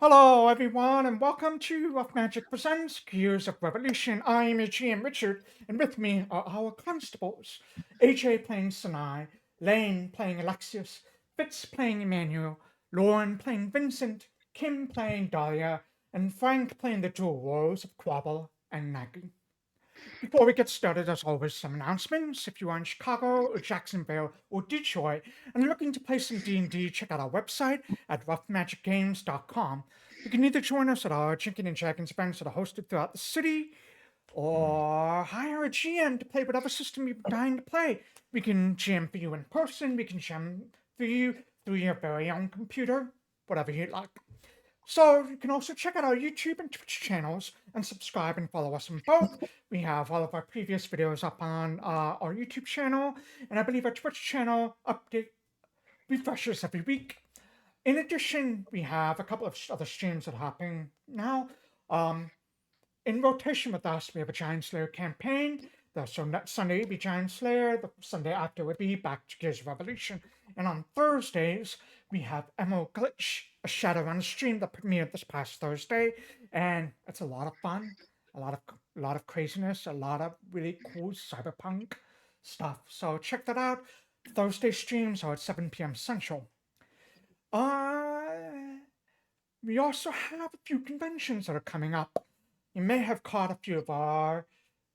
Hello, everyone, and welcome to Rough Magic Presents Gears of Revolution. I am your GM Richard, and with me are our constables: AJ playing Sanai, Lane playing Alexias, Fitz playing Emmanuel, Lauren playing Vincent, Kim playing Dahlia, and Frank playing the dual roles of Quobbol and Maggie. Before we get started, as always, some announcements. If you are in Chicago or Jacksonville or Detroit and looking to play some D&D, check out our website at roughmagicgames.com. You can either join us at our Drinking and Dragons events that are hosted throughout the city, or hire a GM to play whatever system you're dying to play. We can GM for you in person, we can GM for you through your very own computer, whatever you like. So you can also check out our YouTube and Twitch channels and subscribe and follow us on both. We have all of our previous videos up on our YouTube channel, and I believe our Twitch channel update refreshes every week. In addition, we have a couple of other streams that are happening now. In rotation with us, we have a Giant Slayer campaign. So next Sunday would be Giant Slayer. The Sunday after would be back to Gears of Revolution. And on Thursdays, we have Emerald Glitch, a Shadowrun stream that premiered this past Thursday, and it's a lot of fun, a lot of craziness, a lot of really cool cyberpunk stuff. So check that out. Thursday streams are at 7 p.m. Central. We also have a few conventions that are coming up. You may have caught a few of our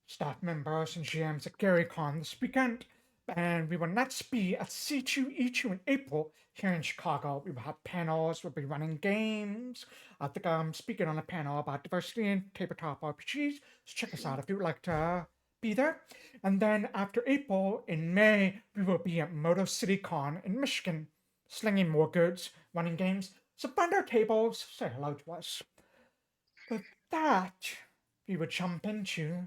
staff members and GMs at GaryCon this weekend, and we will next be at C2E2 in April here in Chicago. We will have panels, we'll be running games. I think I'm speaking on a panel about diversity in tabletop RPGs, so check us out if you would like to be there. And then after April, in May, we will be at Motor City Con in Michigan, slinging more goods, running games. So find our tables, say hello to us. With that, we would jump into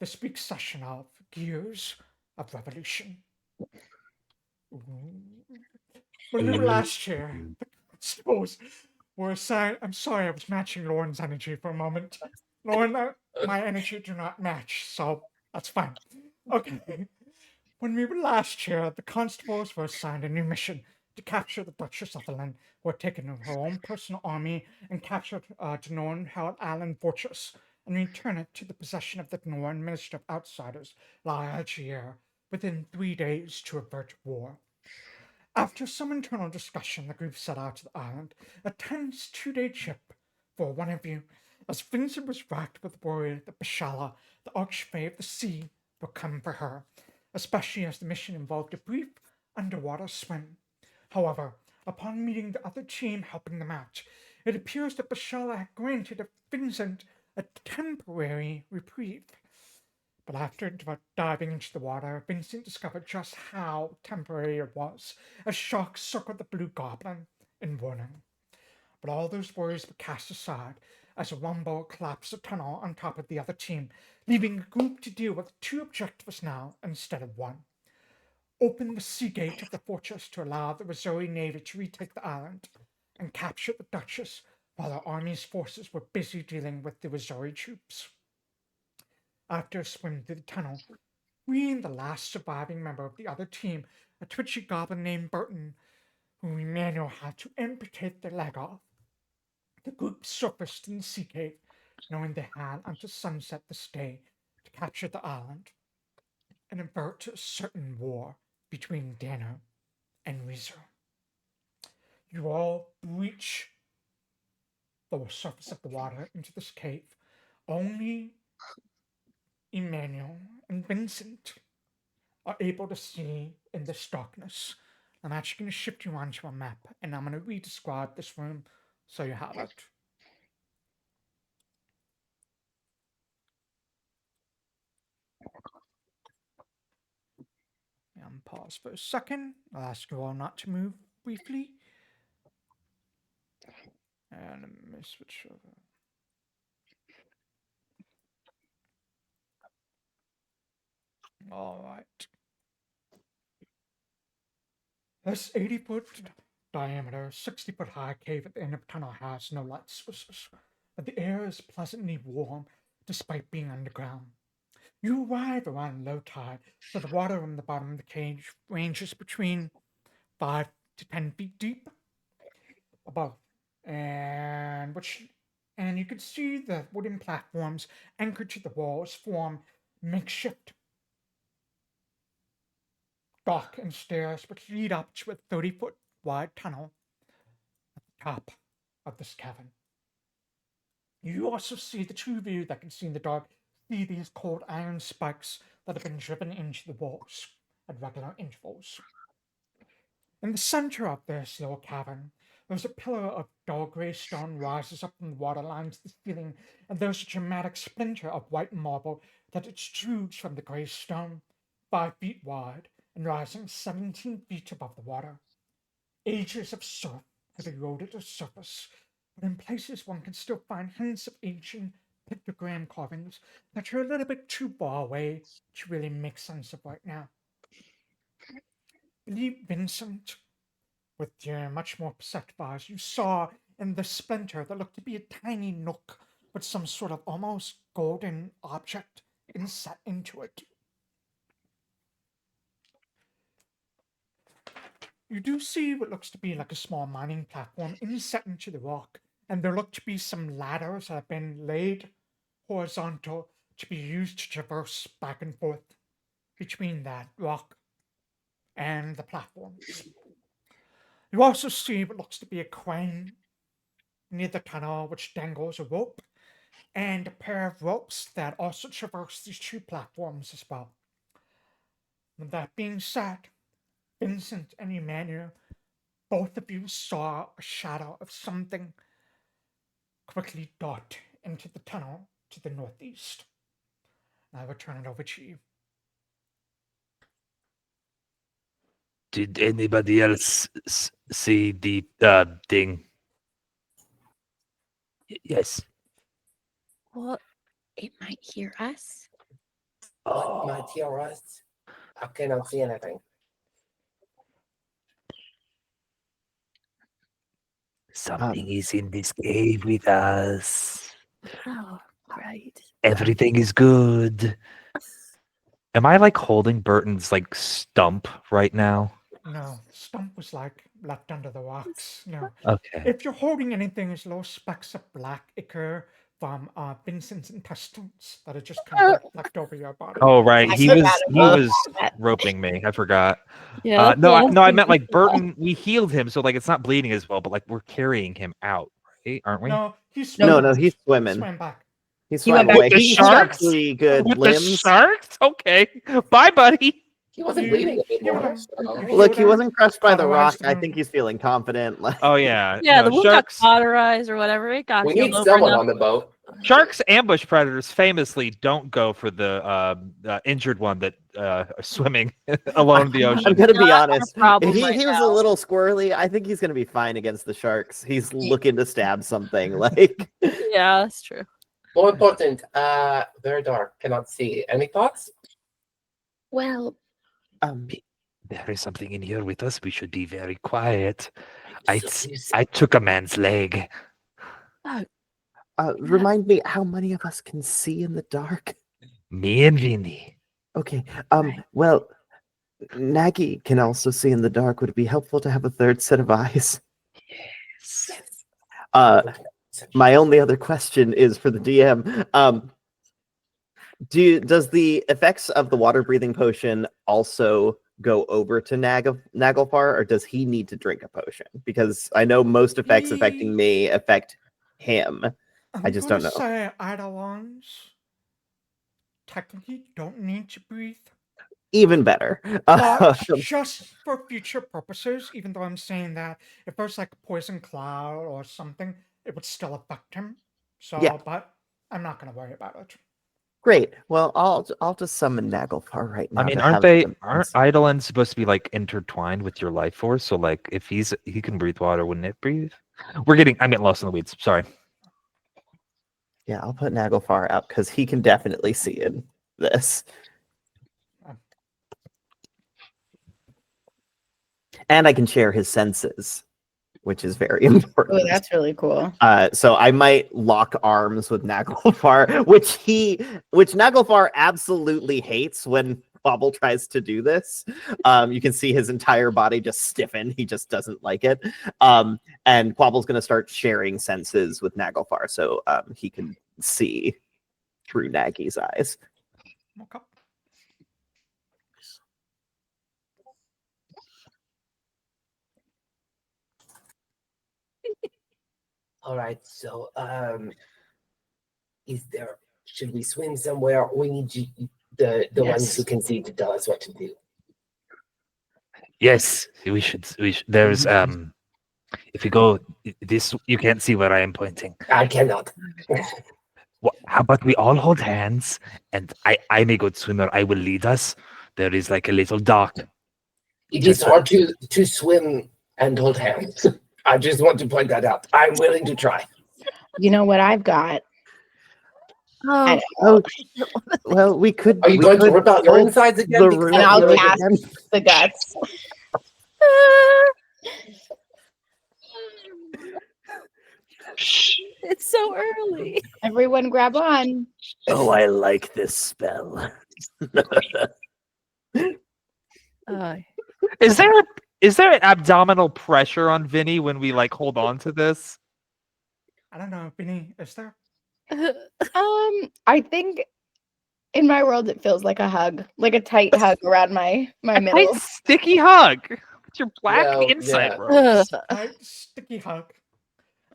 this week's session of Gears of Revolution. When we were last here, the constables were saying, I'm sorry, I was matching Lauren's energy for a moment. Lauren, my energy do not match, so that's fine. Okay. When we were last here, the constables were assigned a new mission to capture the Duchess of Sutherland, who had taken her own personal army and captured Denorn-held Allen Fortress and returned it to the possession of the Denorn Minister of Outsiders, Algier, within 3 days to avert war. After some internal discussion, the group set out to the island, a tense 2-day trip for one of you, as Vincent was racked with worry that Bashala, the Archfey of the Sea, would come for her, especially as the mission involved a brief underwater swim. However, upon meeting the other team helping them out, it appears that Bashala had granted Vincent a temporary reprieve. But after diving into the water, Vincent discovered just how temporary it was, as sharks circled the Blue Goblin in warning. But all those worries were cast aside as a rumble collapsed the tunnel on top of the other team, leaving the group to deal with 2 objectives now instead of 1. Open the sea gate of the fortress to allow the Missouri Navy to retake the island, and capture the Duchess while our army's forces were busy dealing with the Missouri troops. After a swim through the tunnel, freeing the last surviving member of the other team, a twitchy goblin named Burton, whom Emmanuel had to amputate their leg off, the group surfaced in the sea cave, knowing they had until sunset this day to capture the island and avert a certain war between Dano and Weezer. You all breach the surface of the water into this cave. Only Emmanuel and Vincent are able to see in this darkness. I'm actually going to shift you onto a map, and I'm going to re-describe this room so you have it. And pause for a second. I'll ask you all not to move briefly. And let me switch over. All right. This 80-foot diameter, 60-foot high cave at the end of the tunnel has no light sources, but the air is pleasantly warm despite being underground. You arrive around low tide, so the water on the bottom of the cage ranges between 5 to 10 feet deep. Above and you could see the wooden platforms anchored to the walls form makeshift dock and stairs which lead up to a 30-foot wide tunnel at the top of this cavern. You also see the two of you that can see in the dark, see these cold iron spikes that have been driven into the walls at regular intervals. In the center of this little cavern, there's a pillar of dull gray stone rises up from the water lines to the ceiling, and there's a dramatic splinter of white marble that extrudes from the gray stone, 5 feet wide and rising 17 feet above the water. Ages of surf have eroded the surface, but in places one can still find hints of ancient pictogram carvings that are a little bit too far away to really make sense of right now. I believe Vincent, with your much more perceptive eyes, you saw in the splinter that looked to be a tiny nook with some sort of almost golden object inset into it. You do see what looks to be like a small mining platform inset into the rock, and there look to be some ladders that have been laid horizontal to be used to traverse back and forth between that rock and the platforms. You also see what looks to be a crane near the tunnel which dangles a rope, and a pair of ropes that also traverse these two platforms as well. With that being said, Vincent and Emmanuel, both of you saw a shadow of something quickly dart into the tunnel to the northeast. I will turn it over to you. Did anybody else see the thing? Yes. Well, it might hear us. What might hear us? I cannot see anything. Something is in this cave with us. Oh, right. Everything is good. Am I like holding Burton's like stump right now? No, Stump was like left under the rocks. No. Okay. If you're holding anything, it's little specks of black ichor from Vincent's intestines that are just kind of left over your body. Oh right, I he forgot was about that. roping me. I forgot. Yeah. No, I meant like Burton. We healed him, so like it's not bleeding as well, but like we're carrying him out, right? Aren't we? No, he's No, he's swimming. swam back. He He went swam back away. with the He's got sharks? pretty good With limbs. the sharks? Okay. Bye, buddy. He wasn't You bleeding healed anymore. him. So. You Look, he healed him. wasn't crushed by the rock. Otherwise, I think he's feeling confident. Like, Oh yeah. Yeah, no, the wound sharks. got cauterized or whatever. It got We healed need over someone enough. on the boat. Sharks ambush predators famously don't go for the injured one that swimming alone in the I'm ocean. gonna be Not our honest. problem He right was a now. little squirrely. I think he's gonna be fine against the sharks. He's looking to stab something. Like, Yeah, that's true. More important, very dark, cannot see. Any thoughts? Well, There is something in here with us. We should be very quiet. You I took a man's leg. remind me how many of us can see in the dark. Me and Vinny. Okay. Right. Well, Nagy can also see in the dark. Would it be helpful to have a third set of eyes? Yes. My only other question is for the DM. Does the effects of the water breathing potion also go over to Naglfar, or does he need to drink a potion? Because I know most effects affecting me affect him. I just don't know. Say Eidolons technically don't need to breathe. Even better. But just for future purposes, even though I'm saying that if there's like a poison cloud or something, it would still affect him. So, Yeah. but I'm not going to worry about it. Great. Well, I'll just summon Naglfar right now. I mean, to aren't have Eidolons supposed to be like intertwined with your life force? So like if he can breathe water, wouldn't it breathe? I'm getting lost in the weeds. Sorry. Yeah, I'll put Naglfar out because he can definitely see in this. And I can share his senses, which is very important. Oh, that's really cool. So I might lock arms with Naglfar, which Naglfar absolutely hates when Quobbol tries to do this. You can see his entire body just stiffen. He just doesn't like it. And Quobble's going to start sharing senses with Naglfar so he can see through Nagy's eyes. Okay. All right. So, should we swim somewhere? We need you, the ones Yes. who can see, to tell us what to do. Yes, we should. There's if you go this, you can't see where I am pointing. I cannot. How about we all hold hands, and I'm a good swimmer. I will lead us. There is like a little dock. It is hard to swim and hold hands. I just want to point that out. I'm willing to try. You know what I've got? Oh, Oh, well, we could. Are you we going to could rip out your hold insides again? the Because root And I I'll feel like cast again- the guts. it's so early. Everyone grab on. Oh, I like this spell. Is there an abdominal pressure on Vinny when we like hold on to this? I don't know, Vinny, is there? I think in my world it feels like a hug, like a tight hug around my A middle. tight, sticky hug with your black Well, inside yeah. ropes. Tight, sticky hug.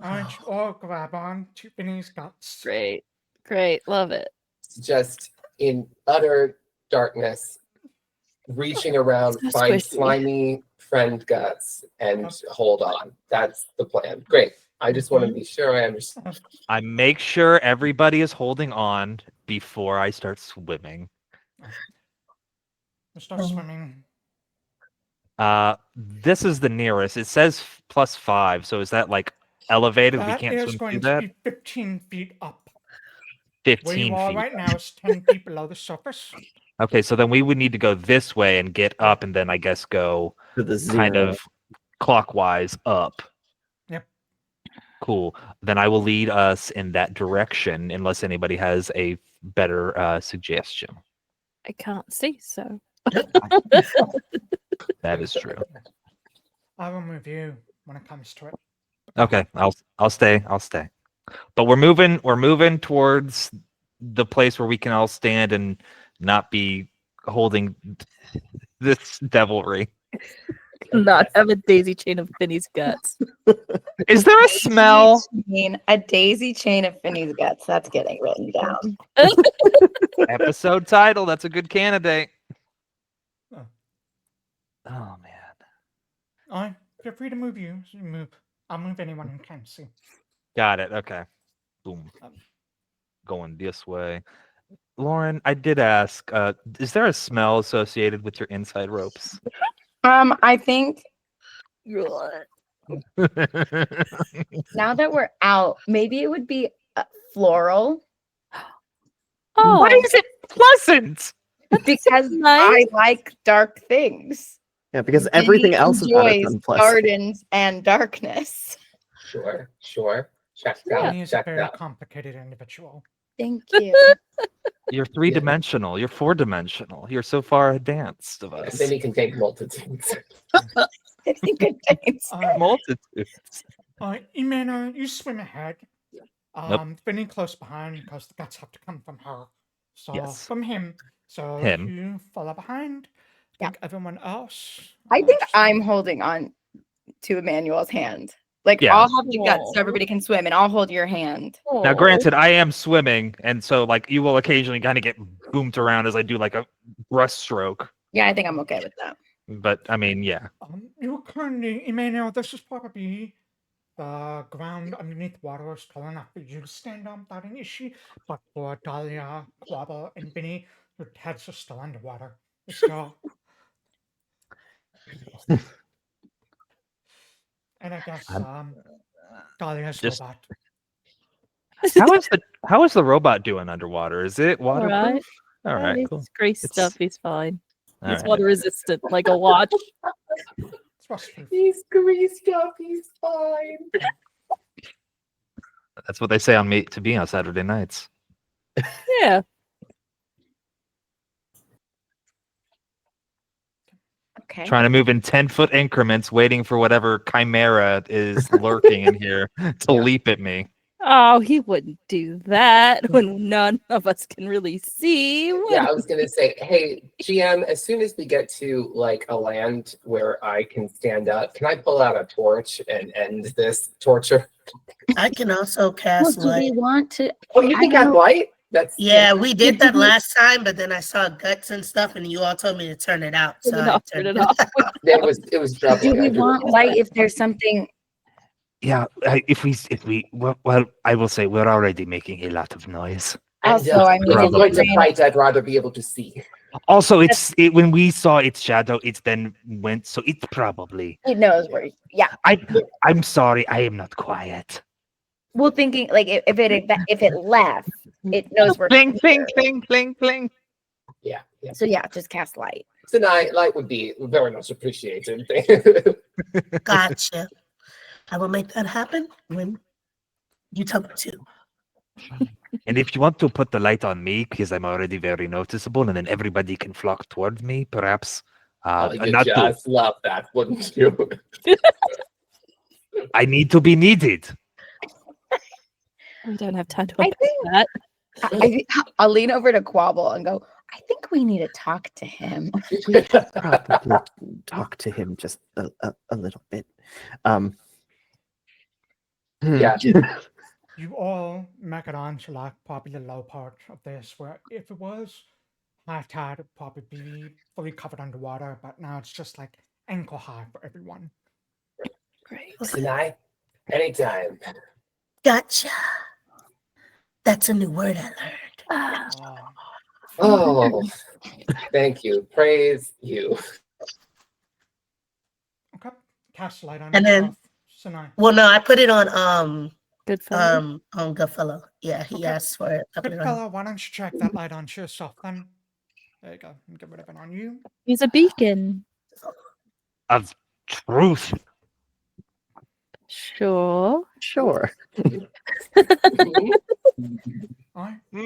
Aren't you all grab on to Vinny's guts? Great, love it. just in utter darkness, reaching around, So find squishy. slimy friend guts, and hold on. That's the plan. Great. I just want to be sure I understand. I make sure everybody is holding on before I start swimming. We start swimming. This is the nearest. It says +5, so is that like elevated? We That can't is swim going through to that. be 15 feet up. Where 15 you are feet. right now is 10 feet below the surface. Okay, so then we would need to go this way and get up, and then I guess go To the kind zero. of clockwise up. Yep. Cool. Then I will lead us in that direction, unless anybody has a better suggestion. I can't see, so That is true. I will move you when it comes to it. Okay, I'll stay. But we're moving towards the place where we can all stand and not be holding this devilry. not have a daisy chain of Finny's guts. Is there a smell? A daisy chain of Finny's guts. That's getting written down. Episode title. That's a good candidate. Oh. Oh man. I feel free to move you. Move. I'll move anyone who can see. Got it. Okay. Boom. Um, Going this way. Lauren, I did ask, is there a smell associated with your inside ropes? I think Ugh. now that we're out, maybe it would be floral Oh, Why is it pleasant? because nice. I like dark things. Yeah, because Vinny everything else about it's enjoys unpleasant. gardens and darkness. Sure. Check Yeah. out. Vinny is a Check very out. complicated individual. Thank you. You're three-dimensional. You're four-dimensional. You're so far advanced of us. Then he can take multitudes. I think it takes. Multitudes. Emmanuel, you swim ahead. Nope. Vinny close behind because the guts have to come from her. So Yes. from him. So Him. you follow behind. Yeah. Think everyone else. I think just- I'm holding on to Emmanuel's hand. Like Yeah. I'll have the guts so Aw. everybody can swim, and I'll hold your hand. Now, granted, I am swimming, and so like you will occasionally kind of get boomed around as I do like a breaststroke. Yeah, I think I'm okay with that. But I mean, yeah. You currently, Emmanuel, this is probably the ground underneath water is tall enough for you to stand on without an issue. But for Dahlia, Quobbol, and Vinny, your heads are still underwater. You're still. And I guess Dahlia's Just- robot. How is the robot doing underwater? Is it waterproof? Alright. All right, It's cool. grease It's- stuff. He's fine. All He's right. water resistant, like a watch. It's rust-proof. He's greased up. He's fine. That's what they say on Meet to Be on Saturday nights. Yeah. Okay. Trying to move in 10-foot increments, waiting for whatever chimera is lurking in here to leap at me. Oh, he wouldn't do that when none of us can really see. Yeah, I was gonna say, hey, GM, as soon as we get to like a land where I can stand up, can I pull out a torch and end this torture? I can also Well, cast do we light. want to? Oh, you I can cast know- light? That's Yeah, we did that we- last time, but then I saw guts and stuff, and you all told me to turn it out. So I Turn turned it off. It was Do troubling. we I do want recall light that. if there's something? Yeah, if we well, I will say we're already making a lot of noise. And, Also, I mean, if we're going to Probably. fight, I'd rather be able to see. Also, when we saw its shadow, it then went. So it's probably. It knows where. Yeah. I'm sorry, I am not quiet. Well, thinking like if it left, it knows where. Bling, bling, bling, bling, bling. Yeah, yeah. So yeah, just cast light. Tonight, light would be very much appreciated. Gotcha. I will make that happen when you tell me to. And if you want to put the light on me, because I'm already very noticeable, and then everybody can flock towards me, perhaps. You Not to, just love that, wouldn't you? I need to be needed. We don't have time to I unpack think- that. I'll lean over to Quobbol and go. I think we need to talk to him. We should probably talk to him just a little bit. Yeah. You all make it on to like probably the low part of this, where if it was high tide, it'd probably be fully covered underwater, but now it's just like ankle high for everyone. Great. Tonight, anytime. Gotcha. That's a new word I learned. Oh, Oh, thank you. Praise you. okay. Cast light on And then- yourself, Sanai. Well, no, I put it on Good fellow. on Goodfellow. Yeah, he Okay. asked for it. I put Good it on. fella, why don't you check that light onto yourself then? There you go. Get rid of it on you. He's a beacon. Of truth. Sure. Sure. Alright. Hmm?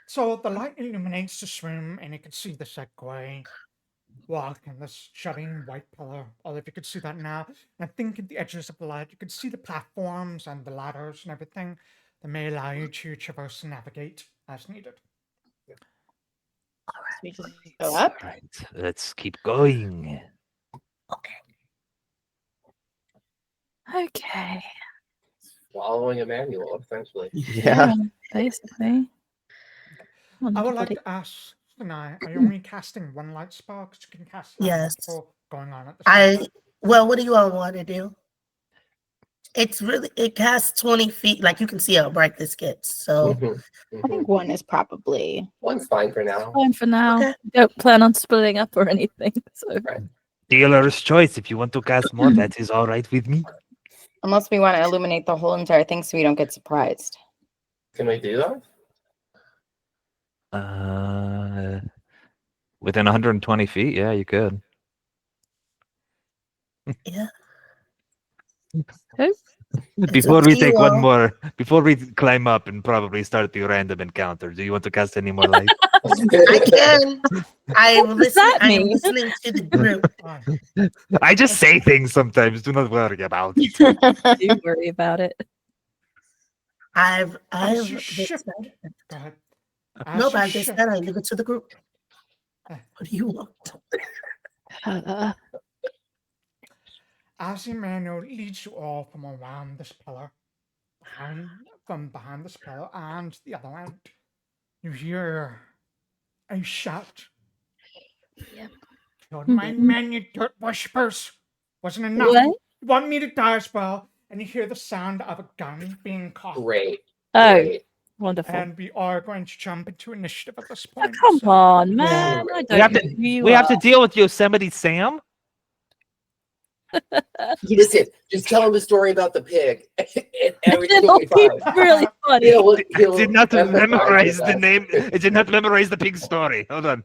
So the light illuminates this room, and you can see the Segway walk in this jutting white pillar. Or if you could see that now, and I think at the edges of the light, you could see the platforms and the ladders and everything that may allow you to traverse and navigate as needed. We just go up. Right, let's keep going. Okay. Following Emmanuel, essentially. Yeah. Basically. I would like to ask Sanai, are you only casting one light spell? Because you can cast like Yes. multiple going on at the same time. Well, what do you all want to do? It casts 20 feet. Like you can see how bright this gets. So Mhm, I mhm. think one is probably. One's fine for now. Fine for now. Okay. Don't plan on splitting up or anything. So Dealer's choice. If you want to cast more, that is all right with me. Unless we want to illuminate the whole entire thing so we don't get surprised. Can we do that? Within 120 feet, yeah, you could. yeah. Before up we to take you one all. more, before we climb up and probably start the random encounter, do you want to cast any more light? I can. I'm does that listening. I am mean? listening to the group. Alright. I just say things sometimes. Do not worry about it. do worry about it. I've As you decided- shift, go ahead. As No, you but I just shift- said I leave it to the group. Eh. What do you want? As Emmanuel leads you all from around this pillar, from behind this pillar and the other end, you hear a shout. Yep. Killed my men, you dirt worshippers! Wasn't enough. What? You want me to die as well? And you hear the sound of a gun being cocked. Great. Oh, Great. wonderful. And we are going to jump into initiative at this Oh, point. come so- on, man. I We don't have know to. who you We have to are. deal with Yosemite Sam. Listen, just tell him the story about the pig. And everything It'll will be be fine. really funny. He'll I did not empathize with memorize the us. name. I did not memorize the pig story. Hold on.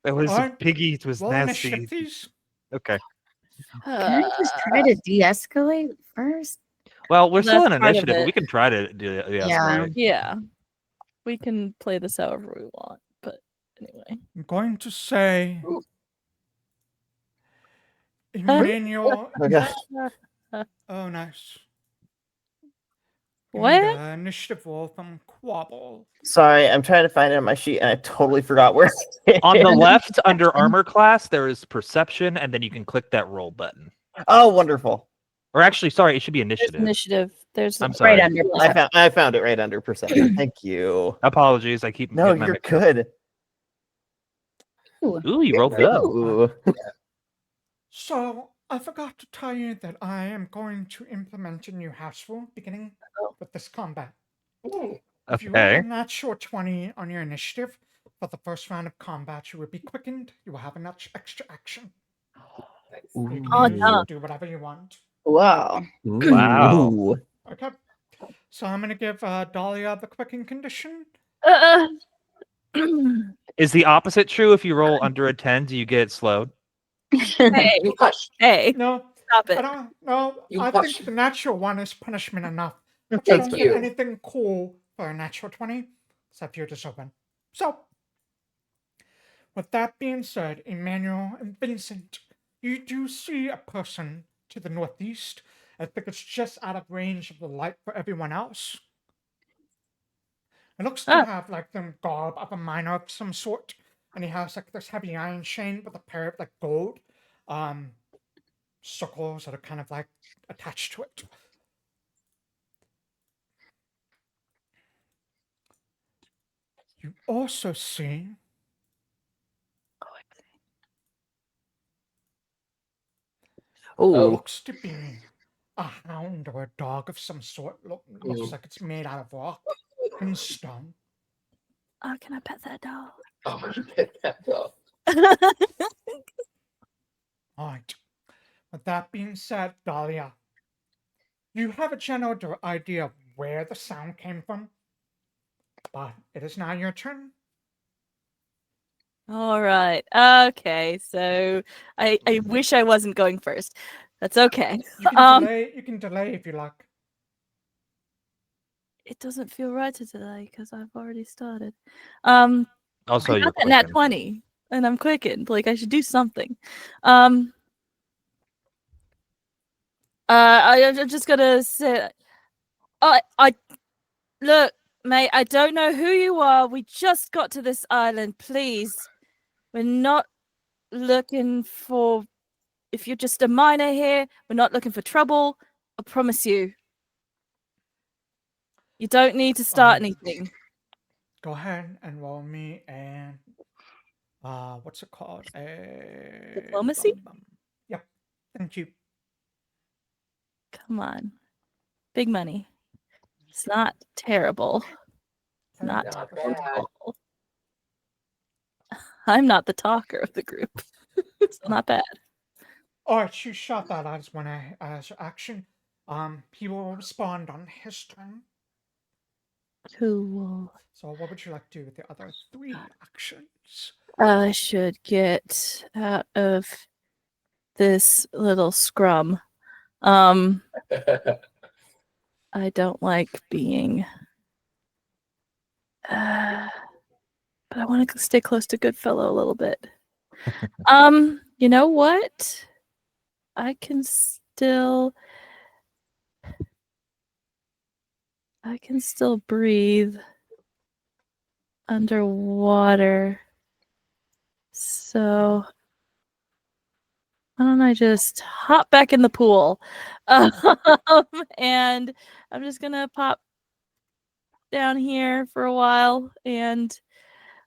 It was Alright, piggy. It was Roll nasty. initiative, please. Okay. Can I just try to de-escalate first? Well, we're still in That's part of initiative, but it. we can try to do it. Yes, Yeah. right. Yeah. We can play this however we want. But anyway. I'm going to say Ooh. Emmanuel. Okay. Oh, nice. Give me What? the initiative roll from Quobbol. Sorry, I'm trying to find it on my sheet and I totally forgot where. On the left, under armor class, there is perception, and then you can click that roll button. Oh, wonderful. Or actually, sorry, it should be There's initiative. initiative. There's I'm right sorry. under. I found it right under perception. Thank you. Apologies, I keep No, getting my you're mixed up. good. Ooh, you rolled good. Ooh. So, I forgot to tell you that I am going to implement a new house rule beginning with this combat. Ooh, If you roll Okay. a natural 20 on your initiative, for the first round of combat, you will be quickened. You will have an extra action. nice. You can Oh, use no. it, do whatever you want. Wow. Wow. Ooh. Okay. So I'm going to give Dahlia the quicken condition. Is the opposite true? If you roll under a 10, do you get slowed? Hey, You hush. hey, No, stop I it. don't know. You I hush. think the natural one is punishment enough. But you Thank don't you. get anything cool for a natural 20, except you're just open. So, with that being said, Emmanuel and Vincent, you do see a person to the northeast. I think it's just out of range of the light for everyone else. It looks to Ah. have like the garb of a miner of some sort, and he has like this heavy iron chain with a pair of like gold circles that are kind of like attached to it. You also see Ooh. looks to be a hound or a dog of some sort. Looks Ooh. like it's made out of rock and stone. Oh, can I pet that dog? Oh, get that dog. All right. With that being said, Dahlia, you have a general idea of where the sound came from, but it is now your turn. All right. Okay. So I wish I wasn't going first. That's okay. You can delay. You can delay if you like. It doesn't feel right to delay because I've already started. Also, I you're got that nat quickened. 20 and I'm quickened. Like I should do something. I'm just gonna say, I look, mate. I don't know who you are. We just got to this island. Please, we're not looking for. If you're just a miner here, we're not looking for trouble. I promise you. You don't need to start anything. Go ahead and roll me and what's it called? A Diplomacy? Yep. Thank you. Come on, big money. It's not terrible. It's not Not terrible. I'm not the talker of the group. It's not bad. All right, you shot that as as action. He will respond on his turn. Cool. So, what would you like to do with the other 3 actions? I should get out of this little scrum. I don't like being. But I want to stay close to Goodfellow a little bit. You know what? I can still breathe underwater. So why don't I just hop back in the pool? And I'm just gonna pop down here for a while and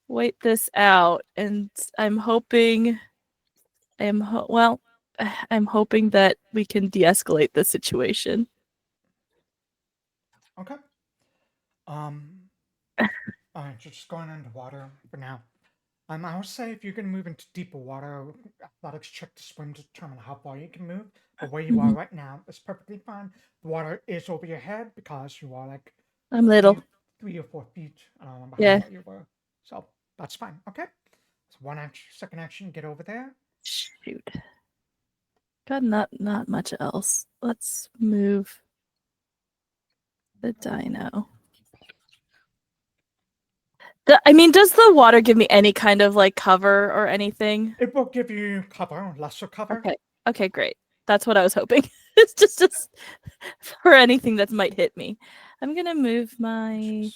wait this out. And I'm hoping I'm hoping that we can de-escalate the situation. Okay. All right, you're just going underwater for now. I would say if you're gonna move into deeper water, athletics check to swim to determine how far you can move. But where you are right now is perfectly fine. The water is over your head because you are like I'm little. 3 or 4 feet behind Yeah. what you were. So that's fine. Okay. So 1 action, second action, get over there. Shoot. Got not much else. Let's move the dino. Does the water give me any kind of like cover or anything? It will give you cover, lesser cover. Okay, great. That's what I was hoping. It's just for anything that might hit me. I'm gonna move my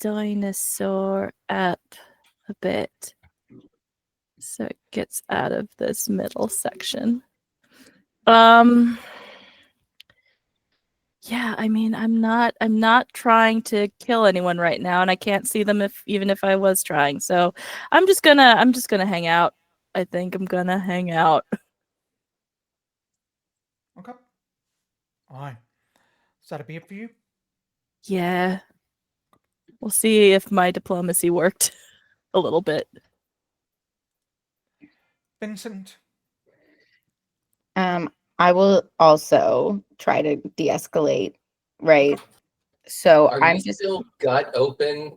dinosaur up a bit so it gets out of this middle section. Yeah, I mean, I'm not trying to kill anyone right now, and I can't see them even if I was trying. So I'm just gonna hang out. I think I'm gonna hang out. Okay. All right. Is that a beat for you? Yeah. We'll see if my diplomacy worked a little bit. Vincent. I will also try to de-escalate, right? So Are I'm you just still gut open?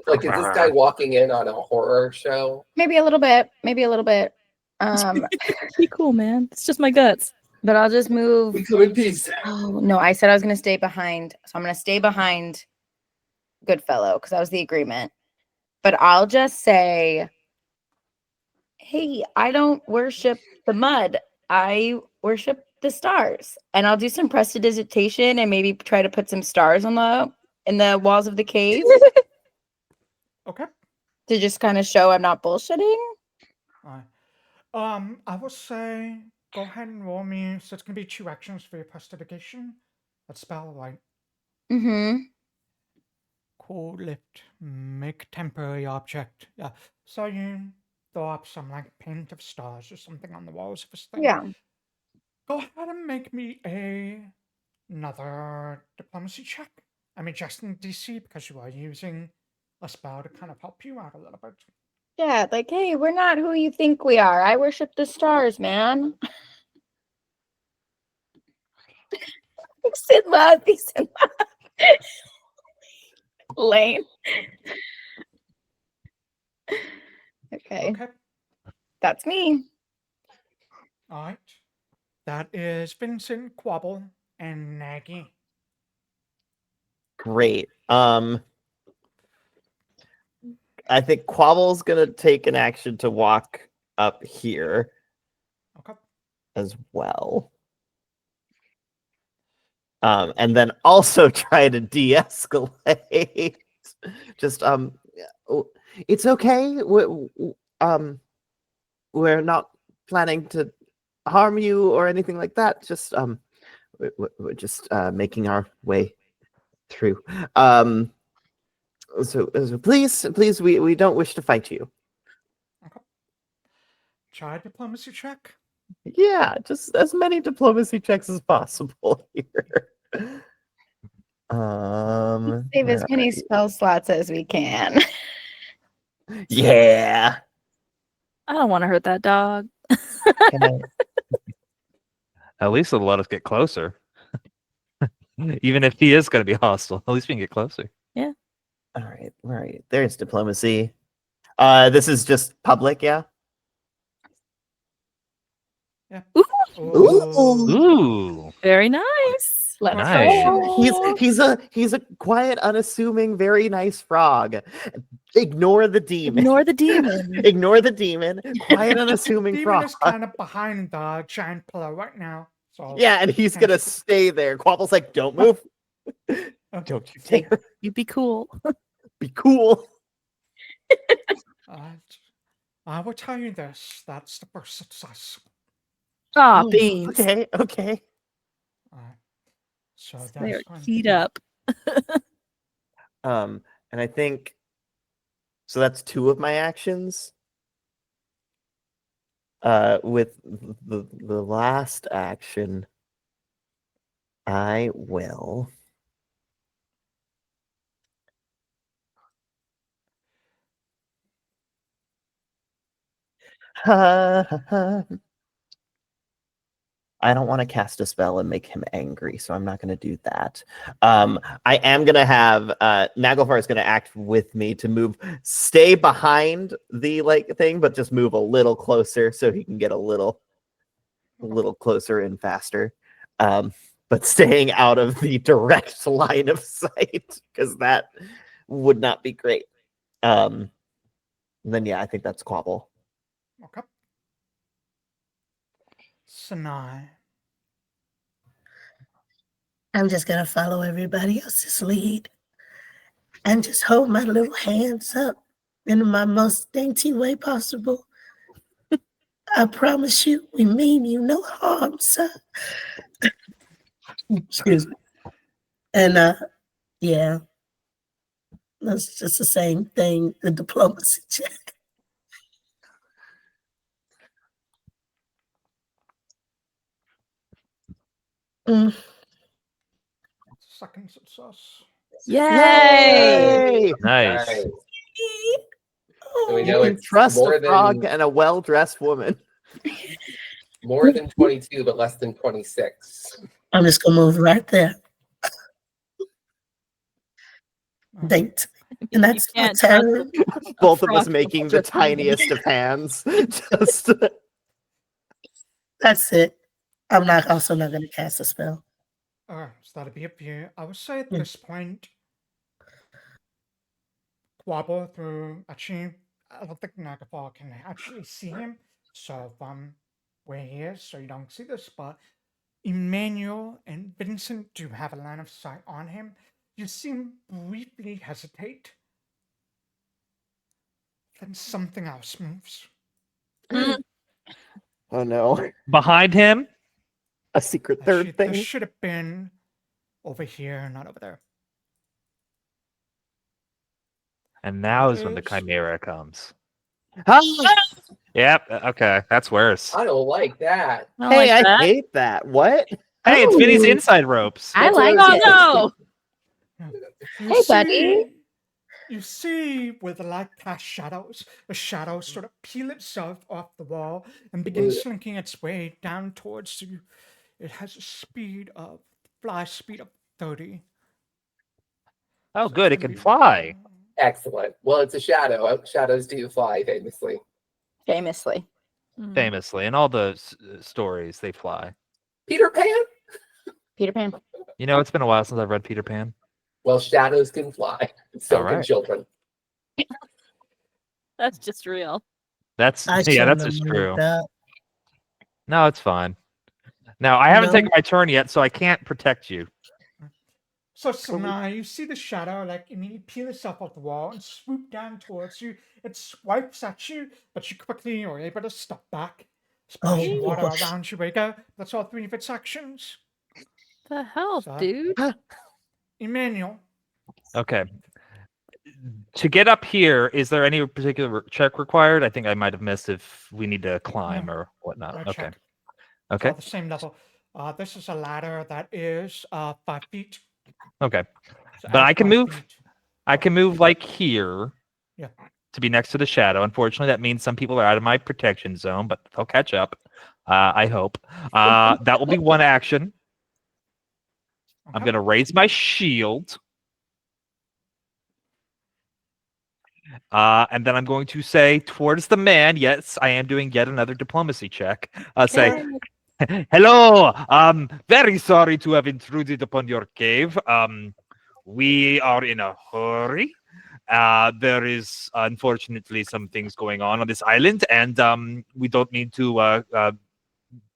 Like, is this guy walking in on a horror show? maybe a little bit. Be cool, man. It's just my guts. But I'll just move. We come in peace. Oh no, I said I was gonna stay behind. So I'm gonna stay behind Goodfellow because that was the agreement. But I'll just say, hey, I don't worship the mud. I worship the stars. And I'll do some prestidigitation and maybe try to put some stars on in the walls of the cave Okay. to just kind of show I'm not bullshitting. All right. I will say go ahead and roll me. So it's gonna be 2 actions for your prestidigitation. Let's spell right. Mm-hmm. Cool lift. Make temporary object. Yeah. So you throw up some like paint of stars or something on the walls of this thing. Yeah. Go ahead and make me another diplomacy check. I mean, just in DC because you are using a spell to kind of help you out a little bit. Yeah, like, hey, we're not who you think we are. I worship the stars, man. Peace and love. Lane. Okay, Okay. that's me. All right. That is Vincent, Quobbol, and Nagy. Great. I think Quabble's gonna take an action to walk up here Okay. as well. And then also try to de-escalate. Just it's okay. We're not planning to harm you or anything like that. Just we're just making our way through. So please, we don't wish to fight you. Okay. Try a diplomacy check. Yeah, just as many diplomacy checks as possible here. Save as many spell slots as we can. Yeah. I don't want to hurt that dog. Can I- At least it'll let us get closer. Even if he is going to be hostile, at least we can get closer. All right. There's diplomacy. This is just public, yeah. Yeah. Ooh. Ooh. Very nice. Let's Nice. go. He's a quiet, unassuming, very nice frog. Ignore the demon. Ignore the demon. Ignore the demon. Quiet, unassuming Demon frog. is kind of behind the giant pillar right now. So Yeah, and he's gonna stay there. Quabble's like, don't move. Don't you dare. You be cool. Be cool. I will tell you this. That's the first success. Ah, Oh, beans. Okay. All right. So They are that's going to keyed be- up. And I think so. That's 2 of my actions. With the last action, I will. I don't want to cast a spell and make him angry, so I'm not going to do that. I am going to have Naglfar is going to act with me to stay behind the thing, but just move a little closer so he can get a little closer and faster. But staying out of the direct line of sight because that would not be great. Then yeah, I think that's Quobbol. Okay. Sanai. I'm just gonna follow everybody else's lead and just hold my little hands up in my most dainty way possible. I promise you, we mean you no harm, sir. Excuse me. And yeah, that's just the same thing, the diplomacy check. Mm. Second success. Yay! Nice. Nice. Oh, So we You know can it's trust more a frog than and a well-dressed woman. more than 22, but less than 26. I'm just gonna move right there. Date. And that's my can't trust turn. Both of us frog making the just woman. tiniest of hands. Just That's it. I'm not also not gonna cast a spell. So that'll be up here. I would say at Yeah. this point, Quobbol through actually, I don't think Nagafar can actually see him. So from where he is, so you don't see this, but Emmanuel and Vincent do have a line of sight on him. You see him briefly hesitate. Then something else moves. oh no, Behind him. a secret Actually, third this thing. should have been over here, not over there. And now is when the Is- chimera comes. Ah! Yep. Okay. That's worse. I don't like that. I Hey, like I that. hate that. What? Hey, it's Vinny's Oh. inside ropes. I That's like what I it. was Oh no! You Hey, buddy. You see where the light casts shadows, the shadow sort of peel itself off the wall and begins Blech. slinking its way down towards you. It has a fly speed of 30. Oh, So good. it's It gonna can be- fly. Excellent. Well, it's a shadow. Shadows do fly famously. Famously. Mm. Famously, in all the stories, they fly. Peter Pan? Peter Pan. You know, it's been a while since I've read Peter Pan. Well, shadows can fly. So All can right. children. That's just real. That's I yeah, shouldn't that's have just moved true. up. No, it's fine. Now I haven't No. taken my turn yet, so I can't protect you. So Sanai, you see the shadow like immediately peel itself off the wall and swoop down towards you. It swipes at you, but you quickly are able to step back, splashing water gosh. around you. Wake That's all 3 of its actions. The hell, So- dude? Emmanuel, Okay. To get up here, is there any particular check required? I think I might have missed if we need to climb No. or whatnot. no Okay. check. It's Okay. all the same level. This is a ladder that is 5 feet. Okay. So But add I can 5 move. feet. I can move like here. Yeah. To be next to the shadow. Unfortunately, that means some people are out of my protection zone, but they'll catch up. I hope. That will be one action. I'm Okay. gonna raise my shield. And then I'm going to say towards the man, yes, I am doing yet another diplomacy check. Say, hello, very sorry to have intruded upon your cave. We are in a hurry. There is unfortunately some things going on this island, and we don't need to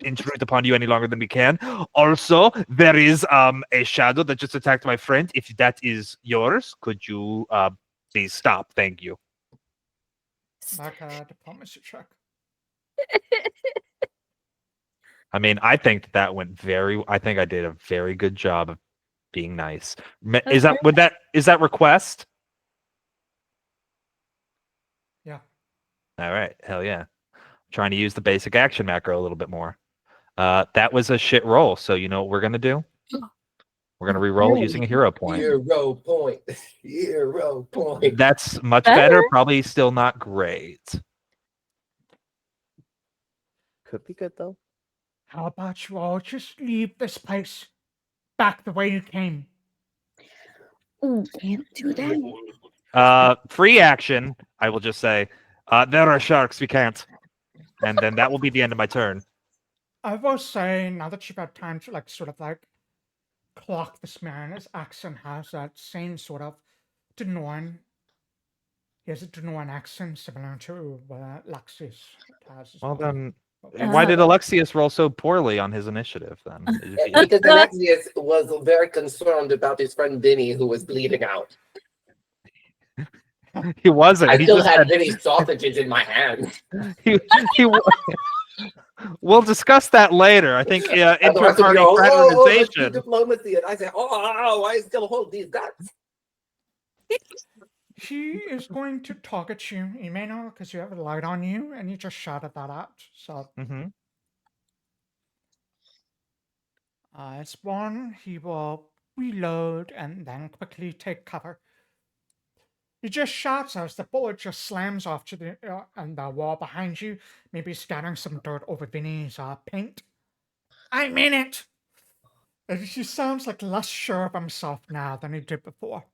intrude upon you any longer than we can. Also, there is a shadow that just attacked my friend. If that is yours, could you please stop? Thank you. Back a diplomacy check. I mean, I think that went very. I think I did a very good job of being nice. Is that request? Yeah. All right, hell yeah. Trying to use the basic action macro a little bit more. That was a shit roll, so you know what we're gonna do? We're gonna re-roll using a hero point. Hero point. Hero point. That's much Better? better. Probably still not great. Could be good though. How about you all just leave this place back the way you came? Ooh, can't do that. Free action. I will just say, there are sharks. We can't. And then that will be the end of my turn. I will say, now that you've had time to sort of clock this man, his accent has that same sort of Denoran. He has a Denoran accent similar to Alexias has as Well well. then, Why did Alexias roll so poorly on his initiative then? Because Alexias was very concerned about his friend Vinny, who was bleeding out. He wasn't. I He still just had had. Vinny's sausages in my hand. He. We'll discuss that later. I think And the rest of inter-party you go, oh, let's do fraternization. diplomacy. And I say, oh, I still hold these guns. He is going to target you, Emmanuel, because you have a light on you, and you just shouted that out. So, Mm-hmm. as one, he will reload and then quickly take cover. He just shouts as the bullet just slams off to the and the wall behind you, maybe scattering some dirt over Vinny's paint. I'm in it! And he sounds like less sure of himself now than he did before.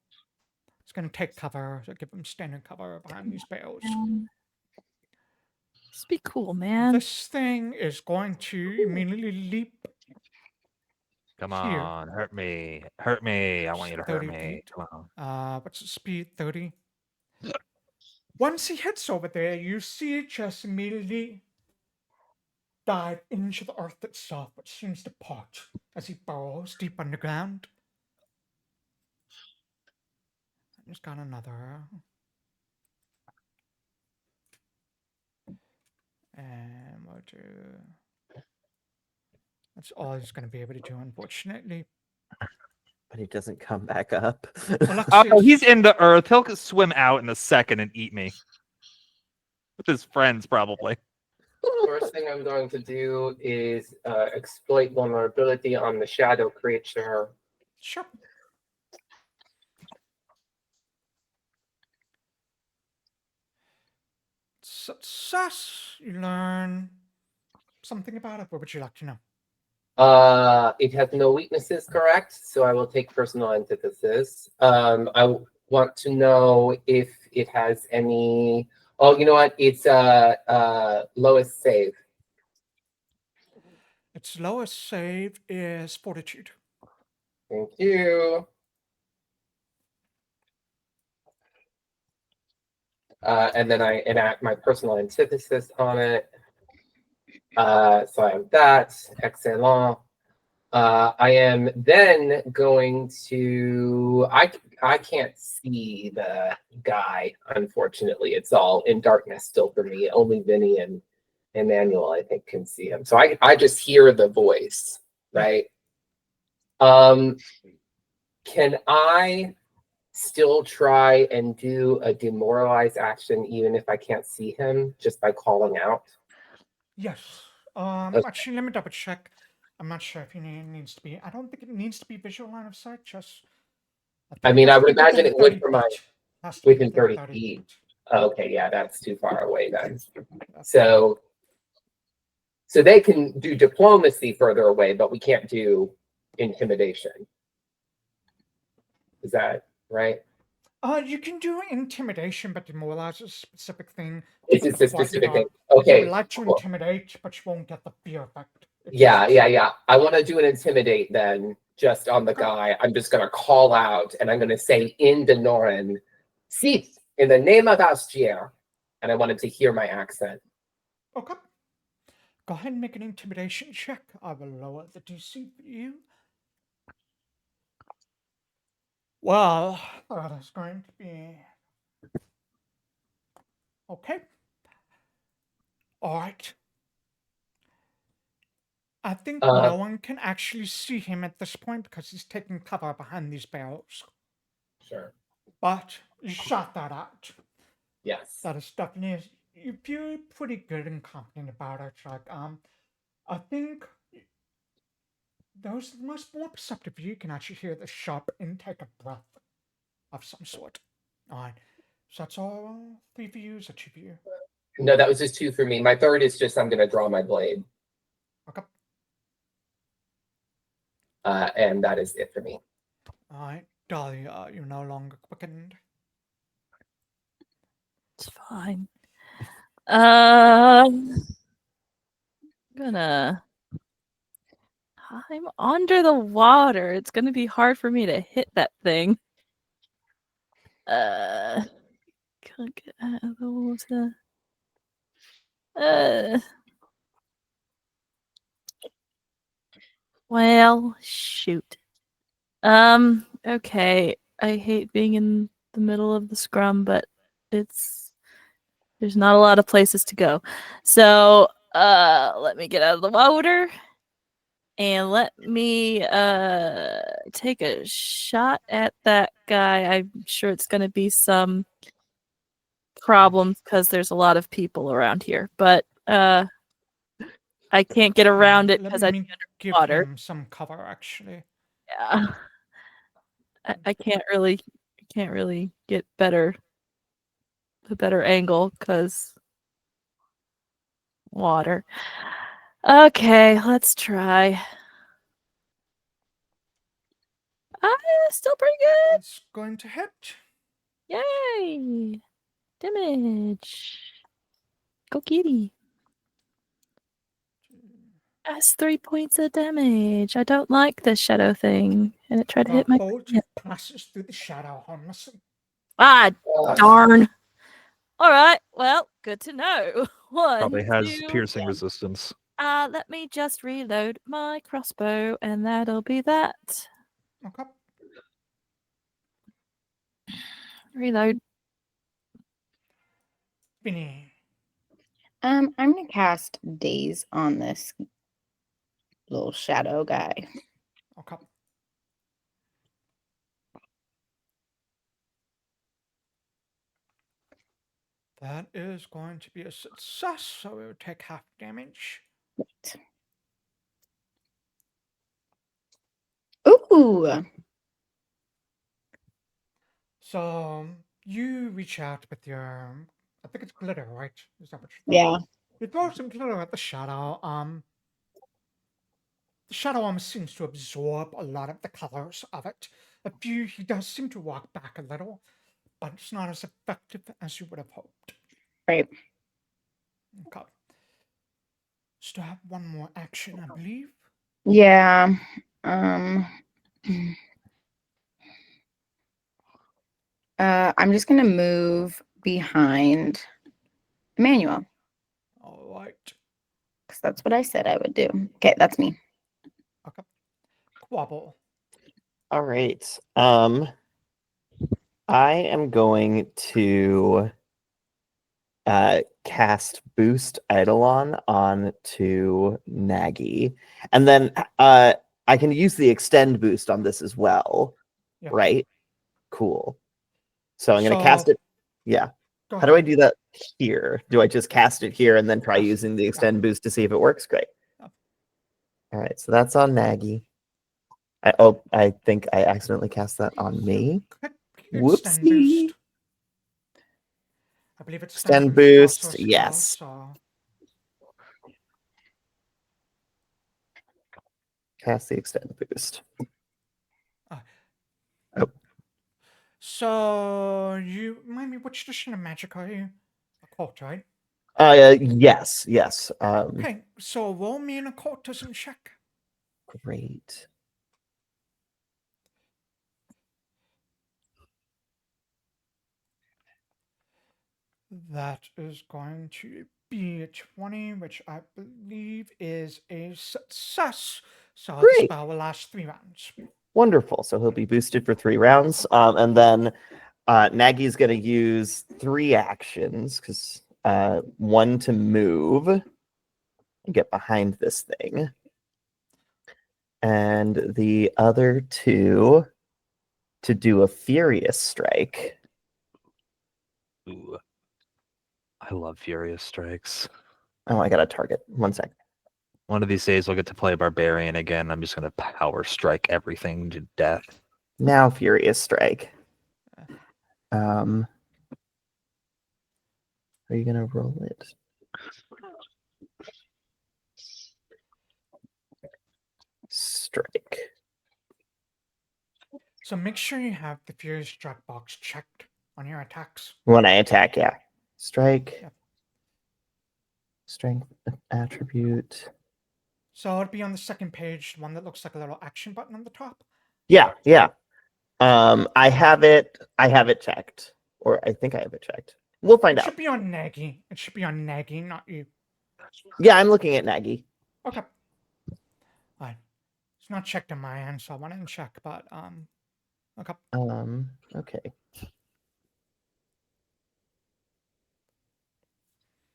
He's going to take cover, so give him standing cover behind these bales. Just be cool, man. This thing is going to immediately leap. Come Here. on, hurt me. Hurt me. I want you to hurt 30 me. feet. Come on. What's the speed? 30. Once he hits over there, you see it just immediately dive into the earth itself, which seems to part as he burrows deep underground. He's got another. And we'll do. That's all he's going to be able to do, unfortunately. But he doesn't come back up. Oh, he's in the earth. He'll swim out in a second and eat me. With his friends, probably. First thing I'm going to do is exploit vulnerability on the shadow creature. Sure. Success. You learn something about it. What would you like to know? It has no weaknesses, correct? So I will take personal antithesis. I want to know if it has any. Oh, you know what? It's lowest save. Its lowest save is fortitude. Thank you. And then I enact my personal antithesis on it. So I have that. Excellent. I am then going to. I can't see the guy, unfortunately. It's all in darkness still for me. Only Vinny and Emmanuel, I think, can see him. So I just hear the voice, right? Can I still try and do a demoralize action even if I can't see him just by calling out? Yes. Okay. Actually, let me double check. I'm not sure if it needs to be. I don't think it needs to be visual line of sight. Just. I mean, I would imagine it would for my within 30 30 feet. Okay, yeah, that's too far away then. So they can do diplomacy further away, but we can't do intimidation. Is that right? You can do intimidation, but demoralize is a specific thing. It's a specific thing. You Okay. would like to Cool. intimidate, but you won't get the fear effect. Yeah. I want to do an intimidate then, just on the guy. I'm just going to call out, and I'm going to say in Denoran, "Sit in the name of Astier," and I wanted to hear my accent. Okay. Go ahead and make an intimidation check. I will lower the DC for you. Well, that is going to be okay. All right. I think no one can actually see him at this point because he's taking cover behind these barrels. Sure. But you shot that out. Yes. That is definitely. You feel pretty good and confident about it. Like, I think those most more perceptive you can actually hear the sharp intake of breath of some sort. All right. So that's all 3 for you. Is that 2 for you? No, that was just 2 for me. My third is just I'm going to draw my blade. Okay. And that is it for me. All right. Dahlia, you're no longer quickened. It's fine. I'm gonna. I'm under the water. It's gonna be hard for me to hit that thing. Can't get out of the water. Well, shoot. Okay. I hate being in the middle of the scrum, but there's not a lot of places to go. So, let me get out of the water and let me take a shot at that guy. I'm sure it's going to be some problems because there's a lot of people around here, but I can't get around it Let because I'd me be give underwater. him some cover, actually. Yeah. I can't really get a better angle because water. Okay, let's try. Still pretty good. It's going to hit. Yay! Damage. Go kitty. That's 3 points of damage. I don't like this shadow thing. And it tried to The hit my bolt yeah. passes through the shadow, harmlessly. Ah, Uh, darn. Alright, well, good to know. One, Probably has two, piercing resistance. let me just reload my crossbow, and that'll be that. Okay. Reload. Vinny. I'm gonna cast Daze on this little shadow guy. Okay. That is going to be a success, so it will take half damage. Ooh, So you reach out with your, I think it's glitter, right? Is that what you yeah. You throw some glitter at the shadow. The shadow almost seems to absorb a lot of the colors of it. He does seem to walk back a little, but it's not as effective as you would have hoped. Right. Okay. Still have one more action, I believe. Yeah. I'm just gonna move behind Emmanuel All right. because that's what I said I would do. Okay, that's me. Okay. Quobbol. All right. I am going to cast Boost Eidolon on to Nagy. And then I can use the extend boost on this as well. Yeah. Right? Cool. So I'm going to cast So- it. Yeah. Go How do I ahead. do that here? Do I just cast it here and then try Yes. using the Yeah. extend boost to see if it works? Great. Yeah. All right. So that's on Nagy. I think I accidentally cast that on me. Click Whoopsie. extend boost. I believe it's Extend is boost, also a skill, yes. So Cast the extend boost. So you remind me, which edition of Magic are you? Occult, right? Yes. Okay, so roll me an occultism check. Great. That is going to be a 20, which I believe is a success. So the Great. spell will last 3 rounds. Wonderful. So he'll be boosted for 3 rounds. And then Nagy's going to use 3 actions because 1 to move and get behind this thing. And the other 2 to do a furious strike. Ooh. I love furious strikes. Oh, I got a target. 1 sec. One of these days we'll get to play barbarian again. I'm just gonna power strike everything to death. Now furious strike. Are you gonna roll it? Strike. So make sure you have the Furious Strike box checked on your attacks. When I attack, yeah. Strike. Yep. Strength attribute. So it'd be on the second page, one that looks like a little action button on the top. Yeah. I have it checked. Or I think I have it checked. We'll find It out. should be on Nagy. It should be on Nagy, not you. Yeah, I'm looking at Nagy. Okay. Fine. It's not checked on my end, so I wanted to check, but okay. Okay.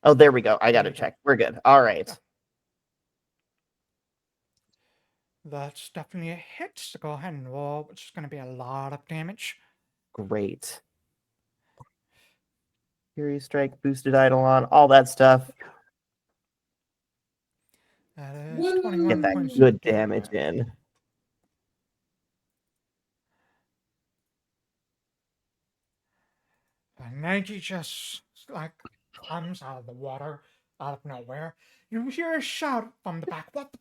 Oh, there we go. I got to check. We're good. All right. Yeah. That's definitely a hit. So go ahead and roll, which is going to be a lot of damage. Great. Fury Strike, boosted Eidolon, all that stuff. That is Woo! 21 Get that points good of damage in. And Nagi just like comes out of the water out of nowhere. You hear a shout from the back. What the?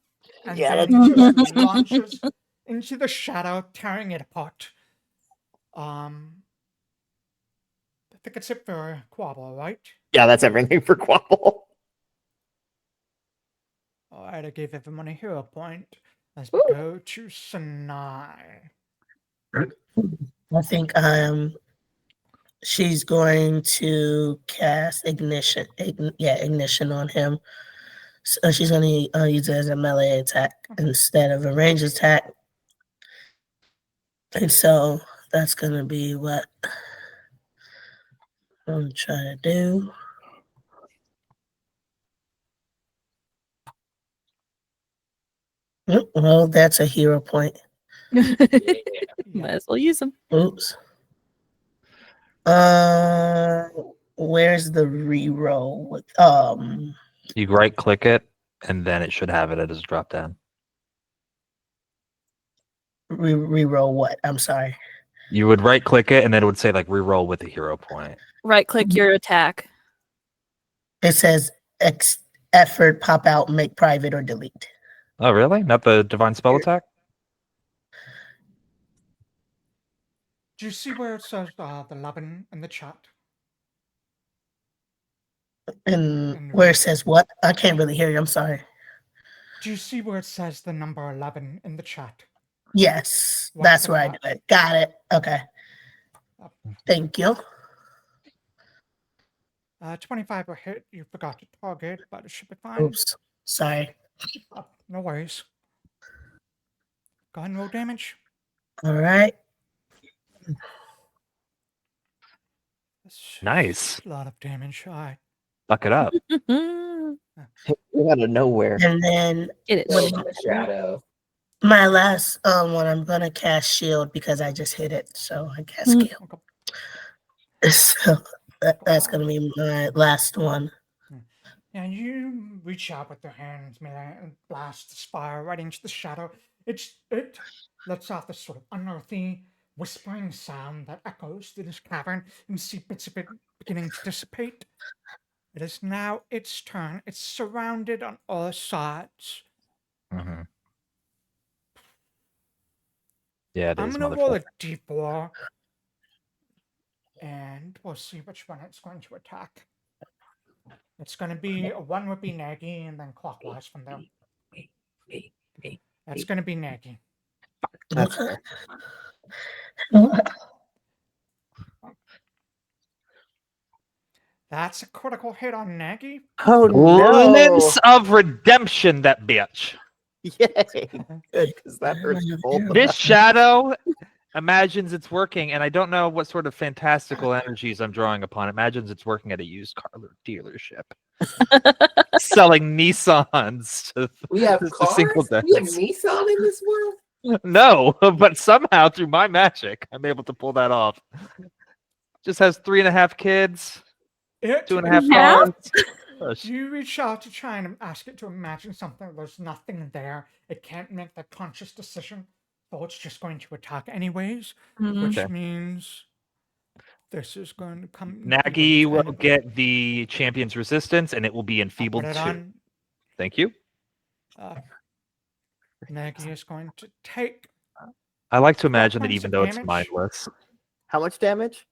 And Yeah, then that's- he just launches into the shadow, tearing it apart. I think it's it for Quobbol, right? Yeah, that's everything for Quobbol. Alright, I gave everyone a hero point. Let's Woo! go to Sanai. I think she's going to cast ignition. Ignition on him. So she's going to use it as a melee attack instead of a range attack. And so that's going to be what I'm trying to do. Well, that's a hero point. Yeah. Might as well use them. Oops. Where's the reroll with You right click it, and then it should have it as a drop down. reroll what? I'm sorry. You would right click it, and then it would say like reroll with a hero point. Right click your attack. It says effort, pop out, make private, or delete. Oh, really? Not the divine spell attack? Do you see where it says the 11 in the chat? And where it says what? I can't really hear you. I'm sorry. Do you see where it says the number 11 in the chat? Yes, What that's for where I that? do it. Got it. Okay. Thank you. 25 will hit. You forgot to target, but it should be fine. Oops. Sorry. No worries. Go ahead and roll damage. All right. That's Nice. a lot of damage. All right. Buck it up. It Out of nowhere. And then is. Go to the shadow. my last one, I'm gonna cast shield because I just hit it, so I cast Mm. shield. Okay. So that's gonna be my last one. And you reach out with your hands, melee, and blast the spire right into the shadow. It lets off this sort of unearthly, whispering sound that echoes through this cavern. You can see bits of it beginning to dissipate. It is now its turn. It's surrounded on all sides. Mhm. Yeah, it I'm is, gonna roll a motherfucker. d4, and we'll see which one it's going to attack. It's going to be one would be Nagy, and then clockwise from there. That's going to be Nagy. That's Okay. That's a critical hit on Nagy. Oh Limits no! of redemption, that bitch. Yay! Good, because that hurts both of This us. shadow imagines it's working, and I don't know what sort of fantastical energies I'm drawing upon. Imagines it's working at a used car dealership, selling Nissans to, We have to cars? single We have dads. Nissan in this world? No, but somehow through my magic, I'm able to pull that off. Just has 3.5 kids, It 2.5 Now? cars. Oh, You reach out to try and ask it to imagine something. There's nothing there. It can't make that conscious decision. So it's just going to attack anyways, Mhm. which Okay. means this is going to come. Nagy will get the champion's resistance, and it will be I'll enfeebled put it too. on. Thank you. Nagy is going to take I like to imagine that points even of though it's damage. mindless. How much damage?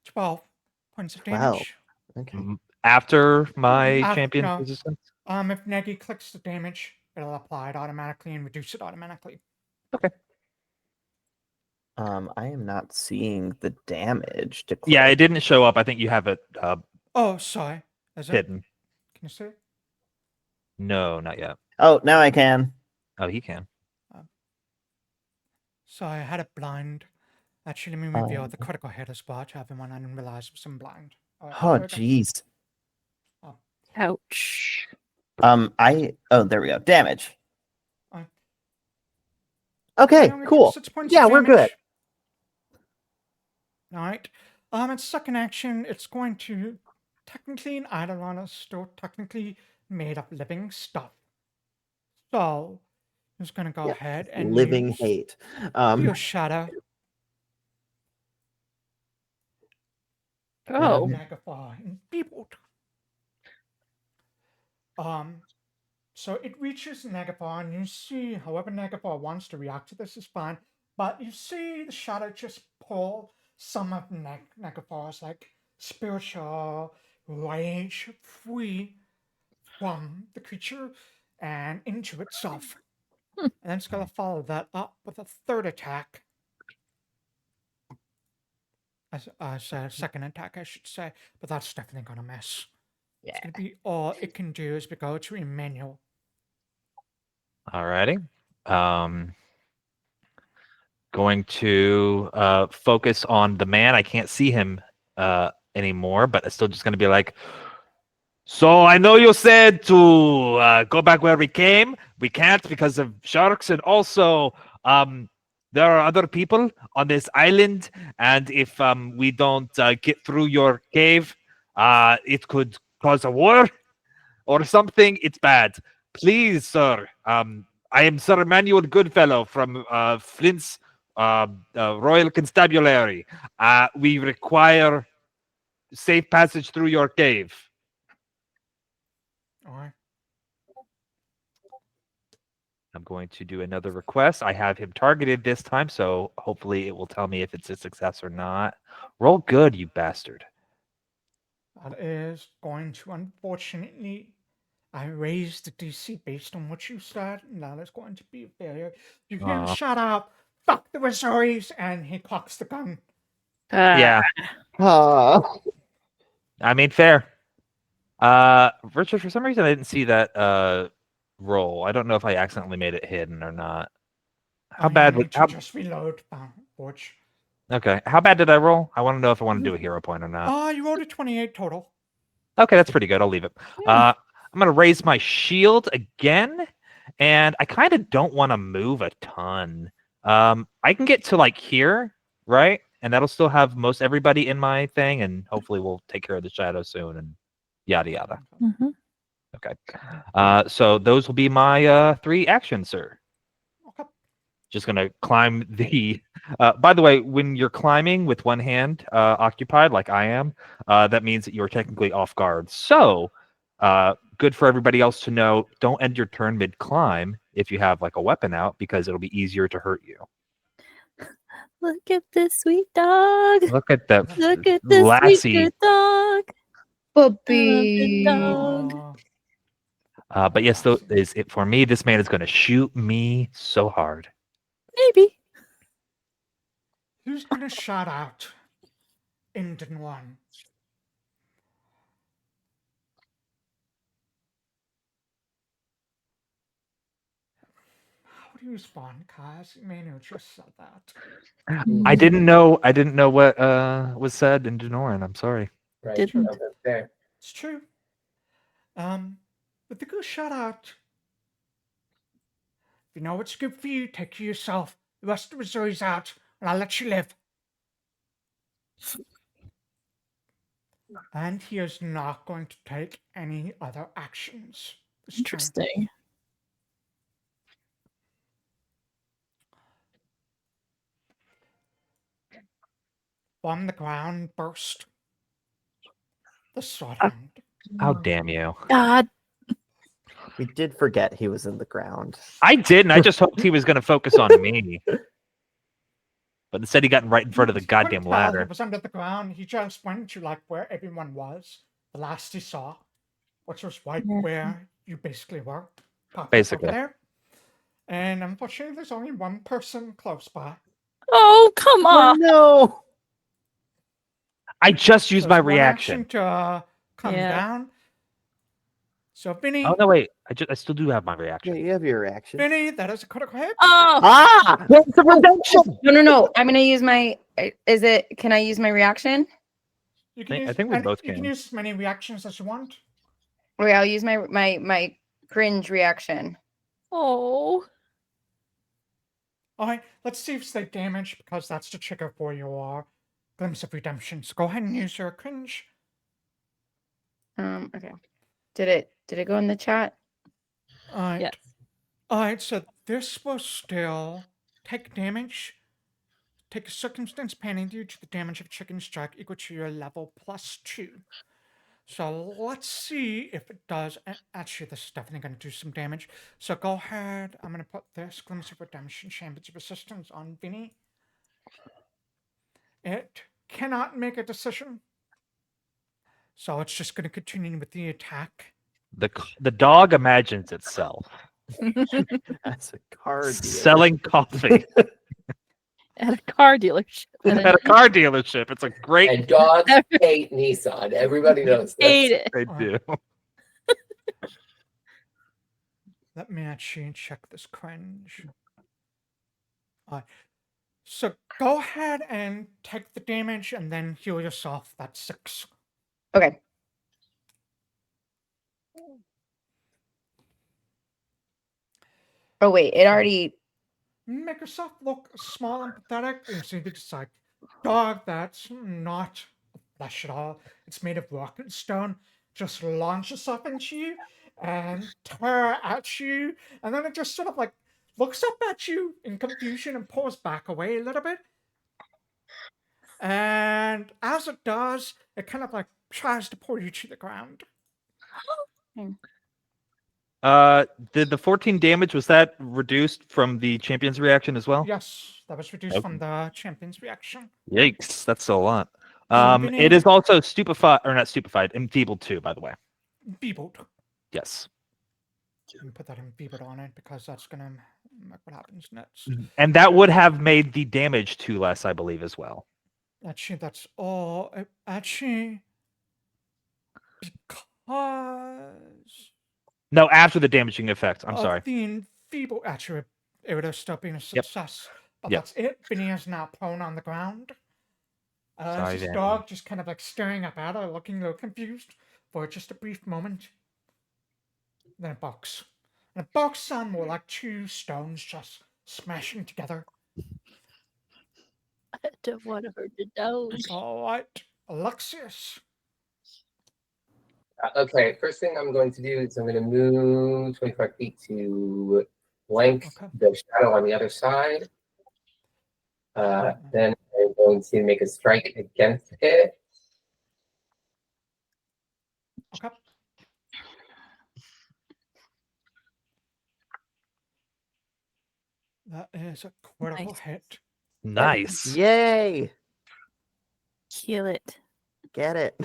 12 points of 12. damage. Okay. After my Ah, champion's no. resistance? If Nagy clicks the damage, it'll apply it automatically and reduce it automatically. I am not seeing the damage to Yeah, click. it didn't show up. I think you have it Oh, sorry. Is it? hidden. Can you see it? No, not yet. Oh, now I can. Oh, he can. So I had it blind. Actually, let me reveal the critical hit as well to everyone. I didn't realize it was in blind. Alright, Oh, there we go. jeez. Ouch. There we go. Damage. Uh, Okay, I only took cool. 6 points Yeah, of we're good. damage. Alright. Its second action, it's going to technically, an Eidolon is still technically made of living stuff. So, it's going to go Yeah, ahead and Living use hate. Feel Shadow. Oh. Nagafar enfeebled. So it reaches Nagafar, and you see, however Nagafar wants to react to this is fine, but you see the shadow just pull some of Nagafar's like spiritual rage free from the creature and into itself. And then it's gonna follow that up with a third attack. As a second attack, I should say, but that's definitely gonna miss. Yeah. It's gonna be all it can do is go to Emmanuel. Alrighty. Going to focus on the man. I can't see him anymore, but it's still just going to be like, so I know you said to go back where we came. We can't because of sharks, and also there are other people on this island, and if we don't get through your cave, it could cause a war or something. It's bad. Please, sir. I am Sir Emmanuel Goodfellow from Flint's Royal Constabulary. We require safe passage through your cave. All right. I'm going to do another request. I have him targeted this time, so hopefully it will tell me if it's a success or not. Roll good, you bastard. That is going to, unfortunately, I raised the DC based on what you said, and that is going to be a failure. You hear him Aw. shout out, "Fuck the Missouri's," and he cocks the gun. Yeah, I mean, fair. Richard, for some reason, I didn't see that roll. I don't know if I accidentally made it hidden or not. How bad? Need to just reload, Forge. Okay, how bad did I roll? I want to know if I want to do a hero point or not. You rolled a 28 total. Okay, that's pretty good. I'll leave it. I'm gonna raise my shield again, and I kind of don't want to move a ton. I can get to like here, right? And that'll still have most everybody in my thing, and hopefully we'll take care of the shadow soon, and yada yada. Mm-hmm. Okay. So those will be my 3 actions, sir. Okay. Just gonna climb the. By the way, when you're climbing with one hand occupied, like I am, that means that you're technically off guard. So, good for everybody else to know. Don't end your turn mid climb if you have like a weapon out, because it'll be easier to hurt you. Look at this sweet dog. Look at that. Look at this lassie. sweet good dog. Puppy. Dog. But yes, though, is it for me? This man is gonna shoot me so hard. Maybe. Who's gonna shout out? Indian one. How do you respond, Kaz? Emmanuel just said that. I didn't know. I didn't know what was said in Denoran. I'm sorry. Right. Didn't. Okay, there. It's true. But the good shout out. If you know what's good for you, take care of yourself. The rest of the Missouri's out, and I'll let you live. And he is not going to take any other actions. This turn. Interesting. From the ground burst the sword hand. How damn you! God. We did forget he was in the ground. I didn't. I just hoped he was going to focus on me. But instead, he got right in front of the He couldn't goddamn tell ladder. It was under the ground. He just went to like where everyone was. The last he saw, which was right where you basically were. Basically. Over there. And unfortunately, there's only one person close by. Oh, come Oh on. no! I just used So my it's one reaction. action to come Yeah. down. So Vinny, Oh no, wait. I still do have my Yeah, reaction. you have your reaction. Vinny, that is a critical hit. Oh, Ah! What's the redemption? No. I'm gonna use my. Can I use my reaction? You can I use, think we and both you can can. use as many reactions as you want. Okay, I'll use my cringe reaction. oh. All right, let's see if they damage because that's the trigger for your glimpse of redemption. So go ahead and use your cringe. Okay. Did it go in the chat? All right. Yes. All right. So this will still take damage. Take a circumstance panning due to the damage of chicken strike equal to your level +2. So let's see if it does. Actually, this is definitely going to do some damage. So go ahead. I'm going to put this Glimpse of Redemption Champions of Resistance on Vinny. It cannot make a decision. So it's just going to continue with the attack. The dog imagines itself That's a card dealer. selling coffee At a car dealership. And at a car dealership. It's a great. And dogs hate Nissan. Everybody knows hate this. it. They do. Let me actually check this cringe. So go ahead and take the damage and then heal yourself. That's 6. Okay. Oh wait, it already. Make yourself look small and pathetic. And see, it's like dog that's not flesh at all. It's made of rock and stone. Just launches itself into you and tear at you, and then it just sort of like looks up at you in confusion and pulls back away a little bit. And as it does, it kind of like tries to pull you to the ground. Did the 14 damage, was that reduced from the champion's reaction as well? Yes, that was reduced from the champion's reaction. Yikes, that's still a lot. Vinny- It is also stupefied, or not stupefied, enfeebled too, by the way. Feebled. Yes. Let me put that enfeebled on it because that's gonna make what happens next. And that would have made the damage 2 less, I believe, as well. Actually, that's all. Actually, because No, after the damaging effect. I'm of sorry. the enfeebled, actually, it would have still been a success. But Yep. that's it. Vinny is now prone on the ground. Sorry, His Danny. dog just kind of like staring up at her, looking a little confused for just a brief moment. Then it barks. And it barks some more like 2 stones just smashing together. I don't want to hurt the dog. All right, Alexias. Okay, first thing I'm going to do is I'm going to move 25 feet to blank Okay. the shadow on the other side. Then I'm going to make a strike against it. Okay. That is a critical Nice. hit. Nice. Yay! Kill it. Get it.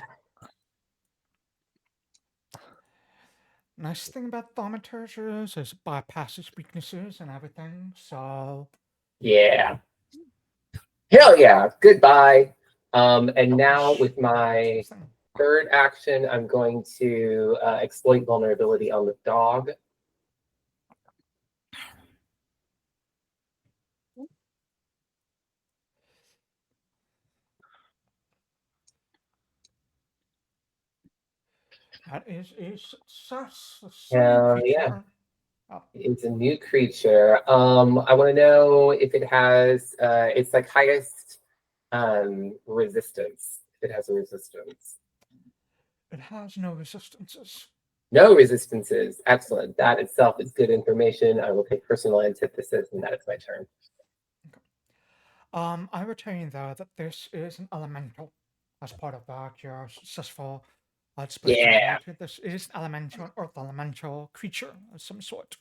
Nice thing about thaumaturges is it bypasses weaknesses and everything, so Yeah. Hell yeah. Goodbye. And now with my third action, I'm going to exploit vulnerability on the dog. that is a success. Hell yeah. It's a new creature. I want to know if it has it's like highest resistance. If it has a resistance. It has no resistances. No resistances. Excellent. That itself is good information. I will take personal antithesis, and that is my turn. I will tell you though that this is an elemental as part of your successful Yeah. This is an elemental, an earth elemental creature of some sort.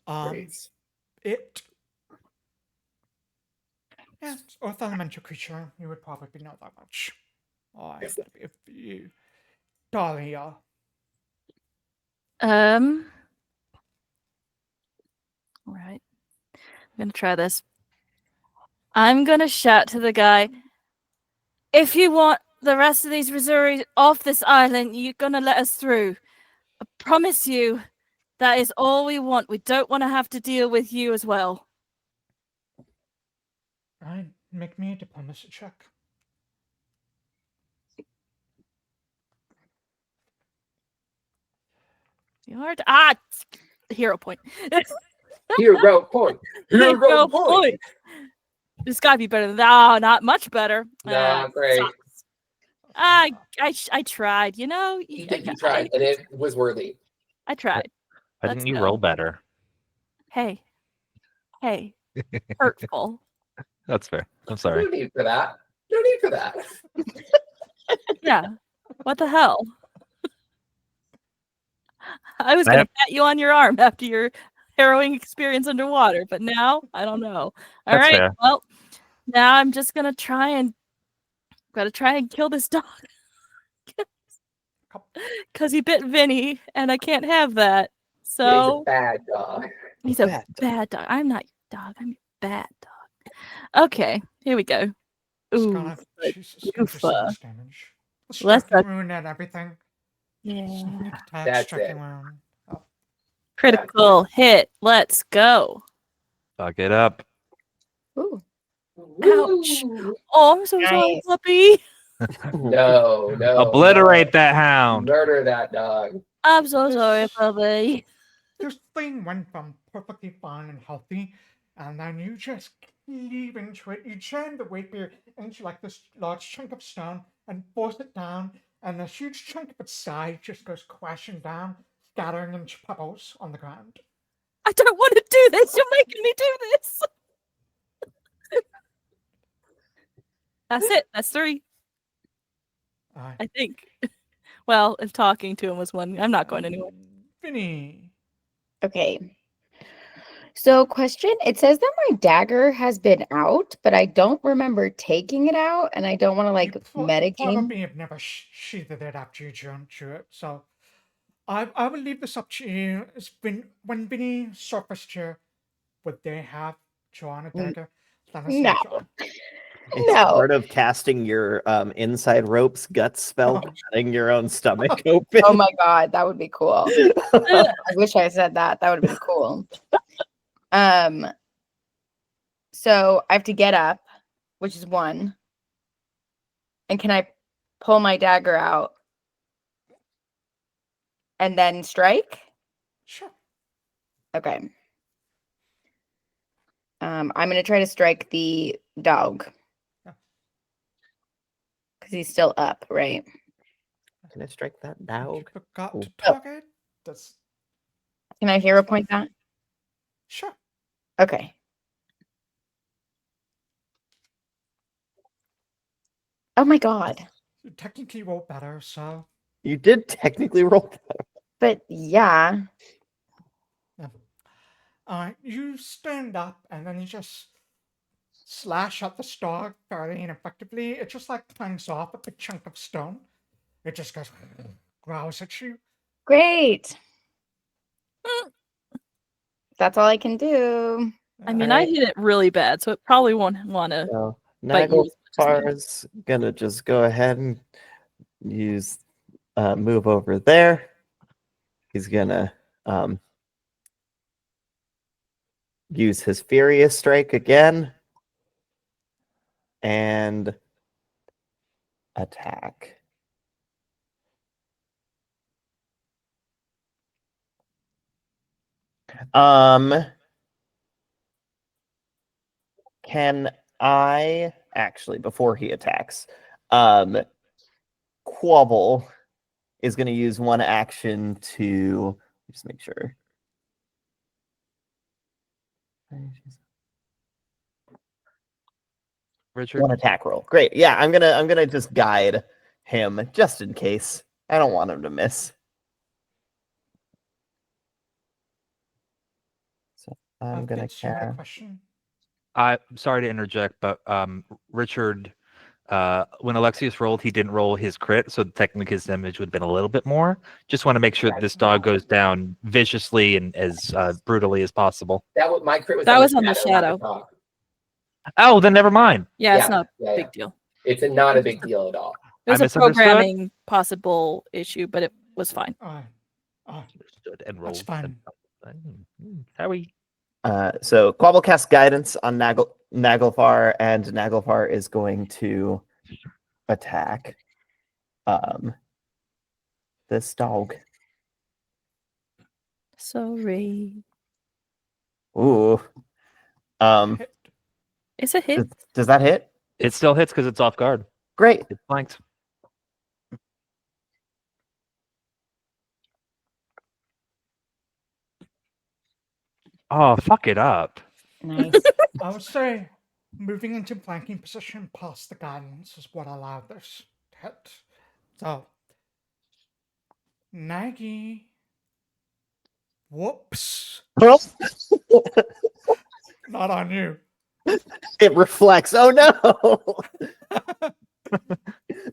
Great. It yeah, it's earth elemental creature. You would probably know that much. Oh, Yes. if you Dahlia. Right. I'm gonna try this. I'm gonna shout to the guy. If you want the rest of these Missouri off this island, you're gonna let us through. I promise you, that is all we want. We don't want to have to deal with you as well. Alright, make me a diplomacy check. You are hero point. Hero point. Hero Hero point. point. It's gotta be better than that. Oh, not much better. Nah, great. Sucks. I tried. You know, You think you tried, and it was worthy. I tried. Why Let's didn't you go. roll better? Hey, hurtful. That's fair. I'm sorry. No need for that. No need for that. Yeah. What the hell? I was gonna pat you on your arm after your harrowing experience underwater, but now I don't know. All That's right. fair. Well, now I'm just gonna try and kill this dog because he bit Vinny, and I can't have that. He's a So bad dog. he's a bad dog. I'm not your dog. I'm your bad dog. Okay, here we go. It's Ooh, gonna, but Jesus, gonna do so Goofa. much damage. The Let's striking wound and everything. yeah. Sneak attack, That's striking it. wound. Oh, Critical hit. Let's go. Fuck it up. Ooh. Ouch. Woo! Oh, I'm so sorry, Nice. puppy. No, no. Obliterate no. that hound. Murder that dog. I'm so sorry, puppy. this thing went from perfectly fine and healthy, and then you just cleave into it. You jam the rapier into like this large chunk of stone and force it down, and a huge chunk of its side just goes crashing down, scattering into pebbles on the ground. I don't want to do this. You're making me do this. That's it. That's 3, I think. Well, if talking to him was 1, I'm not going anywhere. Vinny. Okay. So, question, it says that my dagger has been out, but I don't remember taking it out, and I don't want to like You metagame. probably have never sheathed it after you jumped to it, so I will leave this up to you. When Vinny surfaced here, would they have drawn a dagger? Let us know, No. John. It's No. part of casting your inside ropes gut spell, cutting your own stomach open. Oh my god, that would be cool. I wish I said that. That would have been cool. So I have to get up, which is 1. And can I pull my dagger out and then strike? Sure. Okay. I'm gonna try to strike the dog. Yeah. Because he's still up, right? Can I strike that You dog? forgot to Cool. target. That's Can I hero point that? sure. Okay. Oh my god. You technically rolled better, so You did technically roll. But yeah. you stand up and then you just slash at the dog fairly ineffectively. It just like clangs off a big chunk of stone. It just goes growls at you. Great. That's all I can do. I mean, I Alright. hit it really bad, so it probably won't want to. So But you- Nagelfar's gonna just go ahead and use move over there. He's gonna use his Furious Strike again and attack. Can I actually, before he attacks, Quobbol is going to use 1 action to just make sure. Richard? 1 attack roll. Great. Yeah, I'm gonna just guide him just in case. I don't want him to miss. So I'm gonna Fitz, you had a cast. question. I'm sorry to interject, but Richard, when Alexias rolled, he didn't roll his crit, so technically his damage would have been a little bit more. Just want to make sure that this dog goes down viciously and as brutally as possible. My crit was That was on the not shadow. dog. Oh, then never mind. Yeah, it's Yeah, not yeah, a yeah. big deal. It's not a big deal at all. It was I a misunderstood? programming possible issue, but it was fine. Understood. And That's rolled. fine. Harry. So Quobbol casts guidance on Naglfar, and Naglfar is going to attack this dog. Sorry. Ooh. Hit. It's a hit. Does that hit? It still hits because it's off guard. Great. It's flanked. Oh, fuck it up. Nice. I would say moving into flanking position past the guidance is what allowed this hit. So, Nagy. Whoops. Not on you. It reflects. Oh no!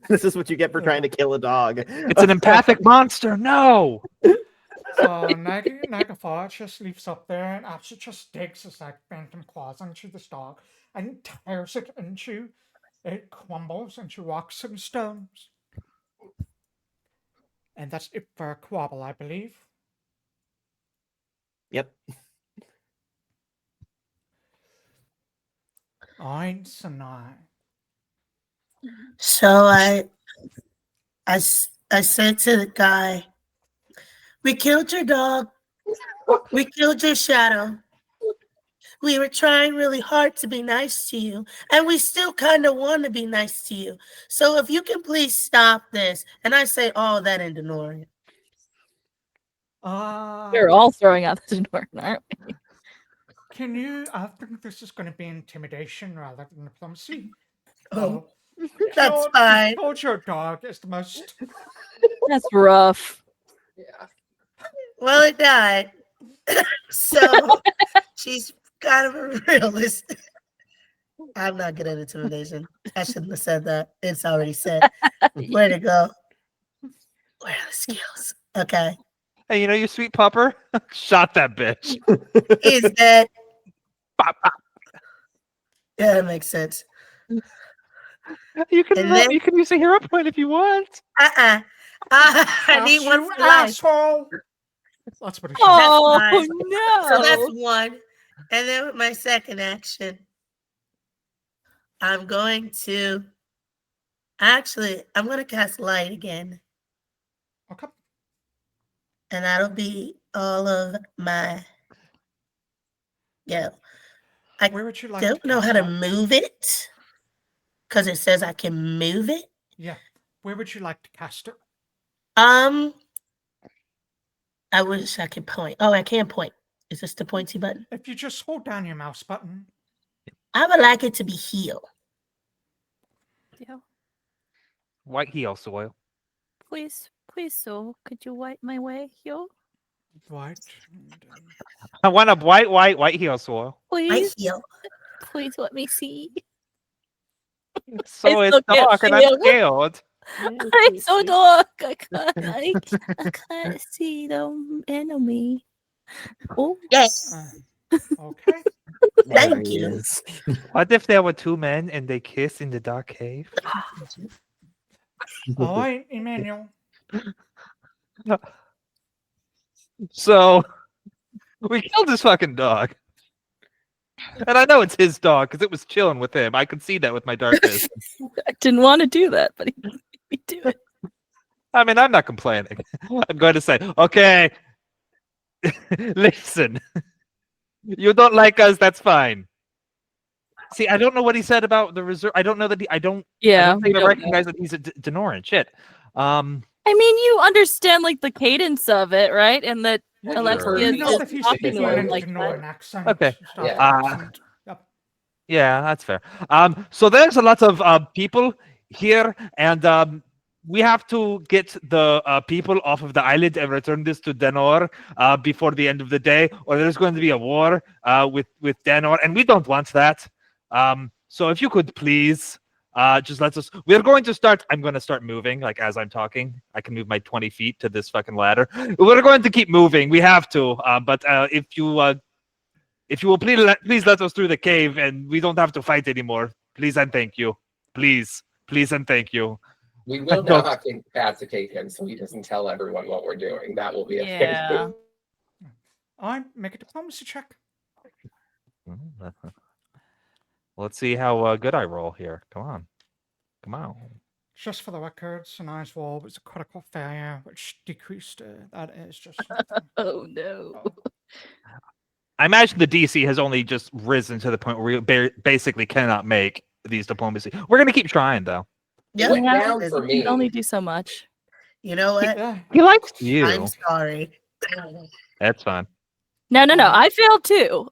This is what you get for trying to kill a dog. It's an empathic monster. No. So Naglfar just leaps up there and actually just digs his like phantom claws into this dog and tears it into. It crumbles into rocks and stones. And that's it for Quobbol, I believe. Yep. Alright, Sanai. So I said to the guy, "We killed your dog. We killed your shadow. We were trying really hard to be nice to you, and we still kind of want to be nice to you. So if you can please stop this." And I say all that in Denorian. We're all throwing out the door, aren't we? Can you? I think this is going to be intimidation rather than diplomacy. Oh, So, that's fine. Killed your dog is the most. That's rough. Yeah. Well, it died. So she's kind of a realist. I'm not good at intimidation. I shouldn't have said that. It's already said. Way to go. Where are the skills? Okay. Hey, you know you sweet pupper? Shot that bitch. Is that? Pop, pop. Yeah, that makes sense. You can And then- you can use a hero point if you want. I need one for life. Asshole. That's what it Oh fine. no! So that's one. And then with my second action, I'm going to cast light again. Okay. And that'll be all of my I Where would you like don't to know how cast to light? move it because it says I can move it. Yeah. Where would you like to cast it? I wish I could point. Oh, I can point. Is this the pointy button? If you just hold down your mouse button. I would like it to be heal. Yeah. White heel soil. Please, so could you wipe my way, yo? Right. I want a white heel soil. I Please, heal. please let me see. So it's still can't dark and I'm feel. scared. I'm so dark. I can't see the enemy. Oh, Yes. Okay. There Thank he you. is. What if there were two men and they kiss in the dark cave? All right, Emmanuel. So we killed this fucking dog. And I know it's his dog because it was chilling with him. I could see that with my dark vision. I didn't want to do that, but he made me do it. I mean, I'm not complaining. I'm going to say, okay, listen, you don't like us, that's fine. See, I don't know what he said about the reserve. I don't know that I don't Yeah, we even don't know. recognize that he's a Denoran. Shit. I mean, you understand like the cadence of it, right? And that Yeah, Alexias you know is that he's talking speaking to him in like Denoran that. accent. Okay. stuff, Yeah. accent. Yep. Yeah, that's fair. So there's a lot of people here, and we have to get the people off of the island and return this to Denor before the end of the day, or there's going to be a war with Denor, and we don't want that. So if you could please just let us. We're going to start. I'm going to start moving, like as I'm talking. I can move my 20 feet to this fucking ladder. We're going to keep moving. We have to. But if you will please let us through the cave and we don't have to fight anymore. Please and thank you. Please and thank you. We will now have to incapacitate him so he doesn't tell everyone what we're doing. That will be a Yeah. thing. Alright, make a diplomacy check. Let's see how good I roll here. Come on. Come on. Just for the record, Sanai's roll was a critical failure, which decreased. That is just. Oh no. Oh. I imagine the DC has only just risen to the point where we basically cannot make these diplomacy. We're going to keep trying, though. Yeah, Went Yeah, down for You me. can only do so much. You know what? Yeah. He likes you. I'm sorry. That's fine. No. I failed too.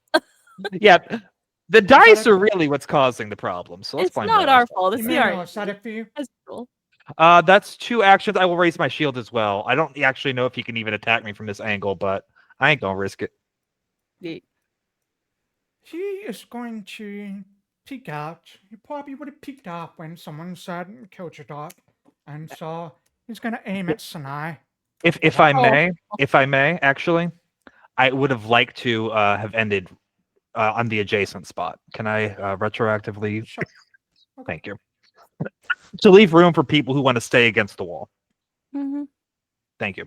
Yeah, the dice are really what's causing the problem. So let's It's blame not that. our fault. It's the Emmanuel, art. is that it for you? That's 2 actions. I will raise my shield as well. I don't actually know if he can even attack me from this angle, but I ain't gonna risk it. He is going to peek out. He probably would have peeked out when someone said killed your dog. And so he's going to aim at Sanai. If I may, actually, I would have liked to have ended on the adjacent spot. Can I retroactively? Sure. Thank you. To leave room for people who want to stay against the wall. Mm-hmm. Thank you.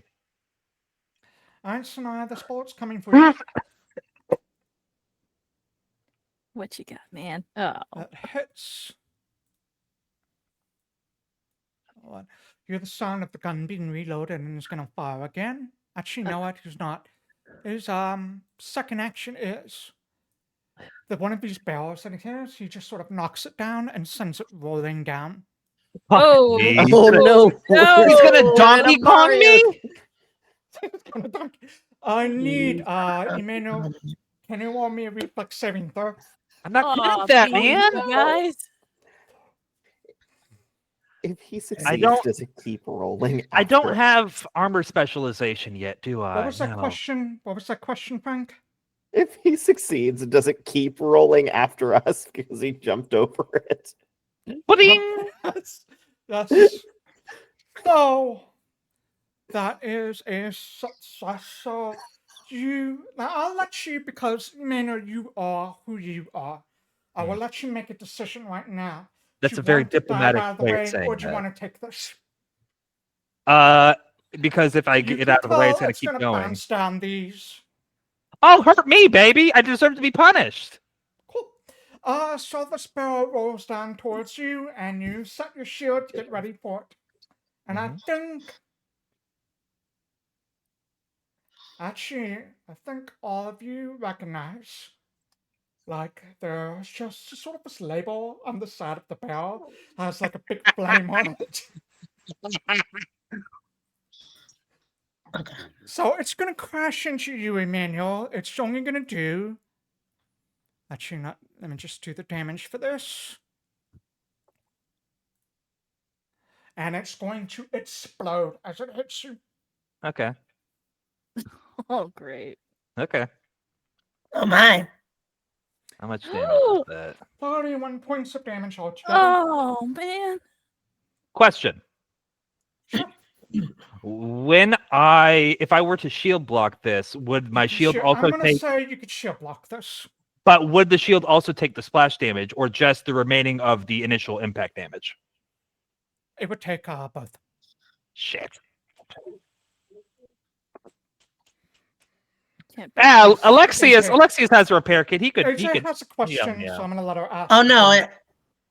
Alright, Sanai, this bullet's coming for you. What you got, man? Oh. That hits. You hear the sound of the gun being reloaded and it's gonna fire again. Actually, no, it is not. His second action is that one of these barrels that he hears, he just sort of knocks it down and sends it rolling down. Oh. Me. Oh no! No. He's gonna We're Donkey in a Kong Mario. me. I need Emmanuel. Can you roll me a reflex saving throw? I'm not good Aw, at that, baby, man. you guys. If he succeeds, don't- does it keep rolling? I don't after? have armor specialization yet, do I? What was that No. question? What was that question, Frank? If he succeeds, does it keep rolling after us because he jumped over it? Pudding. Yes. So that is a success. So now I'll let you, because Emmanuel, you are who you are. I will let you make a decision right now. Do That's you a very want to dive diplomatic out of the way way, of saying or do you that. want to take this? Because if I You get can out of the way, it's tell gonna keep going. bounce down these. Oh, hurt me, baby! I deserve to be punished. Cool. So the sparrow rolls down towards you, and you set your shield to get ready for it. And I think all of you recognize, like, there's just sort of this label on the side of the barrel, has like a big flame on it. Okay. So it's gonna crash into you, Emmanuel. It's only gonna do. Actually, not. Let me just do the damage for this. And it's going to explode as it hits you. Okay. Oh, great. Okay. Oh my. How much damage is that? 31 points of damage altogether. Oh, man. Question. Sure. If I were to shield block this, would my shield also I'm gonna take? say you could shield block this. But would the shield also take the splash damage, or just the remaining of the initial impact damage? It would take both. Shit. Can't Alexias AJ. Alexias has a repair kit. He could. AJ has a question, yeah. so I'm gonna let her ask. Oh no, again.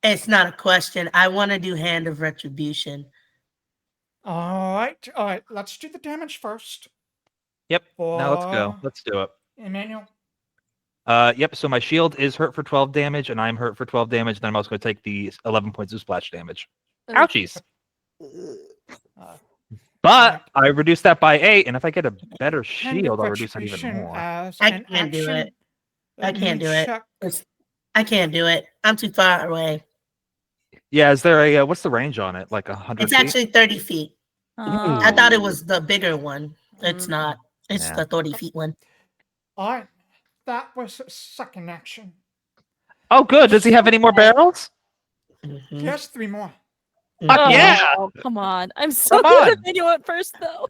it's not a question. I want to do Hand of Retribution. All right. Let's do the damage first. Yep. Now let's go. For Let's do it. Emmanuel. Yep. So my shield is hurt for 12 damage, and I'm hurt for 12 damage. Then I'm also going to take the 11 points of splash damage. Ouchies. But I reduced that by 8, and if I get a better Hand of shield, I'll reduce that even Retribution more. as I an can't do action, it. I you can't do it. check- I can't do it. I'm too far away. Yeah. Is there a what's the range on it? Like 100 It's feet? actually 30 feet. Oh. I thought it was the bigger one. It's not. It's Yeah. the 30 feet one. All right. That was his second action. Oh, good. Does he have any more barrels? Mhm. He has 3 more. Fuck Oh, yeah! come on. I'm so Come good on. at Emmanuel at first, though.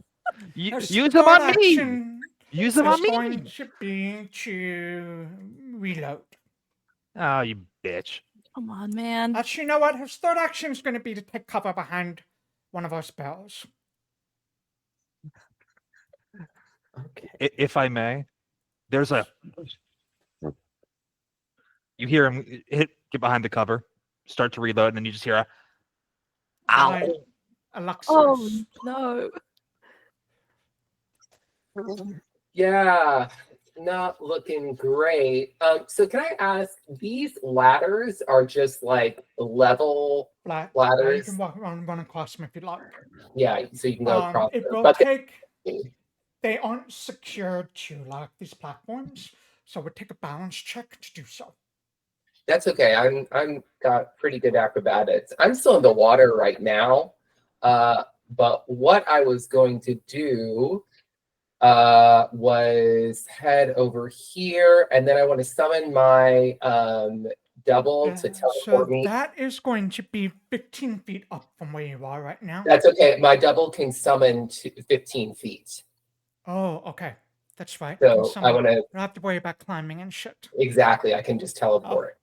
His Use them third on me. action Use them is on me. going to be to reload. Oh, you bitch. Come on, man. Actually, you know what? His third action is going to be to take cover behind one of our spells. Okay. If I may, there's a. You hear him get behind the cover, start to reload, and then you just hear a. Ow! Hi, Alexias. Oh no. Yeah, not looking great. So can I ask, these ladders are just like level You ladders? can run across them if you like. Yeah, so you can go across It them. will But take. They aren't secured to like these platforms, so it would take a balance check to do so. that's okay. I'm got pretty good acrobatics. I'm still in the water right now. But what I was going to do was head over here, and then I want to summon my double to teleport So me. that is going to be 15 feet up from where you are right now. That's okay. My double can summon to 15 feet. Oh, okay. That's right. So I want to, You don't have to worry about climbing and shit. exactly, I can just teleport.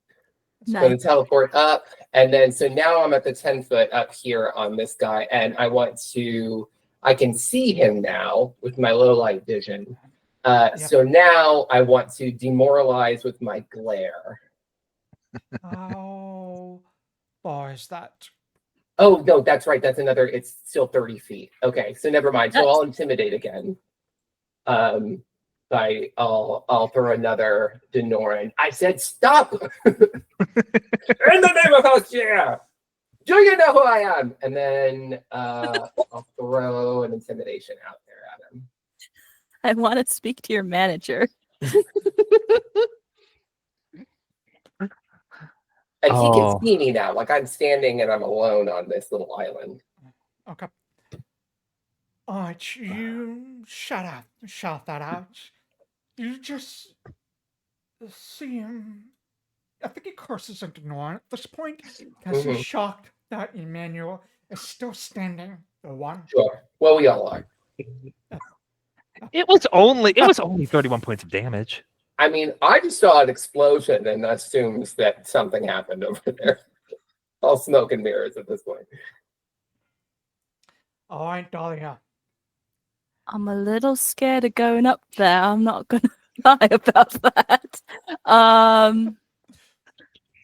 I'm Nice. going to teleport up, and then so now I'm at the 10 foot up here on this guy, and I can see him now with my low light vision. So now I want to demoralize with my glare. How far is that? Oh no, that's right. That's another. It's still 30 feet. Okay, so never mind. So I'll intimidate again. I'll throw another Denoran. I said stop. In the name of Hosea, do you know who I am? And then I'll throw an intimidation out there at him. I want to speak to your manager. And he can Oh. see me now. Like I'm standing and I'm alone on this little island. Okay. All right, you shout that out. You just see him. I think he curses into Norn at this point because he's shocked that Emmanuel is still standing. The one. Sure. Well, we all are. It was only 31 points of damage. I mean, I just saw an explosion and assumes that something happened over there. All smoke and mirrors at this point. All right, Dahlia. I'm a little scared of going up there. I'm not gonna lie about that.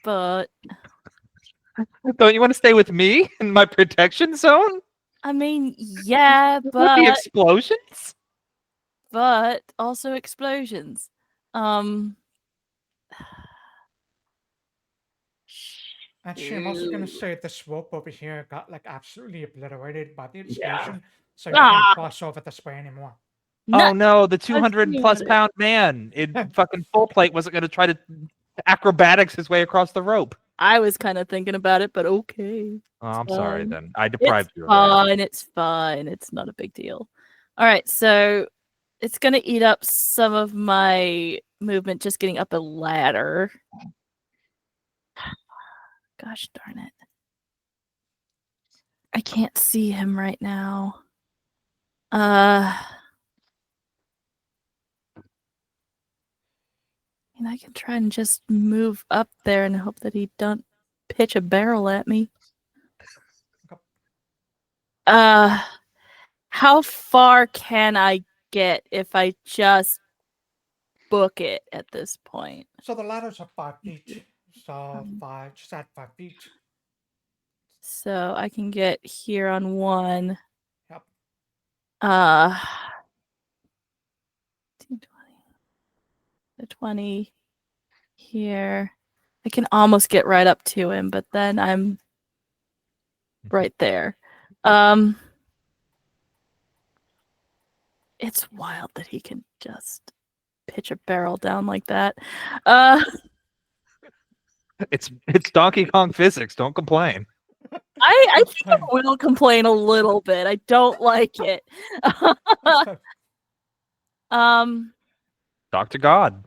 But Don't you want to stay with me in my protection zone? I mean, yeah, With the explosions? but also explosions. Actually, I'm also gonna say this rope over here got like absolutely obliterated by the explosion, Yeah. so you can't cross over this way anymore. Oh no, the 200 thinking plus about it. pound man in fucking full plate wasn't going to try to acrobatics his way across the rope. I was kind of thinking about it, but okay. Oh, I'm sorry fine. then. I deprived It's you of that. fine. It's fine. It's not a big deal. All right, so it's gonna eat up some of my movement just getting up a ladder. Gosh darn it. I can't see him right now. And I can try and just move up there and hope that he don't pitch a barrel at me. How far can I get if I just book it at this point? So the ladders are 5 feet. So just add 5 feet. So I can get here on one. Yep. 20 here. I can almost get right up to him, but then I'm right there. It's wild that he can just pitch a barrel down like that. It's Donkey Kong physics. Don't complain. I think I will complain a little bit. I don't like it. Talk to God.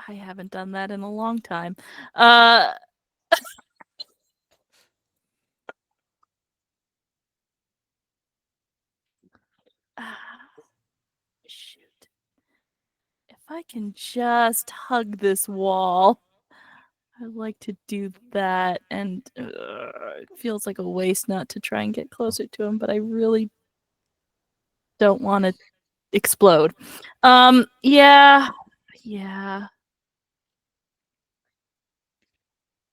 I haven't done that in a long time. Shoot. If I can just hug this wall, I'd like to do that, and it feels like a waste not to try and get closer to him, but I really don't want to explode. Yeah.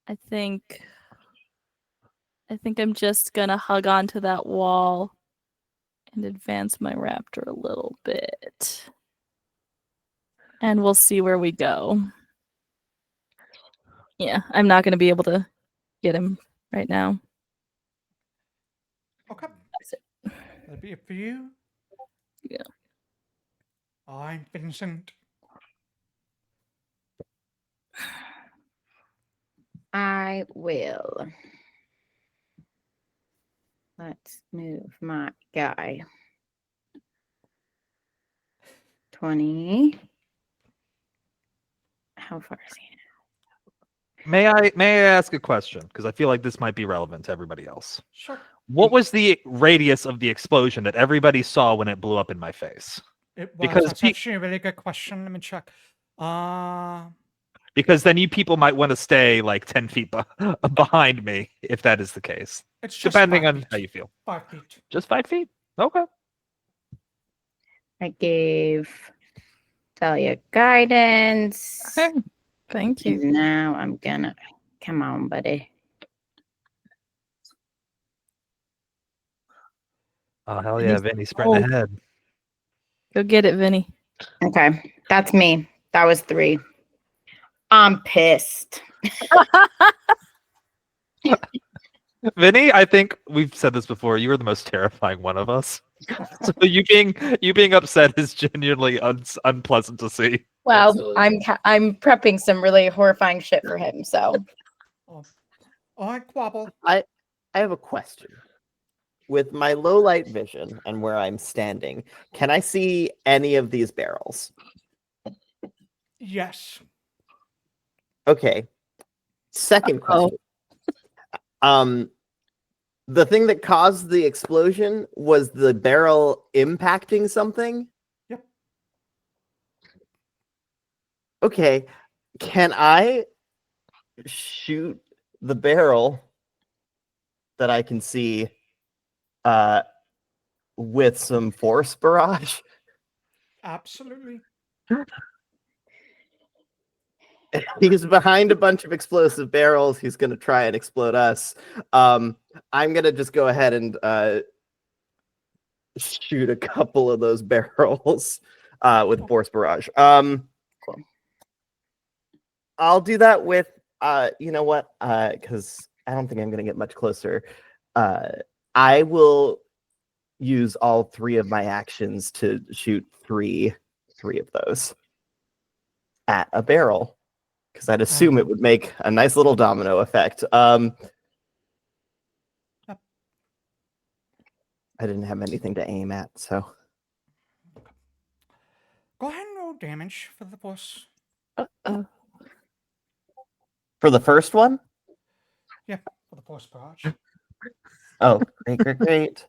I think I'm just gonna hug onto that wall and advance my raptor a little bit. And we'll see where we go. Yeah, I'm not gonna be able to get him right now. Okay. That's it. That'll be it for you. Yeah. I'm Vincent. I will. Let's move my guy. 20. How far is he? May I ask a question? Because I feel like this might be relevant to everybody else. Sure. What was the radius of the explosion that everybody saw when it blew up in my face? It was. Because That's actually a really good question. Let me check. Because then you people might want to stay like 10 feet behind me if that is the case. It's just Depending 5 on feet. how you feel. 5 feet. Just 5 feet? Okay. I gave Dahlia guidance. Okay. Thank you. And now I'm gonna come on, buddy. Oh, hell yeah. Vinny's Vinny's sprinting old. ahead. Go get it, Vinny. Okay, that's me. That was 3. I'm pissed. Vinny, I think we've said this before. You are the most terrifying one of us. So you being upset is genuinely unpleasant to see. Well, Absolutely. I'm prepping some really horrifying shit for him. So All right, Quobbol. I have a question. With my low light vision and where I'm standing, can I see any of these barrels? Yes. Okay. Second question. The thing that caused the explosion was the barrel impacting something? Yep. Okay. Can I shoot the barrel that I can see with some force barrage? Absolutely. He's behind a bunch of explosive barrels. He's going to try and explode us. I'm going to just go ahead and shoot a couple of those barrels with force barrage. Cool. I'll do that with, you know what? Because I don't think I'm going to get much closer. I will use all 3 of my actions to shoot three of those at a barrel. Because I'd assume it would make a nice little domino effect. I didn't have anything to aim at, so. Go ahead and roll damage for the force. Uh-oh. For the first one? Yeah, for the force barrage. Oh, great.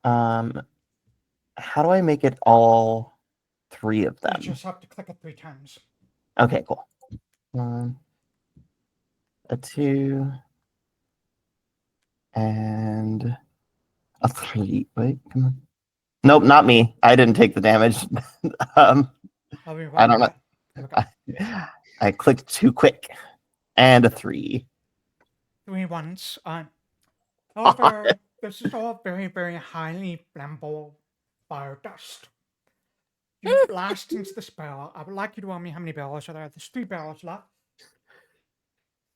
How do I make it all 3 of them? You just have to click it 3 times. Okay, cool. 1, a 2, and a 3. Wait, come on. Nope, not me. I didn't take the damage. I don't know. I clicked too quick. And a 3. 3 ones. However, this is all very, very highly flammable fire dust. You blast into this barrel. I would like you to tell me how many barrels are there. There's 3 barrels left.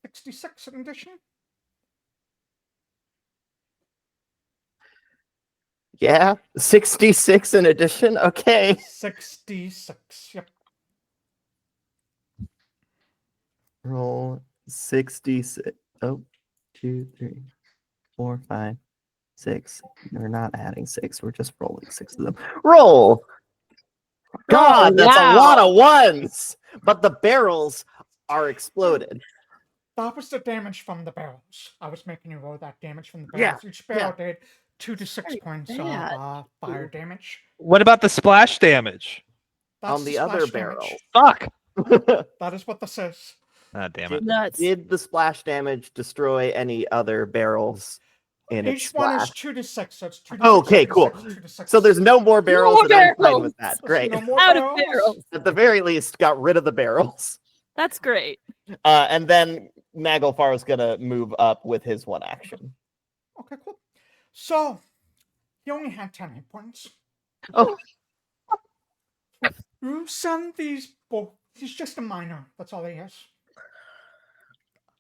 66 in addition. Yeah, 66 in addition. Okay. 66. Yep. Roll 66. Oh, 2, 3, 4, 5, 6. We're not adding 6. We're just rolling 6 of them. Roll. God, that's a lot of ones. But the barrels are exploded. That was the damage from the barrels. I was making you roll that damage from the barrels. Each barrel did 2 to 6 points of fire damage. What about the splash damage? That's On the other barrel. Fuck. That is what this is. Ah, damn it. Nuts. Did the splash damage destroy any other barrels in its Each one is splash? 2d6, so it's 2d6. Okay, cool. 2d6. So there's no more barrels, more and I'm fine barrels! with that. There's Great. No more Out of barrels. barrels. At the very least, got rid of the barrels. That's great. And then Naglfar is gonna move up with his one action. Okay, cool. So, he only had 10 hit points. Oh. You send these both. He's just a minor. That's all he is.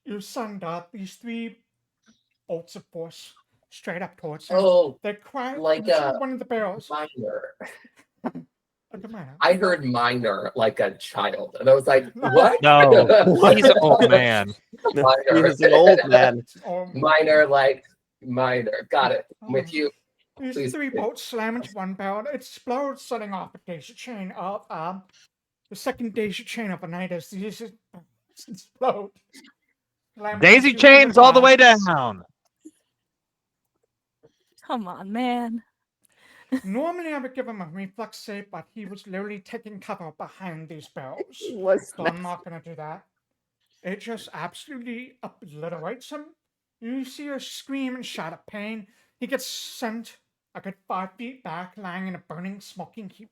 You send these 3 bolts of force straight up towards him. Oh, They crack like into one of the barrels. minor. Like a minor. I heard minor like a child, and I was like, No. what? No, he's an old man. Minor. He's an old man. Minor, like minor. Got it. I'm with you. These Please. 3 bolts slam into one barrel. It explodes, setting off a daisy chain of the second daisy chain of a night as these explode. Slamming Daisy into chains all the way glass. down. Come on, man. Normally, I would give him a reflex save, but he was literally taking cover behind these barrels. So I'm not going to do that. It just absolutely obliterates him. You see her scream and shout of pain. He gets sent a good 5 feet back, lying in a burning, smoking heap.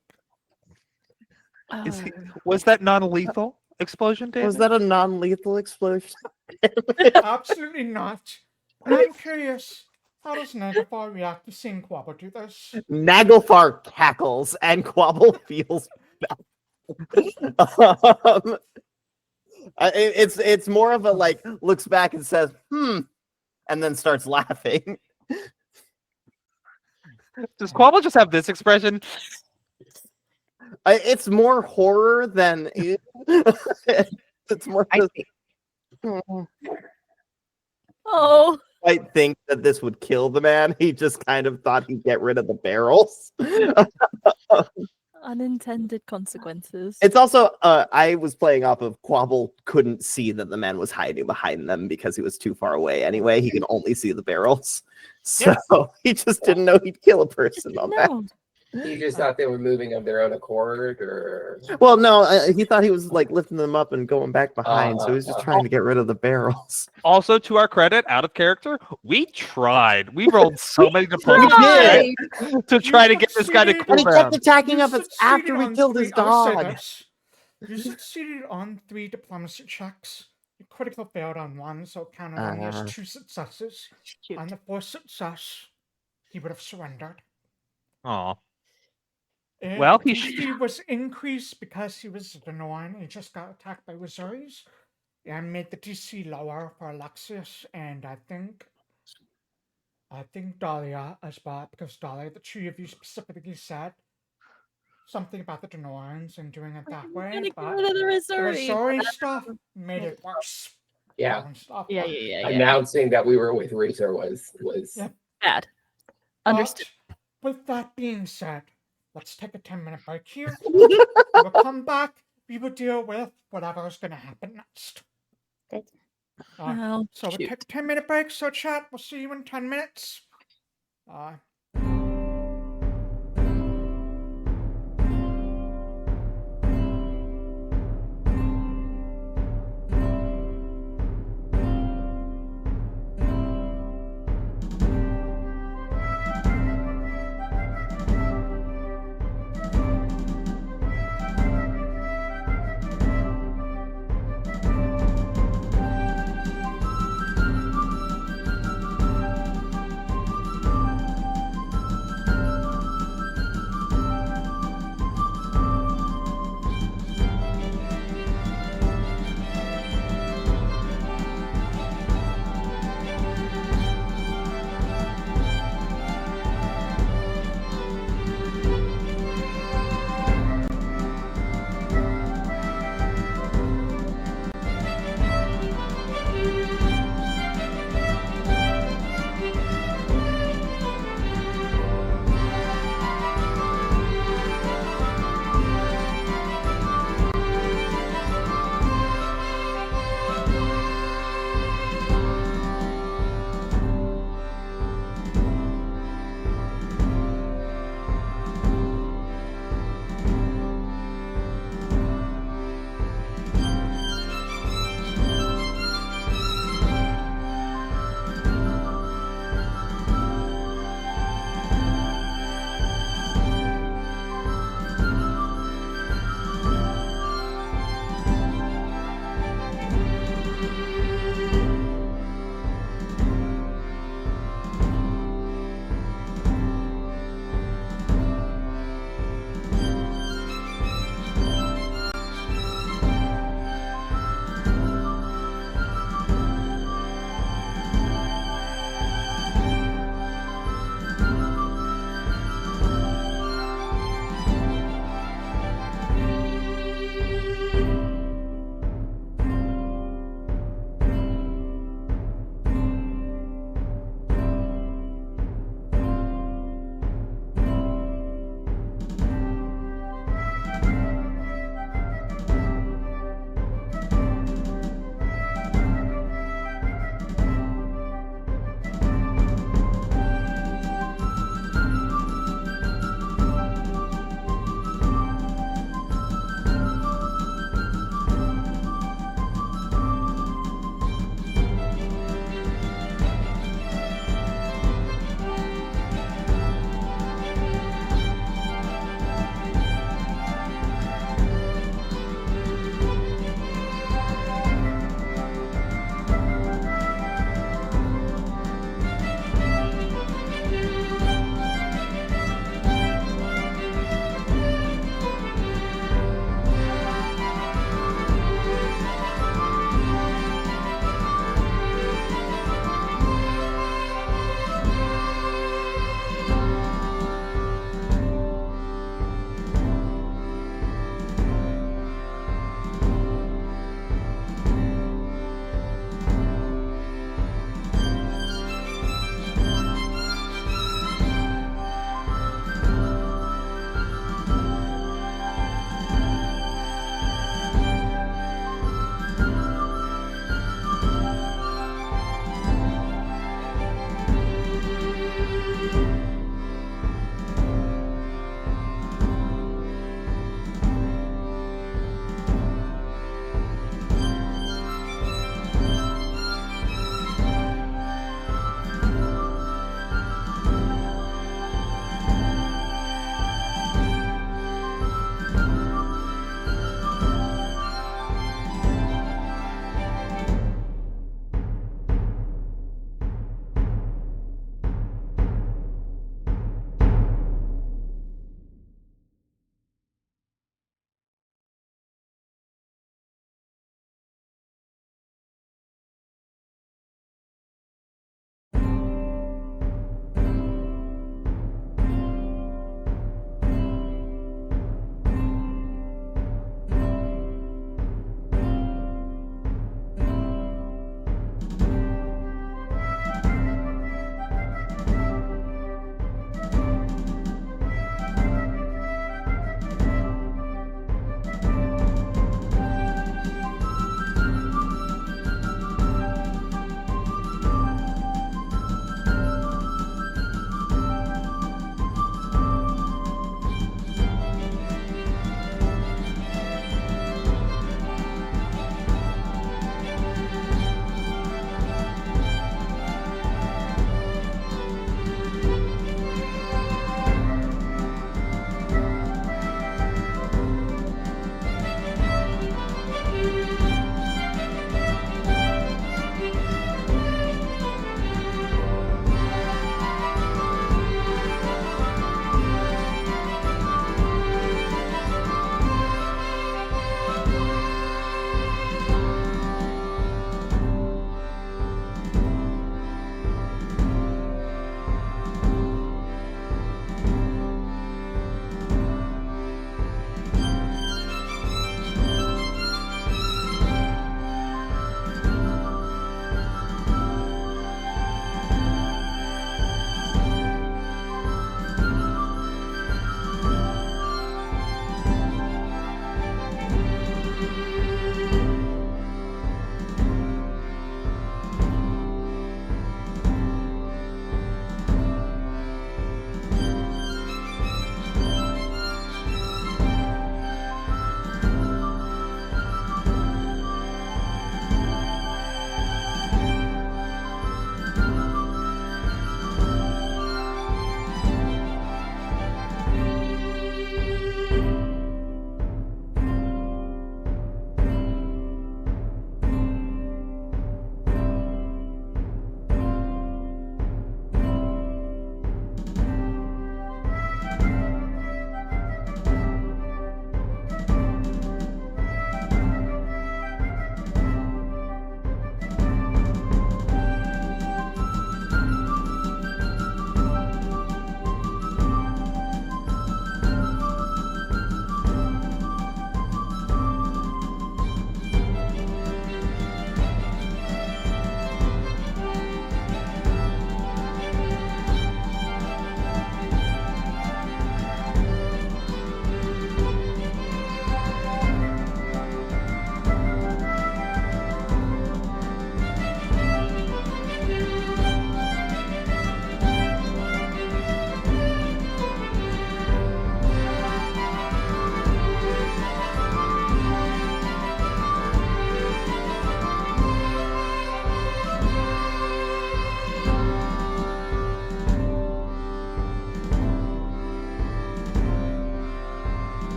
Is Oh. he, was that non-lethal explosion, David? Was that a non-lethal explosion? Absolutely not. And I'm curious, how does Naglfar react to seeing Quobbol do this? Naglfar cackles and Quobbol feels bad. It's more of a like looks back and says, and then starts laughing. Does Quobbol just have this expression? It's more horror than it's more. I just, see. Oh. I think that this would kill the man. He just kind of thought he'd get rid of the barrels. Unintended consequences. It's also I was playing off of Quobbol couldn't see that the man was hiding behind them because he was too far away anyway. He can only see the barrels. So he just didn't know he'd kill a person on that. No. You just thought they were moving of their own accord, or Well, no, he thought he was like lifting them up and going back behind, so he was just trying to get rid of the barrels. Also, to our credit, out of character, we tried. We rolled so many tried. diplomacy to try to get this guy to succeeded. cool And he kept down. attacking You us after succeeded we on killed his 3 I'll say dog. this. You succeeded on 3 diplomacy checks. You critical failed on 1, so it counted only as 2 successes. Cute. On the 4th success, he would have surrendered. Aw. And Well, the he DC was increased because he was annoying. He just got attacked by wizards. And made the DC lower for Alexias, and I think Dahlia as well, because Dahlia, the 2 of you specifically said something about the Denorians and doing it that way. Gonna get But rid of the the Missouri. Missouri stuff made it worse. yeah, Foreign stuff, Yeah, but- yeah, yeah, yeah. announcing that we were with Razor was Yeah. Bad. Understood. But with that being said, let's take a 10-minute break here. We'll come back. We will deal with whatever is going to happen next. Okay. Well, So we'll shoot. take a 10-minute break. So chat, we'll see you in 10 minutes.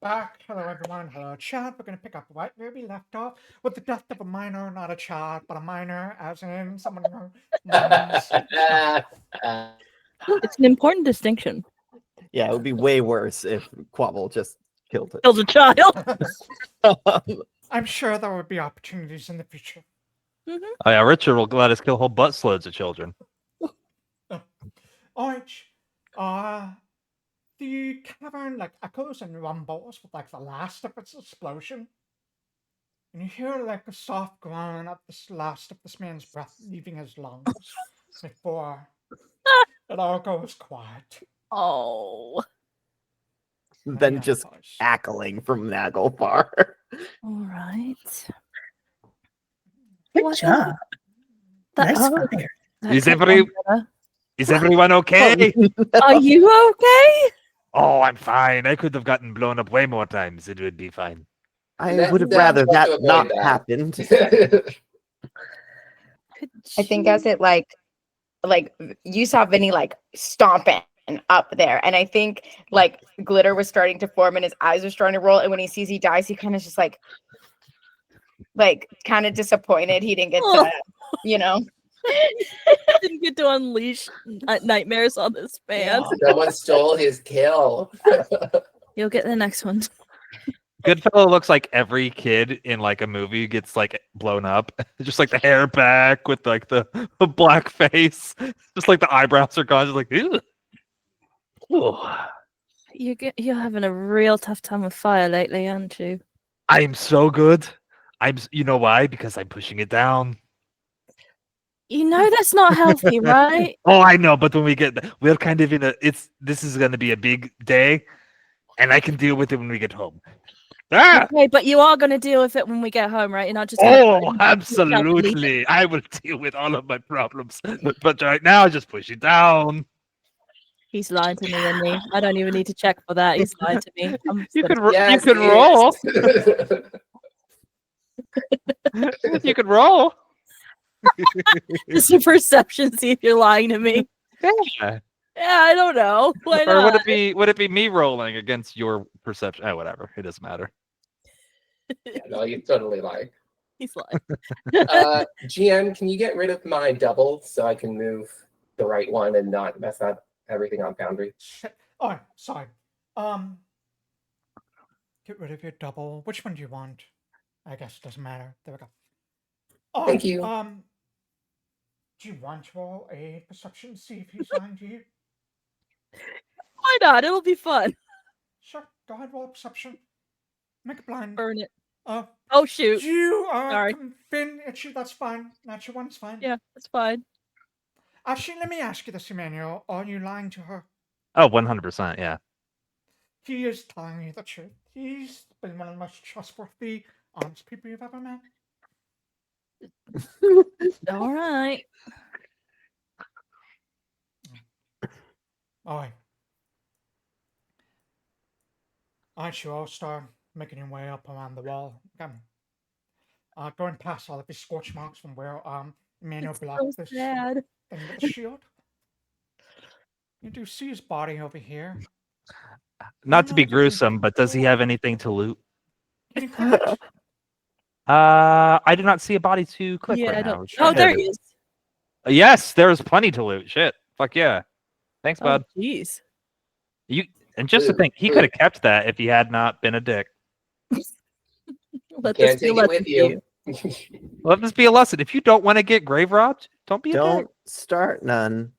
back. Hello, everyone. Hello, chat. We're gonna pick up right where we left off with the death of a minor, not a child, but a minor, as in someone who mourns. It's an important distinction. Yeah, it would be way worse if Quobbol just killed it. Killed a child. I'm sure there would be opportunities in the future. Oh yeah, Richard will let us kill whole buttloads of children. Orange, the cavern like echoes and rumbles with like the last of its explosion. And you hear like a soft groan of this last of this man's breath leaving his lungs before it all goes quiet. Oh. Then Yeah, just of course. cackling from Naglfar. All right. Good What- job. That- Nice oh, fire. that Is could every- be better. Is everyone okay? Are you okay? Oh, I'm fine. I could have gotten blown up way more times. It would be fine. I That- would have that- rather to that avoid not that. happened. Could I think you- as it like you saw Vinny like stomping up there, and I think like glitter was starting to form and his eyes were starting to roll, and when he sees he dies, he kind of just like kind of disappointed he didn't get to, you know. didn't get to unleash nightmares on this man. Someone stole his kill. You'll get the next one. Goodfellow looks like every kid in like a movie gets like blown up. Just like the hair back with like the black face. Just like the eyebrows are gone. Just like, ew. Ooh. You're having a real tough time with fire lately, aren't you? I'm so good. You know why? Because I'm pushing it down. You know that's not healthy, right? Oh, I know, but when we're kind of this is going to be a big day, and I can deal with it when we get home. Ah! Okay, but you are going to deal with it when we get home, right? You're not just. gonna Oh, put it- absolutely. I will deal with all of my problems. But right now, just push it down. He's lying to me, isn't he? I don't even need to check for that. He's lying to me. I'm just You gonna- could Yes, you could he roll. is. You could roll. just a perception, see if you're lying to me. Yeah. Yeah, I don't know. Why Or not? would it be me rolling against your perception? Oh, whatever. It doesn't matter. Yeah, no, you totally like. He's lying. GM, can you get rid of my double so I can move the right one and not mess up everything on Foundry? Shit. Oh, sorry. Get rid of your double. Which one do you want? I guess it doesn't matter. There we go. Oh, Thank you. Do you want to roll a perception to see if he's lying to you? Why not? It'll be fun. Sure. Go ahead, roll a perception. Make a blind. Burn it. Uh, Oh shoot. you Sorry. Finn, actually, that's fine. Natural one's fine. Yeah, that's fine. Actually, let me ask you this, Emmanuel. Are you lying to her? Oh, 100%. Yeah. He is telling you the truth. He's been one of the most trustworthy, honest people you've ever met. All right. Alright. Aren't you all start making your way up around the wall? Come. Going past all of these scorch marks from where Emmanuel It's blocked so this sad. thing with the shield. You do see his body over here. Not to be Not gruesome, anything but does he cool. have anything to loot? Can you click? I do not see a body to click Yeah, I right now. don't. Sure Oh, there did. he is. Yes, there's plenty to loot. Shit. Fuck yeah. Thanks, Oh, bud. jeez. And just to think, he could have kept that if he had not been a dick. Let Can't this be a take it lesson with for you. Let this be a lesson. If you don't want to get grave robbed, don't be a Don't start none.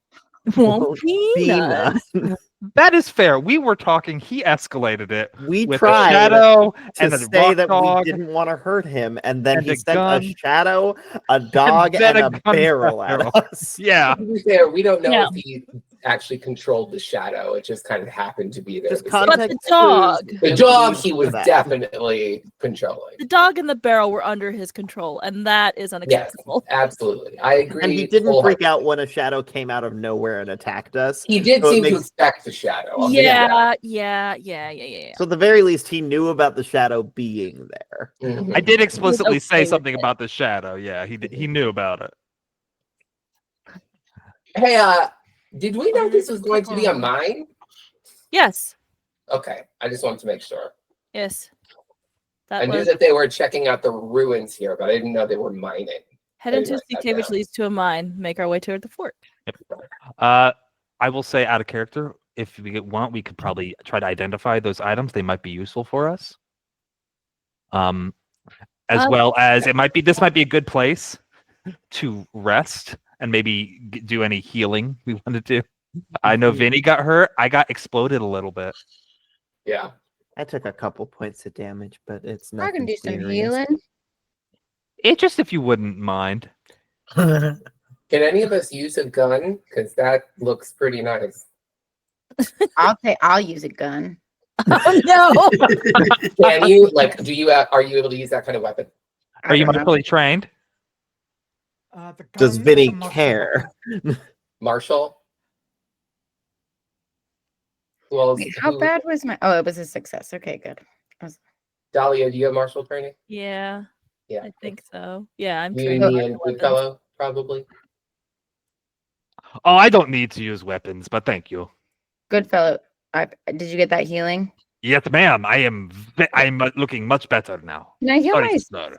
Won't be none. none. dick. That is fair. We were talking. He escalated it We with a tried shadow to and a say rock that dog. we didn't want to hurt him, and then and he a sent gun, a shadow, a dog, then and a a gun barrel barrel. at us. Yeah. To be fair, we don't know Yeah. if he actually controlled the shadow. It just kind of happened to be there. Just at the same But time. the dog, The dog he For was that. definitely controlling. the dog and the barrel were under his control, and that is Yes, unacceptable. absolutely. I agree. And he didn't freak wholeheartedly. out when a shadow came out of nowhere and attacked us. He did So it seem to makes- expect the shadow. I'll give him that. Yeah. So at the very least, he knew about the shadow being there. Mhm. I did explicitly okay say with something it. about the shadow. Yeah, he knew about it. Hey, did we know this was going to be a mine? Yes. Okay, I just wanted to make sure. Yes. I That knew was that they were checking out the ruins here, but I didn't know they were mining. head into a Write that cave which down. leads to a mine. Make our way toward the fort. I will say out of character, if we want, we could probably try to identify those items. They might be useful for us. As well as this might be a good place to rest and maybe do any healing we want to do. I know Vinny got hurt. I got exploded a little bit. Yeah. I took a couple points of damage, but it's I nothing can do some serious. healing. It just if you wouldn't mind. Can any of us use a gun? Because that looks pretty nice. I'll use a gun. Oh no! Can you do you are you able to use that kind of weapon? Are you don't know. martially trained? The Does gun Vinny is a martial care? weapon. Marshall? Well, Wait, how bad was my? Oh, it was a success. Okay, good. Dahlia, do you have martial training? Yeah, Yeah. I think so. Yeah, I'm You, trained. me, in and weapons. Goodfellow, probably. Oh, I don't need to use weapons, but thank you. Good fellow. Did you get that healing? Yes, ma'am. I'm looking much better now. Can I heal Sorry, my? sir.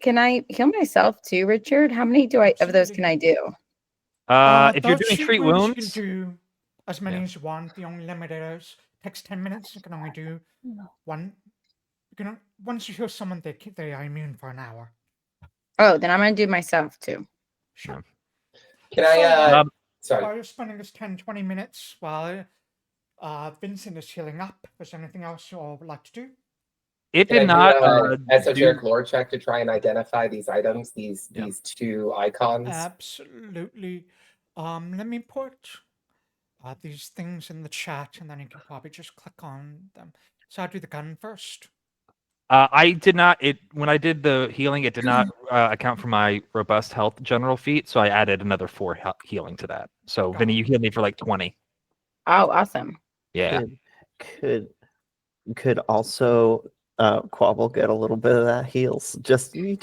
Can I heal myself too, Richard? How many of those can I do? If you're Those doing treat You wounds, can do as many Yeah. as you want. The only limit is takes 10 minutes. You can only do one. Once you heal someone, they are immune for an hour. Oh, then I'm gonna do myself too. Sure. Can I? Sorry. While you're spending this 10-20 minutes while Vincent is healing up, is there anything else you all would like to do? it Can did I not do an esoteric do- lore check to try and identify these items, these two icons? Absolutely. Let me put these things in the chat, and then you can probably just click on them. So I'll do the gun first. I did not. When I did the healing, it did not account for my robust health general feat, so I added another 4 healing to that. So Vinny, you healed me for like 20. Oh, awesome. Yeah. Could also Quobbol get a little bit of that heals? Just being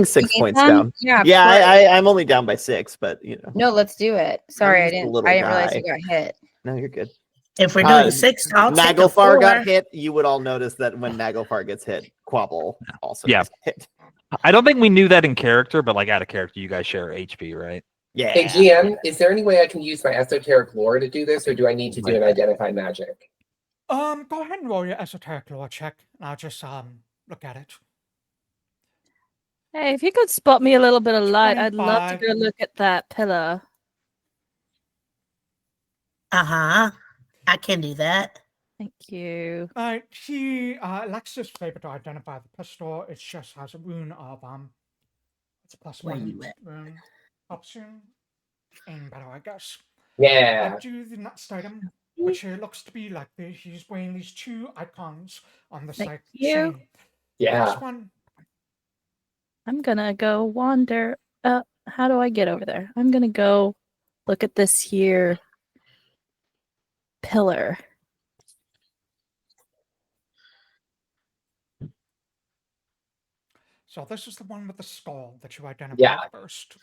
6 need points some? down. Yeah, of Yeah, course. I'm only down by 6, but No, let's do it. Sorry, I just a didn't little realize guy. you got hit. No, you're good. If we're doing 6, I'll take a 4. Naglfar got hit. You would all notice that when Naglfar gets hit, Quobbol also gets hit. I don't think we knew that in character, but like out of character, you guys share HP, right? Yeah. Hey, GM, is there any way I can use my esoteric lore to do this, or do I need to do an identify magic? Go ahead and roll your esoteric lore check, and I'll just look at it. Hey, if you could spot me a little bit of light, I'd love to 25. go look at that pillar. I can do that. Thank you. Alexias was able to identify the pistol. It just has a rune of it's a Where +1 you at? rune. Helps you aim better, I guess. Yeah. I'll do the next item, which looks to be like this. He's wearing these 2 icons on the Thank side you. chain. Yeah. This one, I'm gonna go wander. How do I get over there? I'm gonna go look at this here pillar. so this is the one with the skull that you identified first.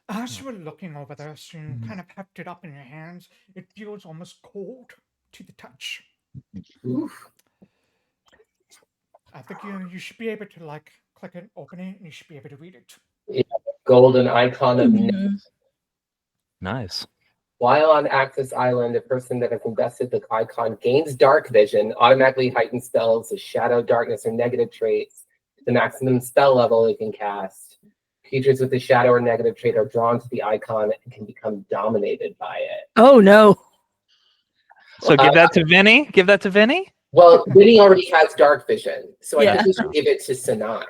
As you were looking over this, you kind of heft it up in your hands. It feels almost cold to the touch. Oof. I think you should be able to click it, open it, and you should be able to read it. Golden icon of Nice. While on Axis Island, a person that has invested the icon gains dark vision, automatically heightens spells with shadow, darkness, or negative traits. The maximum spell level it can cast. Creatures with the shadow or negative trait are drawn to the icon and can become dominated by it. Oh no. So give that to Vinny. Give that to Vinny. Well, Vinny already has dark vision, so I Yeah. think we should give it to Sanai.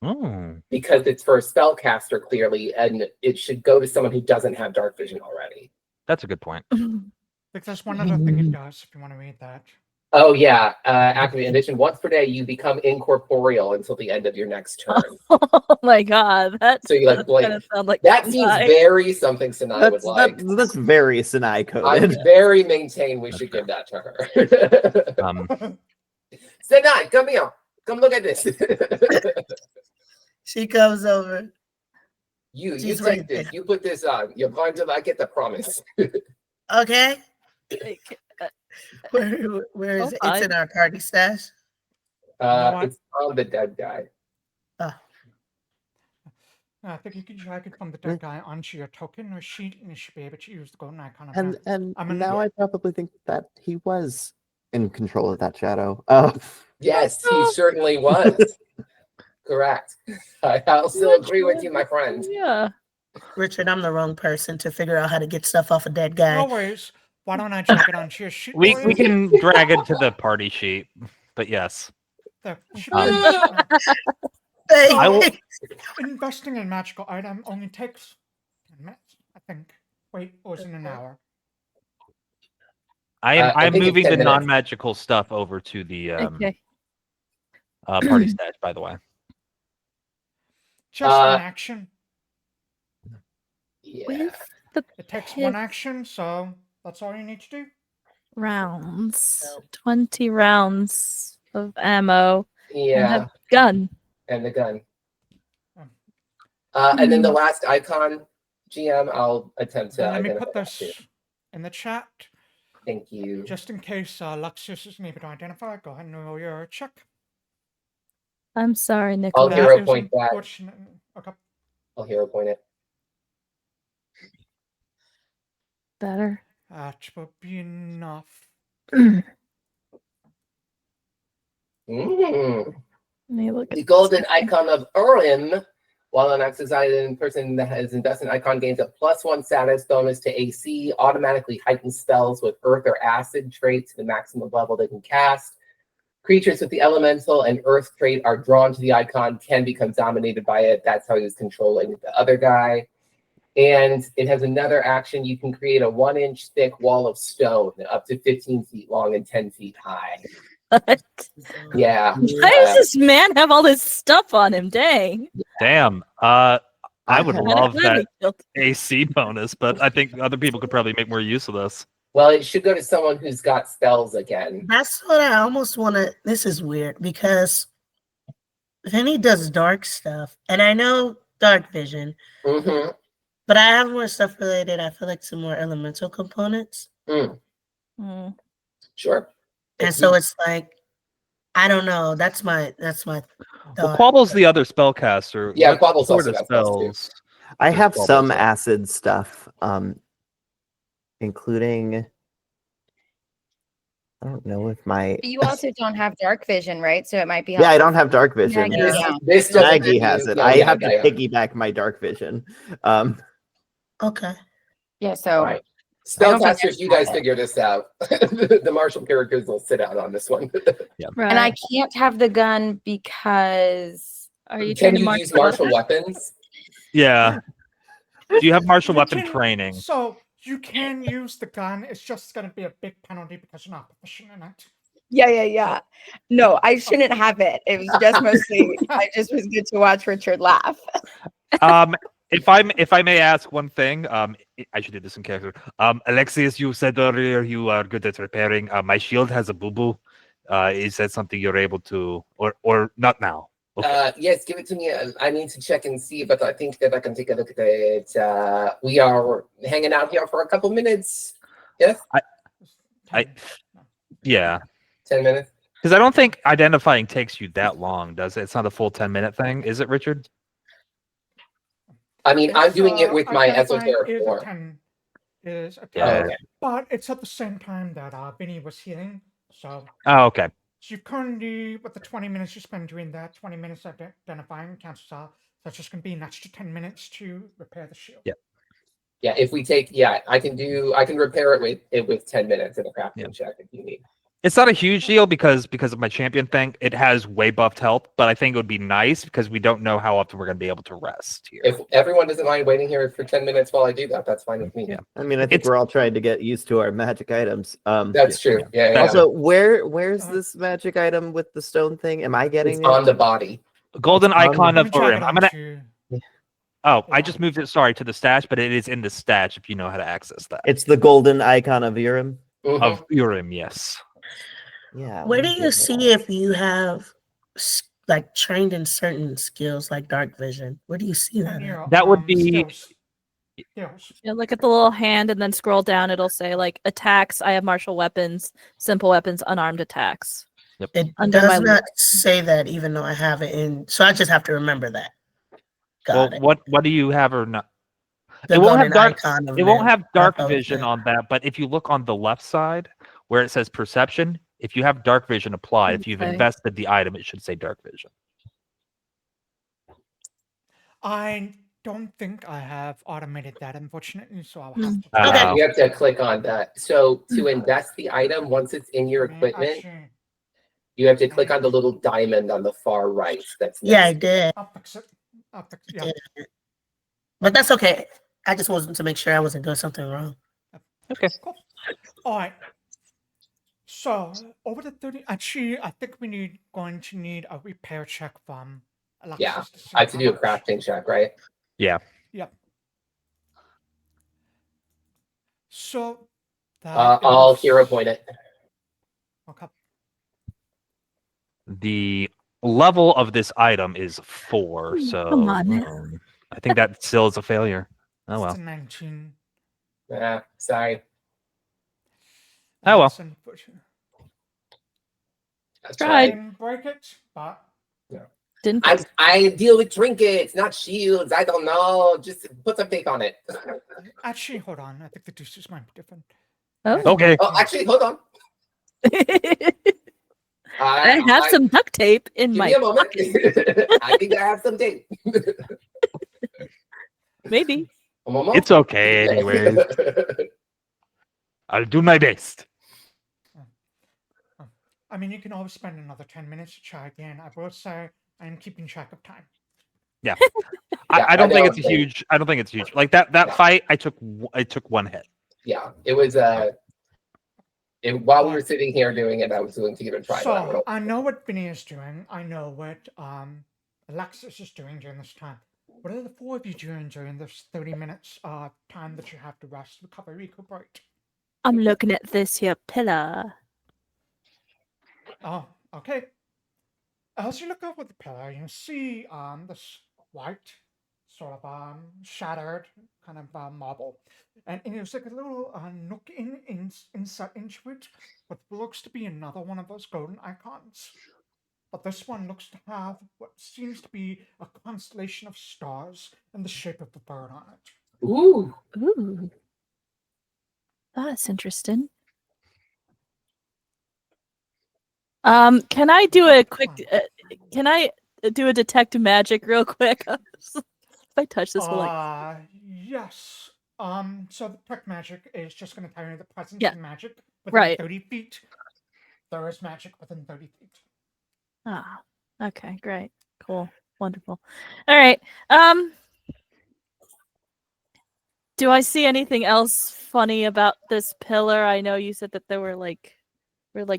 Oh. Because it's for a spellcaster, clearly, and it should go to someone who doesn't have dark vision already. That's a good point. I think there's one other thing it does, if you want to read that. Oh, yeah. Activate addition. Once per day, you become incorporeal until the end of your next turn. Oh my god. So you blink. Gonna sound like That seems Sanai. very something Sanai would like. That's very Sanai I coded. very maintain we should give that to her. Sanai, come here. Come look at this. She comes over. You She's take right this. there. You put this on. You're going to like it, I promise. Okay. Like, Where is Oh, it? It's in our party stash. what? It's on the dead guy. I think you can drag it from the dead guy onto your token or sheet, and you should be able to use the golden icon of And that. and I'm gonna- now I probably think that he was in control of that shadow. Yes, he certainly was. Correct. I also agree with you, my friend. Yeah. Richard, I'm the wrong person to figure out how to get stuff off a dead guy. No worries. Why don't I drag it onto your sheet? We for you? can drag it to the party sheet, but yes. There should Um, be a sheet now. Hey, I will- Investing in magical item only takes 10 minutes, I think. Wait, or is it an hour? I I'm think it's moving 10 the minutes. non-magical stuff over to the Okay. party stash, by the way. Just an action. Yeah. With the It takes Piss. one action, so that's all you need to do. rounds, 20 rounds of ammo, and Yeah. a gun. And the gun. Um, And then the last icon, GM, I'll attempt to Let me identify put that too. this in the chat, Thank you. just in case Alexias isn't able to identify. Go ahead and roll your check. I'm sorry, I'll Nicholas. hero is point that. unfortunate. Okay. I'll hero point it. Better. That will be enough. Mm. Let me look at The golden icon of Urim, while an exercising person that has invested icon gains a +1 status bonus to AC, automatically heightens spells with earth or acid trait to the maximum level they can cast. Creatures with the elemental and earth trait are drawn to the icon, can become dominated by it. That's how he was controlling the other guy. And it has another action. You can create a 1-inch thick wall of stone up to 15 feet long and 10 feet high. What? Yeah. Why does this man have all this stuff on him? Dang. Damn. I would have- love Kinda that killed- AC bonus, but I think other people could probably make more use of this. Well, it should go to someone who's got spells again. that's what I almost want to. This is weird because Vinny does dark stuff, and I know dark vision, Mm-hmm. but I have more stuff related. I feel like some more elemental components, Mm. Sure. and so it's like I don't know. That's my Well, thought. Quobble's the other spellcaster. Yeah, What Quobble's sort also of got spells, spells? I does have Quobble's some have? acid stuff, including. I don't know if my. But you also don't have dark vision, right? So it might be. Yeah, I helpful don't have dark vision. Maggie, Yeah. yeah. This doesn't Maggie give has you- it. yeah, I yeah, have to yeah. piggyback my dark vision. Okay. Yeah. So Right. I don't think Spellcasters, I you guys have it. figure this out. The martial characters will sit out on this one. Right. and I can't have the gun because Are you Can trying to you mark use the martial weapon? weapons? Yeah. Do you have martial You weapon can- training? So you can use the gun. It's just going to be a big penalty because you're not proficient in it. yeah. No, I shouldn't have it. It was just mostly I just was good to watch Richard laugh. If I may ask one thing, I should do this in character. Alexias, you said earlier you are good at repairing. My shield has a boo-boo. Is that something you're able to, or not now? Okay. Yes, give it to me. I need to check and see, but I think that I can take a look at it. We are hanging out here for a couple minutes. Yes, Yeah, 10 minutes. because I don't think identifying takes you that long, does it? It's not a full 10-minute thing, is it, Richard? I mean, I'm It's, doing it with my identifying esoteric is a form. 10. Is a 10. Yeah. Okay. But it's at the same time that Vinny was healing. So Oh, okay. you currently, with the 20 minutes you spend doing that, 20 minutes identifying cancels out. So it's just going to be an extra 10 minutes to repair the shield. Yeah. Yeah, if we take, I can repair it with 10 minutes in a crafting Yeah. check if you need. It's not a huge deal because of my champion thing. It has way buffed health, but I think it would be nice because we don't know how often we're going to be able to rest here. If everyone doesn't mind waiting here for 10 minutes while I do that, that's fine with me. Yeah. I mean, I think It's- we're all trying to get used to our magic items. That's true. Yeah. Also, where's this magic item with the stone thing? Am I getting It's it? on the body. Golden icon Let me of drag Urim. it I'm gonna. onto- Oh, I just moved it. Sorry, to the stash, but it is in the stash if you know how to access that. It's the golden icon of Urim. Mhm. Of Urim, yes. Yeah. Where do let me you get see that. if you have like trained in certain skills like dark vision? Where do you see that? on at? your, That would be- skills. Yes. Yeah, look at the little hand and then scroll down. It'll say like attacks. I have martial weapons, simple weapons, unarmed attacks. It Under does my not say that, even though I have it in. So I just have to remember that. Well, Got it. what do you have or not? The It won't have golden dark. icon of It won't Neb. have I dark thought it vision said- on that. But if you look on the left side where it says perception, if you have dark vision applied, if you've Okay. invested the item, it should say dark vision. I don't think I have automated that, unfortunately, so I'll Hmm. have to. Okay. Yeah, you have to click on that. So to invest the item, once it's in your I mean, equipment, actually, you have to click on the little diamond on the far right. That's Yeah, I next. did. I'll fix it. I Yeah. did. But that's okay. I just wanted to make sure I wasn't doing something wrong. Okay. Cool. All right. So over the 30. Actually, I think going to need a repair check from Alexias. Yeah, see I have to how do a much. crafting check, right? Yeah. Yep. So that I'll is- hero point it. Okay. The level of this item is 4, so Come on. I think that still is a failure. Oh well. It's a 19. Yeah, sorry. Oh, well. That's unfortunate. That's Tried. I right. didn't break it, but Didn't I deal with trinkets, not shields. I don't know. Just put some tape on it. actually, hold on. I think the Duchess might be different. Oh. That's Okay. Oh, actually, hold on. I have some duct tape in Give my me a moment. pocket. I think I have some tape. Maybe. A moment. It's okay anyways. I'll do my best. I mean, you can always spend another 10 minutes to try again. I will say I'm keeping track of time. Yeah. Yeah, I don't I think know. it's huge. I don't think it's huge. Like that Yeah. fight, I took 1 hit. Yeah, it was while we were sitting here doing it, I was willing to give it a try. But I So don't- I know what Vinny is doing. I know what Alexias is doing during this time. What are the 4 of you doing during this 30 minutes time that you have to rest, recover, recuperate? I'm looking at this here pillar. Oh, okay. As you look over the pillar, you see this white, sort of shattered kind of marble, and it's like a little nook inside into it, what looks to be another one of those golden icons. But this one looks to have what seems to be a constellation of stars in the shape of a bird on it. Ooh, Ooh. That's interesting. Can I do a quick can I do a detect magic real quick? If I touch this, will like Yes. So the detect magic is just going to tell you the presence Yeah. of magic within Right. 30 feet. There is magic within 30 feet. Ah, okay, great. Cool. Wonderful. All right. Do I see anything else funny about this pillar? I know you said that there were like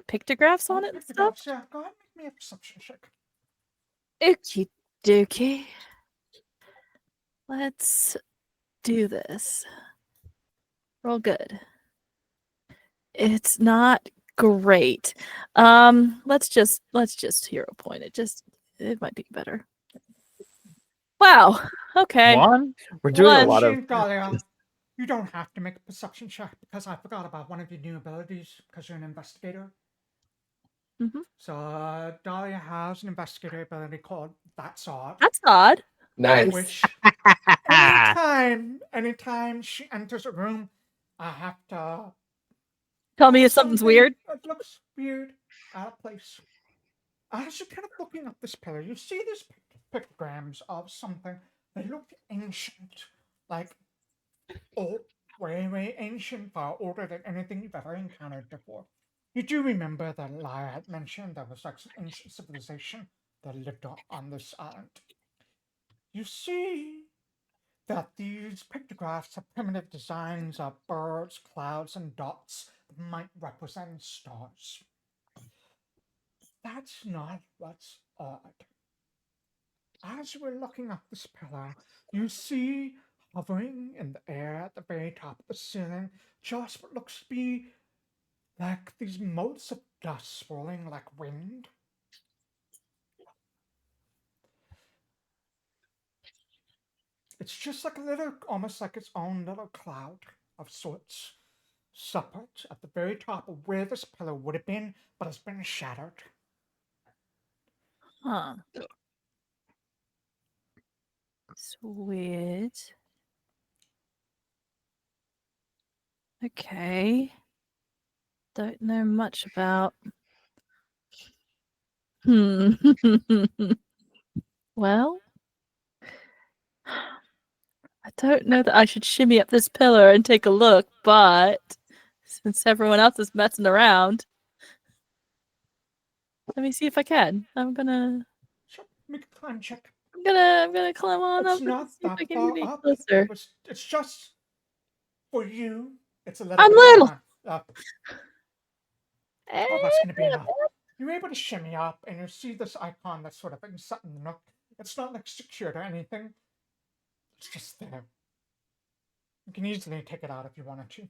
pictographs on it and stuff. Yeah, go ahead and make me a perception check. Okie dokie. Let's do this. Roll good. It's not great. Let's just hero point it. It might be better. Wow. Okay. 1? We're doing a One. lot of. Actually, Dahlia, you don't have to make a perception check because I forgot about one of your new abilities because you're an investigator. Mhm. So Dahlia has an investigator ability called That's Odd, That's odd. nice. which anytime she enters a room, I have to Tell me if something's weird. It looks weird, out of place. As you're kind of looking up this pillar, you see these pictograms of something. They look ancient, like way, way ancient, far older than anything you've ever encountered before. You do remember that Lyra had mentioned there was like some ancient civilization that lived on this island. You see that these pictographs have primitive designs of birds, clouds, and dots that might represent stars. That's not what's odd. As you were looking up this pillar, you see hovering in the air at the very top of the ceiling just what looks to be like these motes of dust swirling like wind. It's just like a little, almost like its own little cloud of sorts, separate at the very top of where this pillar would have been, but has been shattered. Huh. It's weird. Okay. Don't know much about. Well, I don't know that I should shimmy up this pillar and take a look, but since everyone else is messing around, let me see if I can. I'm gonna Sure, make a climb check. I'm gonna climb on It's up and not see if I that can far get up. closer. It's just for you. It's a little I'm bit little. up. Eh, Oh, that's going to be enough. You're able to shimmy up, and you see this icon that's sort of set in the nook. It's not like secured or anything. It's just there. You can easily take it out if you wanted to.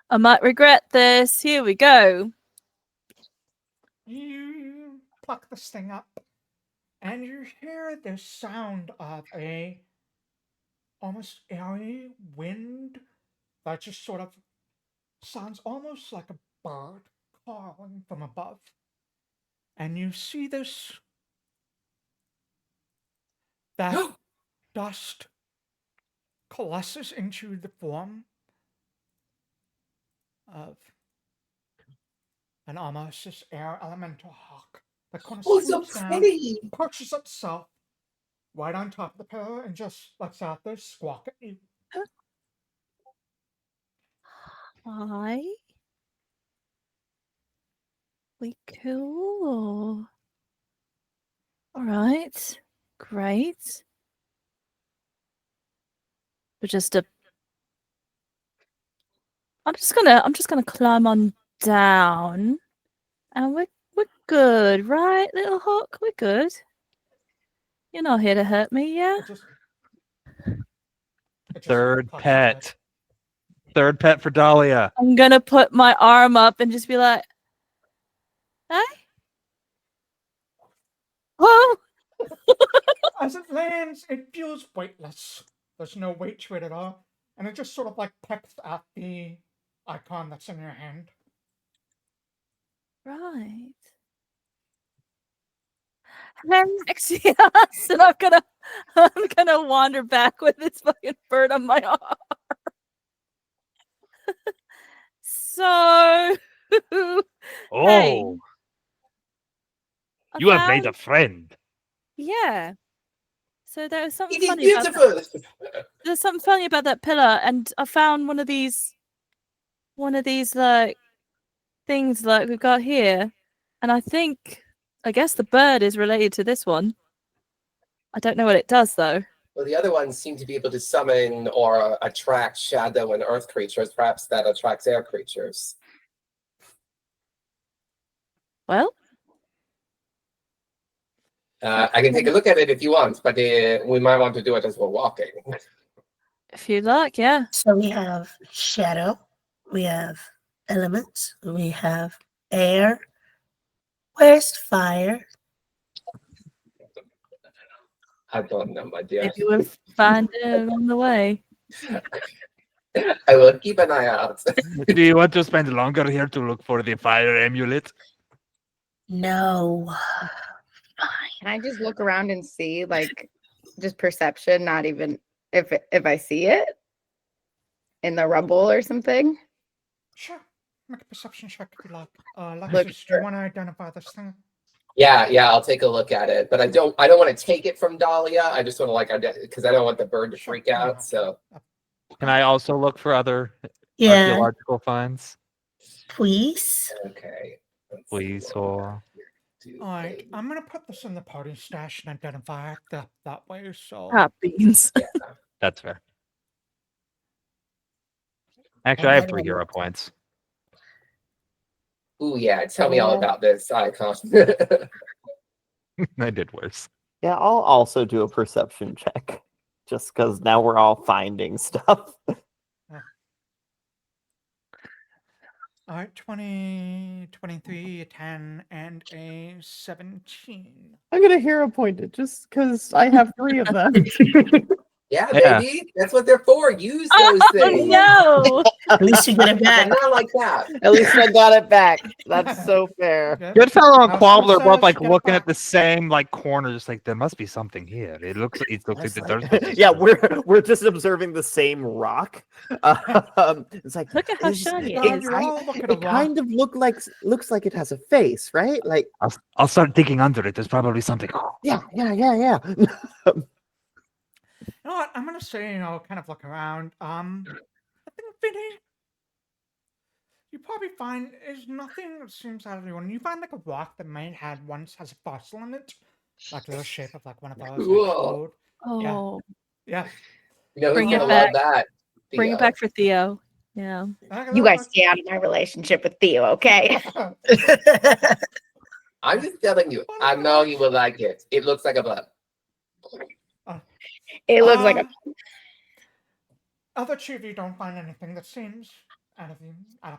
I might regret this. Here we go. You pluck this thing up, and you hear the sound of a almost airy wind that just sort of sounds almost like a bird calling from above. And you see this that dust coalesces into the form of an almost this air elemental hawk that kind of Oh, so swoops down, pretty. perches itself right on top of the pillar, and just lets out there squawk at you. Hi. We cool. All right. Great. But I'm just gonna climb on down, and we're good, right, little hawk? We're good. You're not here to hurt me, yeah? It just Third cocks its head. pet. Third pet for Dahlia. I'm gonna put my arm up and just be like, hey? Whoa! As it lands, it feels weightless. There's no weight to it at all, and it just sort of like pecks at the icon that's in your hand. Right. Alexias, and I'm gonna wander back with this fucking bird on my arm. So, hey, Oh, I you have made found- a friend. Yeah. So there was something It is funny about that. beautiful. There's something funny about that pillar, and I found one of these like things like we've got here, and I guess the bird is related to this one. I don't know what it does though. Well, the other ones seem to be able to summon or attract shadow and earth creatures. Perhaps that attracts air creatures. Well, I can take a look at it if you want, but we might want to do it as we're walking. if you like, yeah. So we have shadow, we have elements, we have air. Where's fire? I don't know, my dear. Maybe we'll find it along the way. I will keep an eye out. Do you want to spend longer here to look for the fire amulet? No. Can I just look around and see, like, just perception, not even if I see it in the rubble or something? Sure, make a perception check if you like. Look, Alexias, do you want to identify this thing? Yeah, I'll take a look at it, but I don't want to take it from Dahlia. I just want to because I don't want the bird to Sure, freak you out. have So Can I also look for other Yeah, archaeological finds? please. okay. Let's see Please, what we or got here. All right, I'm gonna put this in the party stash and identify it that way. So Ah, beans. that's fair. Actually, I have 3 hero points. Ooh, yeah. Tell me all about this icon. I did worse. Yeah, I'll also do a perception check. Just because now we're all finding stuff. All right, 20, 23, a 10, and a 17. I'm gonna hero point it just because I have 3 of them. Yeah, Yeah. baby. That's what they're for. Use Oh those things. no! At least you get it But back. not like that. At least I got it back. That's so fair. Good. Goodfellow and Now, Quobbol are both says like you get it looking at back. the same like corner, just like there must be something here. It looks like It's the like- dirt. yeah, we're just observing the same rock. It's like Look at how is- shiny No, it is. you all look at a it kind of looks like it has a face, right? Like I'll start digging under it. There's probably something. yeah. You know what? I'm gonna say, kind of look around. I think Vinny, you probably find there's nothing that seems out of the ordinary. You find like a rock that might had once has a fossil in it, like the shape of like one of those. Like, Cool. old. Oh, Yeah. You know, Bring who's it gonna love back. that? bring it Theo. back for Theo. Yeah. You guys stay out of my relationship with Theo, okay? I'm just telling you. I know you will like it. It looks like a bug. It looks like a Other two of you don't find anything that seems out of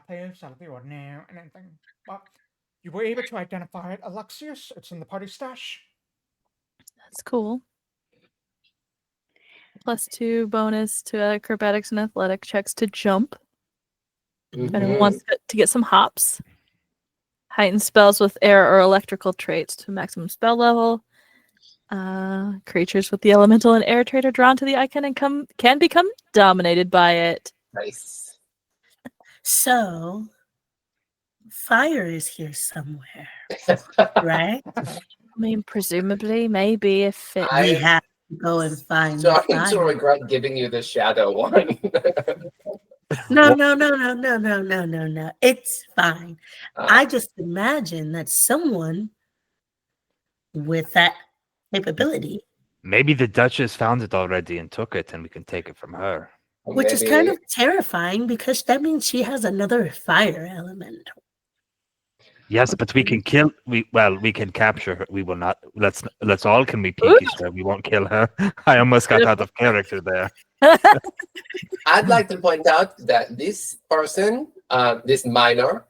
place, out of the ordinary, or anything. But you were able to identify it. Alexias, it's in the party stash. That's cool. +2 bonus to acrobatics and athletic checks to jump. If anyone wants to get some hops. Heightened spells with air or electrical traits to maximum spell level. Creatures with the elemental and air trait are drawn to the icon and can become dominated by it. Nice. So, fire is here somewhere, right? I mean, presumably, maybe if it. We I'm have to go and find the starting to fire. regret giving you the shadow one. No. It's fine. I just imagine that someone with that capability, Maybe the Duchess found it already and took it, and we can take it from her. which is kind of terrifying because that means she has another fire element. Yes, but we can kill. We can capture her. We will not. Let's all can be pinkish there. We won't kill her. I almost got out of character there. I'd like to point out that this person, this minor,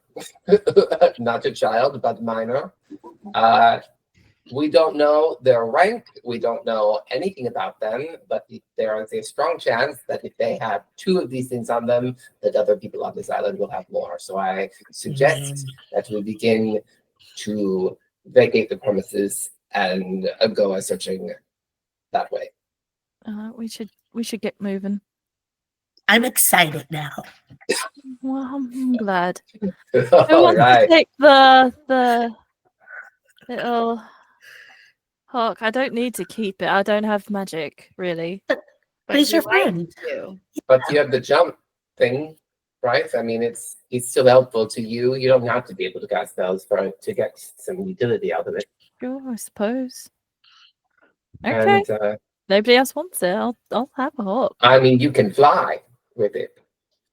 not a child, but minor, we don't know their rank. We don't know anything about them, but there is a strong chance that if they have 2 of these things on them, that other people on this island will have more. So I suggest that we begin to vacate the premises and go searching that way. We should get moving. I'm excited now. Well, I'm glad. Who All wants right. to take the little hawk? I don't need to keep it. I don't have magic, really. But He's your he likes friend. you. But you have the jump thing, right? I mean, it's still helpful to you. You don't have to be able to cast spells to get some utility out of it. Sure, I suppose. Okay. And Nobody else wants it. I'll have a hawk. I mean, you can fly with it.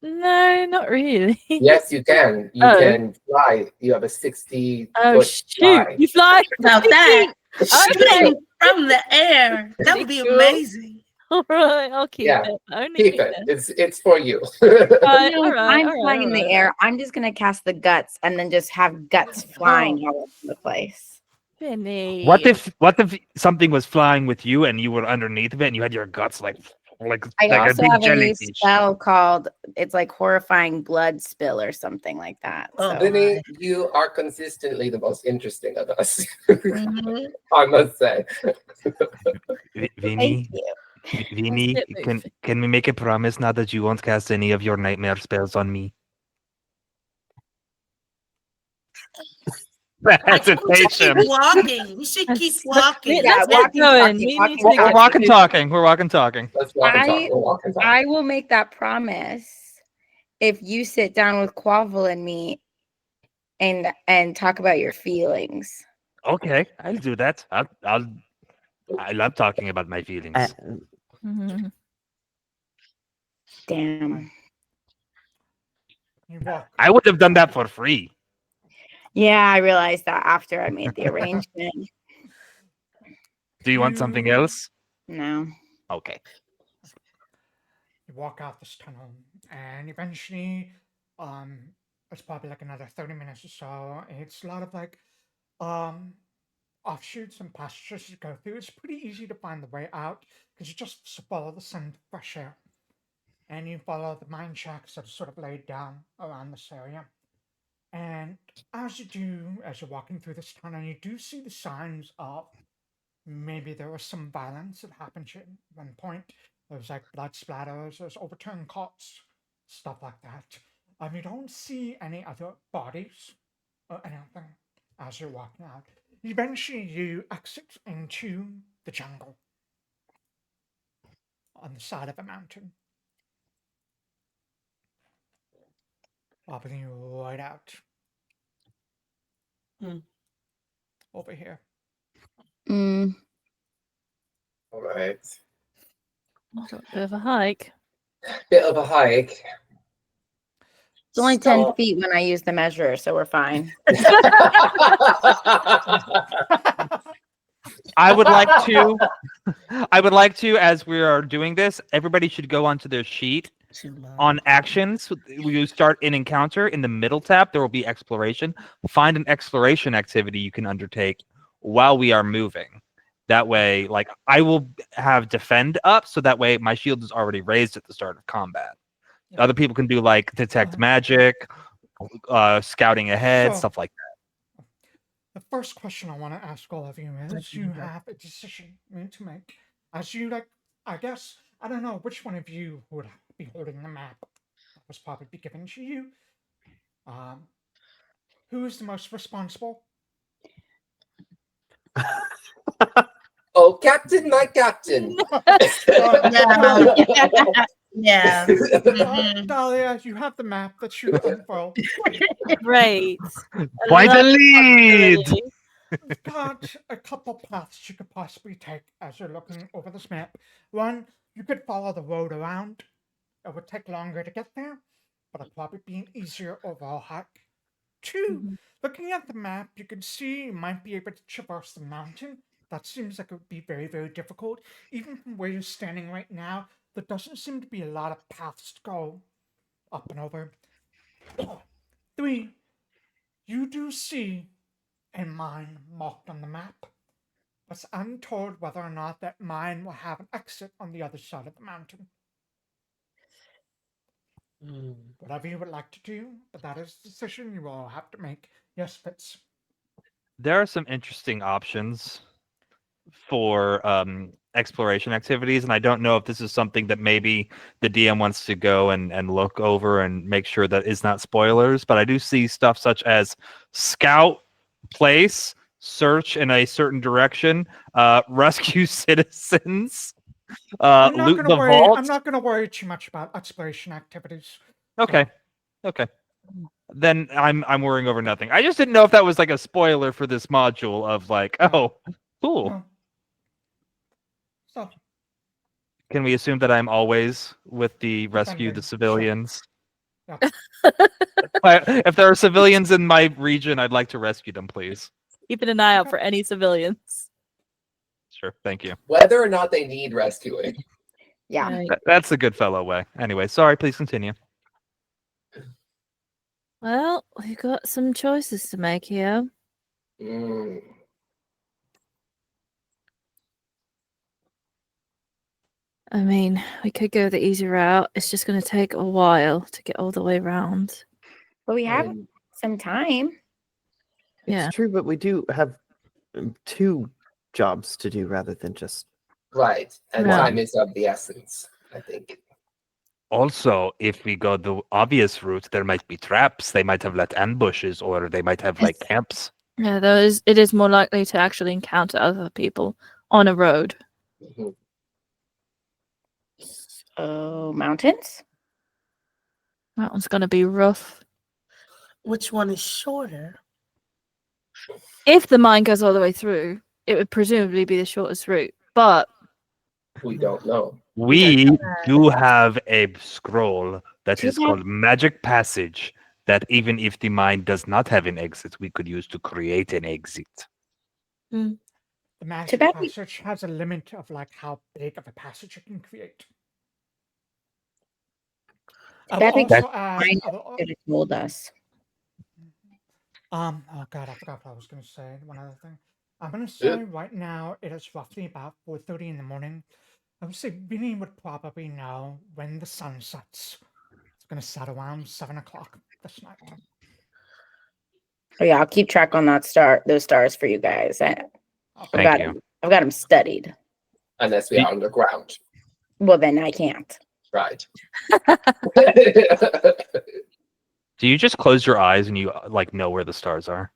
No, not really. Yes, you can. You Oh. can fly. You have a 60 Oh foot shoot! fly. You fly. Now that Okay. shooting from the air, that would be Cool. amazing. All right, I'll keep Yeah, it. Only Keep it. It's for you. Right, No, all right, I'm all flying right, in all the right. air. I'm just gonna cast the guts and then just have guts flying all over the place. Vinny. What if something was flying with you and you were underneath of it and you had your guts like I a also big have a new jellyfish? spell called it's like horrifying blood spill or something like that. Oh, So Vinny, you are consistently the most interesting of us. Mhm. I must say. Vinny, Thank you. Vinny, Let's get moving. can we make a promise now that you won't cast any of your nightmare spells on me? I think we should keep Hesitation. walking. We should keep walking. Yeah, Let's get walking, going. talking, We need walking, to We're get talking. walking, talking. We're walking, talking. Let's walk and talk. I- We'll walk and talk. I will make that promise if you sit down with Quobbol and me and talk about your feelings. Okay, I'll do that. I love talking about my feelings. Mhm. Damn. You walk. I would have done that for free. Yeah, I realized that after I made the arrangement. Do you want something else? No. Okay. You walk out this tunnel, and eventually, it's probably like another 30 minutes or so. It's a lot of like offshoots and passages to go through. It's pretty easy to find the way out because you just follow the scent of fresh air. And you follow the mine shacks that are sort of laid down around this area. And as you do, as you're walking through this tunnel, you do see the signs of maybe there was some violence that happened at one point. There was like blood splatters, there's overturned cots, stuff like that. You don't see any other bodies or anything as you're walking out. Eventually, you exit into the jungle on the side of a mountain. Popping right out. Over here. Mm. All right. Bit of a hike. Bit of a hike. It's only 10 So- feet when I use the measure, so we're fine. I would like to, as we are doing this, everybody should go onto their sheet Too long. on actions. You start an encounter in the middle tab. There will be exploration. Find an exploration activity you can undertake while we are moving. That way, like I will have defend up, so that way my shield is already raised at the start of combat. Yeah. Other people can do like detect magic, scouting ahead, So- stuff like that. The first question I want to ask all of you is you have a decision you need to make. As you like, I guess, I don't know which one of you would be holding the map. That was probably be given to you. Who is the most responsible? Oh, Captain, my Captain. Yeah. Mhm. Dahlia, you have the map that you unfurl. Great. By the love lead! possibility. You've got a couple paths you could possibly take as you're looking over this map. One, you could follow the road around. It would take longer to get there, but it'd probably be an easier overall hike. Two, looking at the map, you can see you might be able to traverse the mountain. That seems like it would be very, very difficult. Even from where you're standing right now, there doesn't seem to be a lot of paths to go up and over. Three, you do see a mine marked on the map, but it's untold whether or not that mine will have an exit on the other side of the mountain. Whatever you would like to do, but that is the decision you all have to make. Yes, Fitz. There are some interesting options for exploration activities, and I don't know if this is something that maybe the DM wants to go and look over and make sure that it's not spoilers, but I do see stuff such as scout place, search in a certain direction, rescue citizens, I'm not loot gonna the worry. vault. I'm not going to worry too much about exploration activities. Okay. Then I'm worrying over nothing. I just didn't know if that was like a spoiler for this module of like, oh, cool. No. So, Can we assume that I'm always with the rescue the Defending, sure. civilians? yeah. If there are civilians in my region, I'd like to rescue them, please. Keeping an eye out for any civilians. Sure, thank you. Whether or not they need rescuing. Yeah. Right. That's a good fellow way. Anyway, sorry, please continue. Well, we've got some choices to make here. Mm. I mean, we could go the easy route. It's just going to take a while to get all the way around. But we have And some time. Yeah. It's true, but we do have 2 jobs to do rather than just. right. And Right. time is of the essence, I think. Also, if we go the obvious route, there might be traps. They might have let ambushes, or they might have like Yes. camps. Yeah, it is more likely to actually encounter other people on a road. Mhm. So, mountains? That one's going to be rough. Which one is shorter? If the mine goes all the way through, it would presumably be the shortest route. But We don't know. We do have a scroll that Too is bad. called Magic Passage, that even if the mine does not have an exit, we could use to create an exit. The magic bad we- passage has a limit of like how big of a passage you can create. I bad we will also add, Could have told us. Oh god, I forgot what I was gonna say. One other thing. I'm gonna say right now it is roughly about 4:30 in the morning. I would say Vinny would probably know when the sun sets. It's gonna set around 7 o'clock this night. Oh yeah, I'll keep track on those stars for you guys. I've Okay. Thank you. got them studied. Unless we are underground. Well, then I can't. Right. Do you just close your eyes and you like know where the stars are?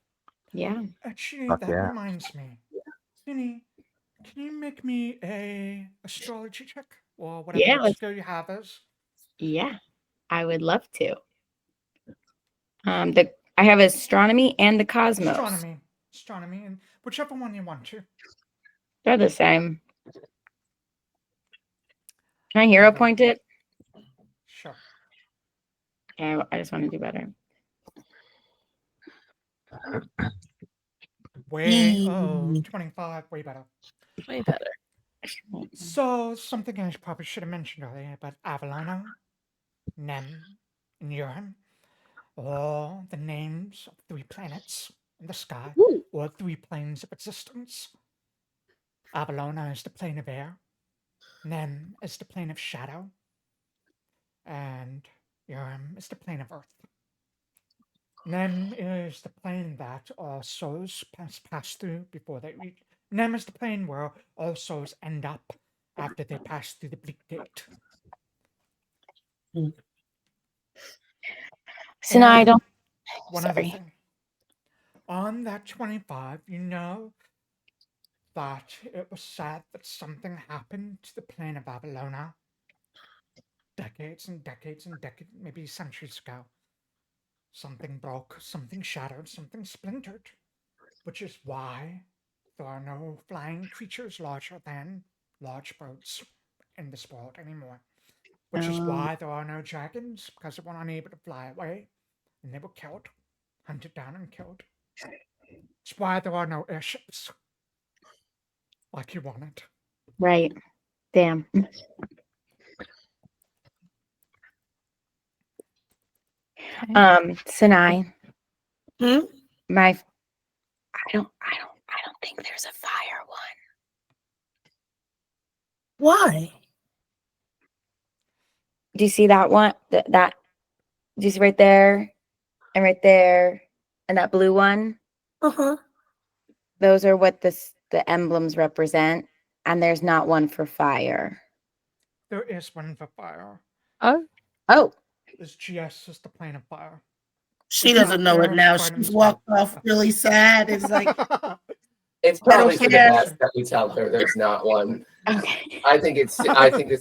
Yeah. Actually, Fuck that yeah. reminds me. Vinny, can you make me a astrology check or whatever Yeah, let's- skill you have is? Yeah, I would love to. I have astronomy and the cosmos. Astronomy, and whichever one you want to. They're the same. Can I hero Okay. point it? Sure. Yeah, I just want to do better. Way 25, way better. Way better. So something I probably should have mentioned earlier, but Avalona, Nem, and Urim, all the names of 3 planets in the sky, Woo. or 3 planes of existence. Avalona is the plane of air, Nem is the plane of shadow, and Urim is the plane of earth. Nem is the plane that all souls pass through before they reach. Nem is the plane where all souls end up after they pass through the bleak gate. So now I don't. One other Sorry. thing. On that 25, you know that it was said that something happened to the plane of Avalona decades and decades and decades, maybe centuries ago. Something broke, something shattered, something splintered, which is why there are no flying creatures larger than large birds in this world anymore. Which is why there are no dragons, because they were unable to fly away, and they were killed, hunted down and killed. It's why there are no airships, like you wanted. Right. Damn. Sanai. Hmm? I don't think there's a fire one. Why? Do you see that one? Do you see right there and right there and that blue one? Uh-huh. Those are what the emblems represent, and there's not one for fire. There is one for fire. Oh, This GS is the plane of fire. She doesn't know it now. She's walked off really sad. It's like, It's I don't probably for the care. best that we tell her there's not one. okay. I think this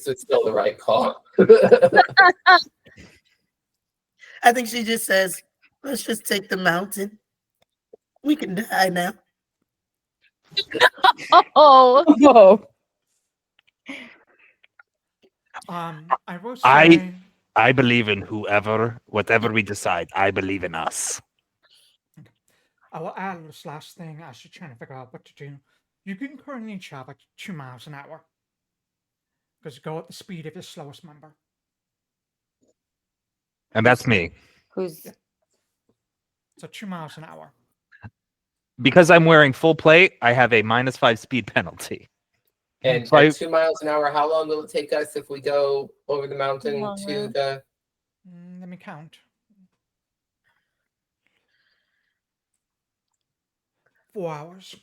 was still the right call. I think she just says, let's just take the mountain. We can die now. Oh. I will say. I believe in whatever we decide. I believe in us. I will add this last thing as you're trying to figure out what to do. You can currently travel 2 miles an hour. Because go at the speed of your slowest member. And that's me. Who's So 2 miles an hour. Because I'm wearing full plate, I have a -5 speed penalty. And So at 2 miles an hour, how long will it take us if we go over the mountain Long to road. the? Let me count. 4 hours.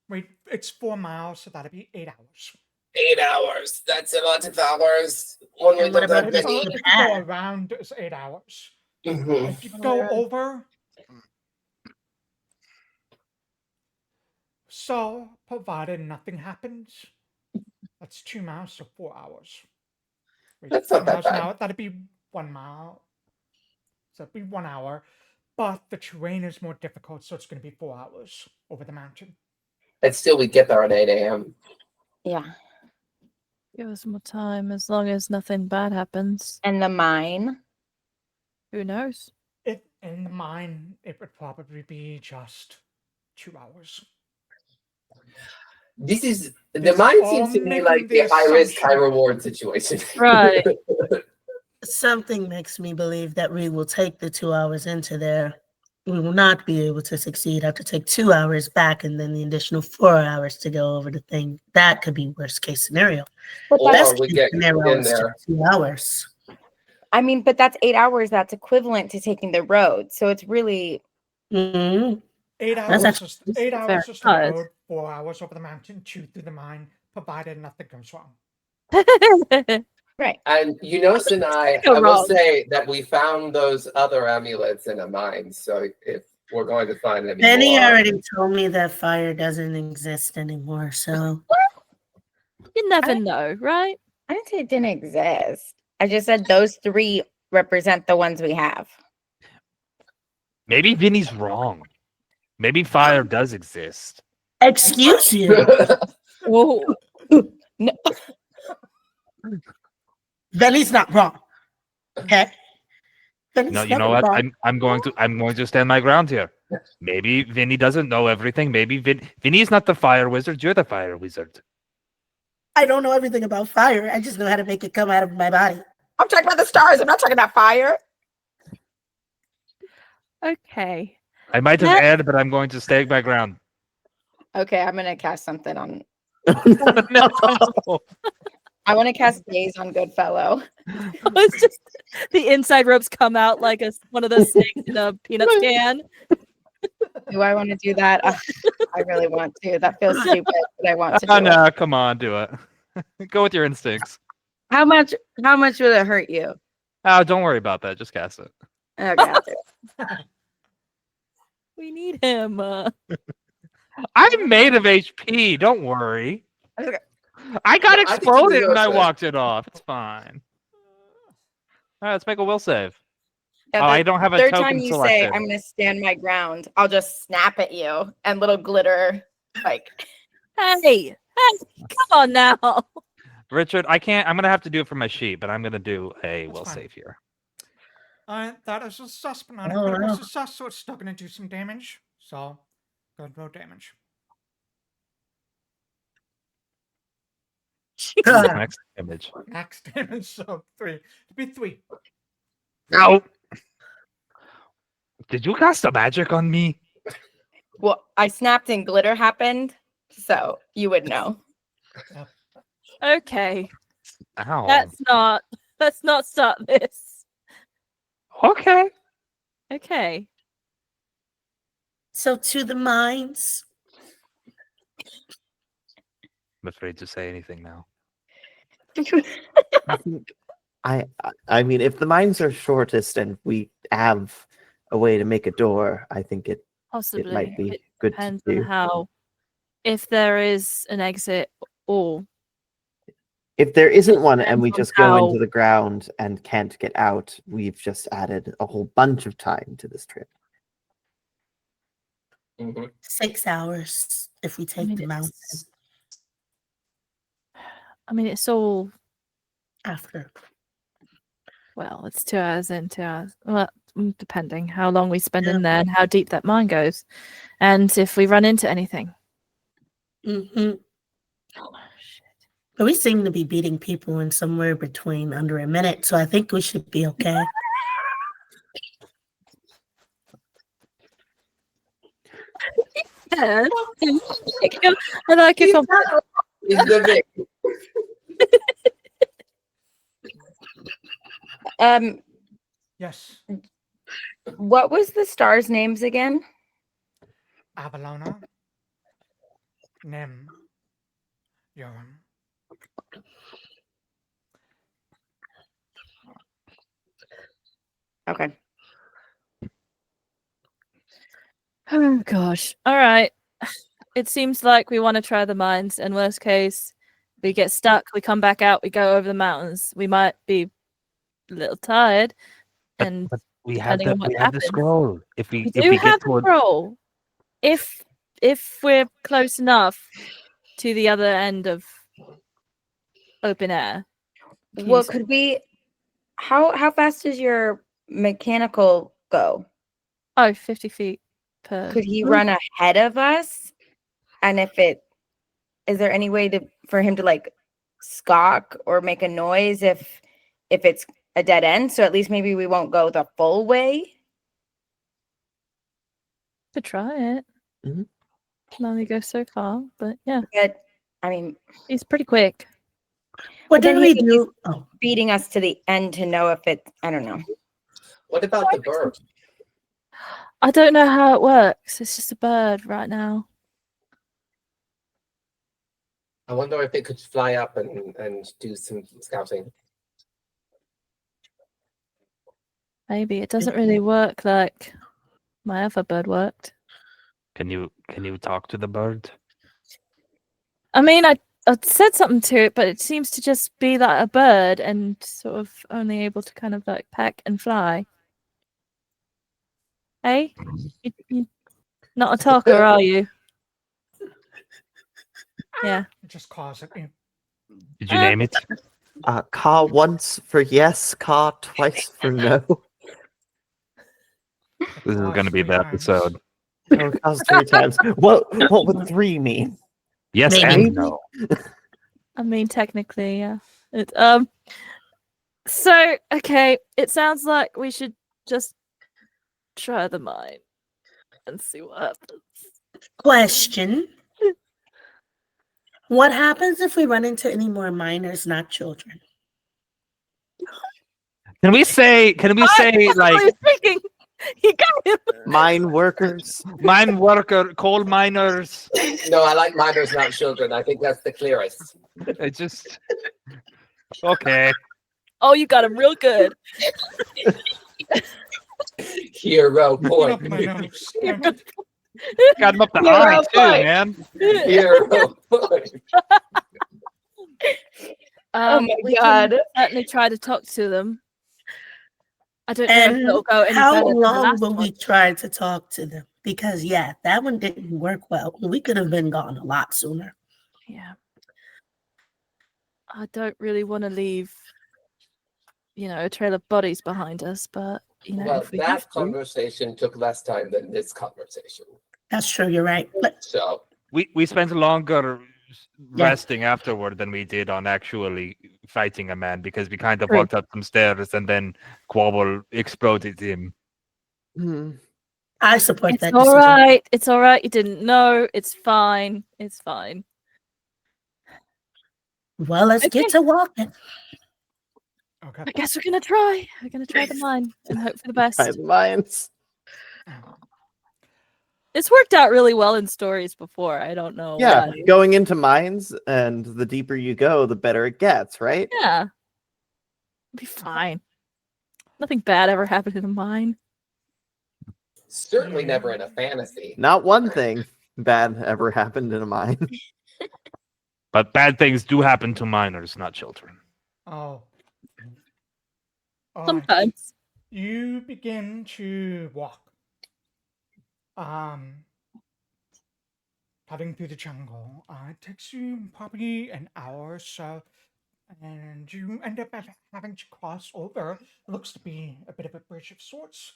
Wait, it's 4 miles, so that'd be 8 hours. 8 hours. That's a lot of hours. One way And what to about that If the you many. go around, it's 8 hours. Mhm. If you go over, so provided nothing happens, that's 2 miles, so 4 hours. Wait, That's 4 not that miles an bad. hour, that'd be 1 mile. So it'd be 1 hour. But the terrain is more difficult, so it's going to be 4 hours over the mountain. And still, we get there at 8 a.m. yeah? Give us more time as long as nothing bad happens. And the mine. Who knows? In the mine, it would probably be just 2 hours. This is the It's mine all seems to me making like the the high risk, high assumption. reward situation. Right. Something makes me believe that we will take the 2 hours into there we will not be able to succeed. I have to take 2 hours back and then the additional 4 hours to go over the thing. That could be worst case scenario. But Or Best we case get scenario in is there. 2 hours. I mean, but that's 8 hours. That's equivalent to taking the road. So it's really Mm-hmm. 8 That's hours, actually eight very hours just the hard. road, 4 hours over the mountain, 2 through the mine, provided nothing goes wrong. right. And you know, Sanai, Go I will wrong. say that we found those other amulets in a mine. So if we're going to find any Benny more, already told me that fire doesn't exist anymore, so You never I- know, right? I didn't say it didn't exist. I just said those 3 represent the ones we have. Maybe Vinny's wrong. Maybe fire does exist. excuse you. Whoa. No. Benny's not wrong. Okay. Benny's No, you know never what? wrong. I'm going to stand my ground here. Maybe Vinny doesn't know everything. Maybe Vinny's not the fire wizard. You're the fire wizard. I don't know everything about fire. I just know how to make it come out of my body. I'm talking about the stars. I'm not talking about fire. Okay. I might have That- erred, but I'm going to stake my ground. Okay, I'm gonna cast something on. No. I want to cast Daze on Goodfellow. It's just the inside ropes come out like one of those snakes in a peanut can. Do I want to do that? Ugh, I really want to. That feels stupid, but I want to do Oh it. no! Come on, do it. Go with your instincts. How much will it hurt you? Oh, don't worry about that. Just cast it. Okay, I'll do it. We need him. I'm made of HP. Don't worry. Okay. I got No, I think you exploded and I deserve it. walked it off. It's fine. All right, let's make a will save. Yeah, Oh, the I don't have a third token time you selected. say I'm gonna stand my ground, I'll just snap at you and little glitter like Hey, come on now. Richard, I can't. I'm gonna have to do it for my sheet, but I'm gonna do a That's will fine. save here. That is a sus, but not a Oh, critical no. success, so it's still going to do some damage. So, good roll damage. Next image. Max damage, so 3. It'd be 3. No. Did you cast a magic on me? well, I snapped and glitter happened, so you would know. Okay, Ow. let's not start this. Okay. Okay. So to the mines. I'm afraid to say anything now. I think I mean, if the mines are shortest and we have a way to make a door, I think it Possibly. might be It good to depends on do. how, if there is an exit or If there isn't one and we depends on just go how- into the ground and can't get out, we've just added a whole bunch of time to this trip. Mhm. 6 hours if we take mean, the mountain it's all, after. well, it's 2 hours in, 2 hours. Well, depending how long we spend Yeah. in there and how deep that mine goes. And if we run into anything. Mm-hmm. Oh, shit. But we seem to be beating people in somewhere between under a minute, so I think we should be okay. Yeah. I like it. He's the big- Yes. What was the stars' names again? Avalona. Nim. Urim. Okay. Oh gosh. All right. It seems like we want to try the mines, and worst case, we get stuck, we come back out, we go over the mountains. We might be a little tired, But- and but we have depending on what the happens. scroll. If we we do get have toward control. If we're close enough to the other end of open air. Can you Well, say- could we? How fast does your mechanical go? Oh, 50 feet per. Could he run ahead of us? And is there any way for him to like squawk or make a noise if it's a dead end? So at least maybe we won't go the full way. Could try it. Mhm. Can only go so far, but yeah, But, I mean, he's pretty quick. What then did we he could be do? Oh, beating us to the end to know if it. I don't know. What about the bird? I don't know how it works. It's just a bird right now. I wonder if it could fly up and do some scouting. Maybe it doesn't really work like my other bird worked. Can you talk to the bird? I mean, I said something to it, but it seems to just be like a bird and sort of only able to kind of like peck and fly. Hey, you not a talker, are you? Yeah. Just calls at me. Did you name it? Car once for yes, car twice for no. This is going to be the episode. Oh, cars 3 times. What would 3 mean? Yes Maybe. and no. I mean, technically, yeah. So okay, it sounds like we should just try the mine and see what happens. question. What happens if we run into any more minors, not children? Can we say That's what I like was thinking. You got him. Mine workers. mine worker, coal miners? No, I like minors, not children. I think that's the clearest. It just okay. Oh, you got him real good. Hero Put up point. my nose. Got him up the Yeah, eye I'm too, fine. man. Hero point. Oh my We God. can certainly try to talk to them. I don't know if And it'll go any how better than the long last will one. we try to talk to them? Because yeah, that one didn't work well. We could have been gone a lot sooner. Yeah. I don't really want to leave, a trail of bodies behind us, but Well, if we have that to. conversation took less time than this conversation. That's true. You're right. But So We spent longer Yeah. resting afterward than we did on actually fighting a man because we kind of True. walked up some stairs and then Quobbol exploded him. I support It's that all decision. right. It's all right. You didn't know. It's fine. It's fine. Well, let's Okay. get to walking. Okay. I guess we're gonna try. We're gonna try the mine and hope for the best. By the mines. It's worked out really well in stories before. I don't know. Yeah, why. going into mines, and the deeper you go, the better it gets, right? Yeah. It'll be fine. Nothing bad ever happened in a mine. certainly never in a fantasy. Not one thing bad ever happened in a mine. But bad things do happen to minors, not children. Oh. Sometimes. You begin to walk. Cutting through the jungle. It takes you probably an hour or so, and you end up having to cross over. It looks to be a bit of a bridge of sorts.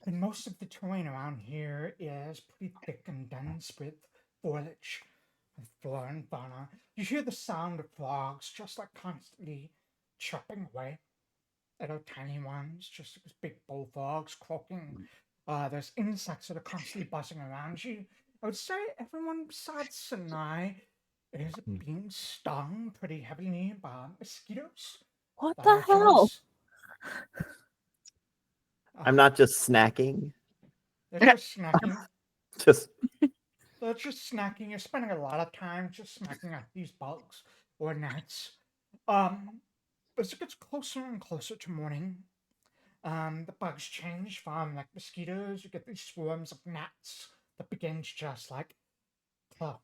And most of the terrain around here is pretty thick and dense with foliage and flora and fauna. You hear the sound of frogs just like constantly chirping away. Little tiny ones, just like big bullfrogs croaking. There's insects that are constantly buzzing around you. I would say everyone besides Sanai is being stung pretty heavily by mosquitoes. What the hell? I'm not just snacking. They're just snacking. Just They're just snacking. You're spending a lot of time just snacking at these bugs or gnats. As it gets closer and closer to morning, the bugs change from like mosquitoes. You get these swarms of gnats that begin to just like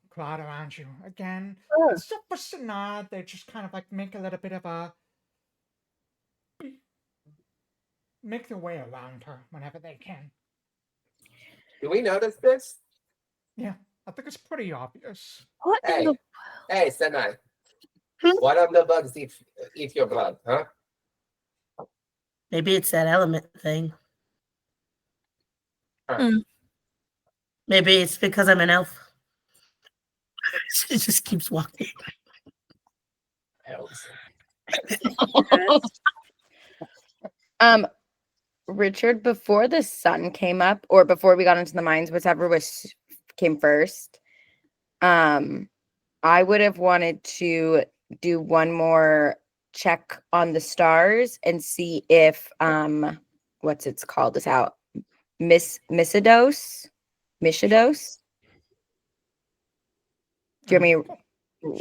crowd around you again. Oh. Except for Sanai, they just kind of like make a little bit of a make their way around her whenever they can. Do we notice this? Yeah, I think it's pretty obvious. What in Hey, the hey, Sanai. Hmm? One of the bugs eat your blood, huh? Maybe it's that element thing. Hmm. Maybe it's because I'm an elf. She just keeps walking. Elves. Richard, before the sun came up, or before we got into the mines, whichever came first, I would have wanted to do one more check on the stars and see if what's it's called is out. Mishidos? Do you want me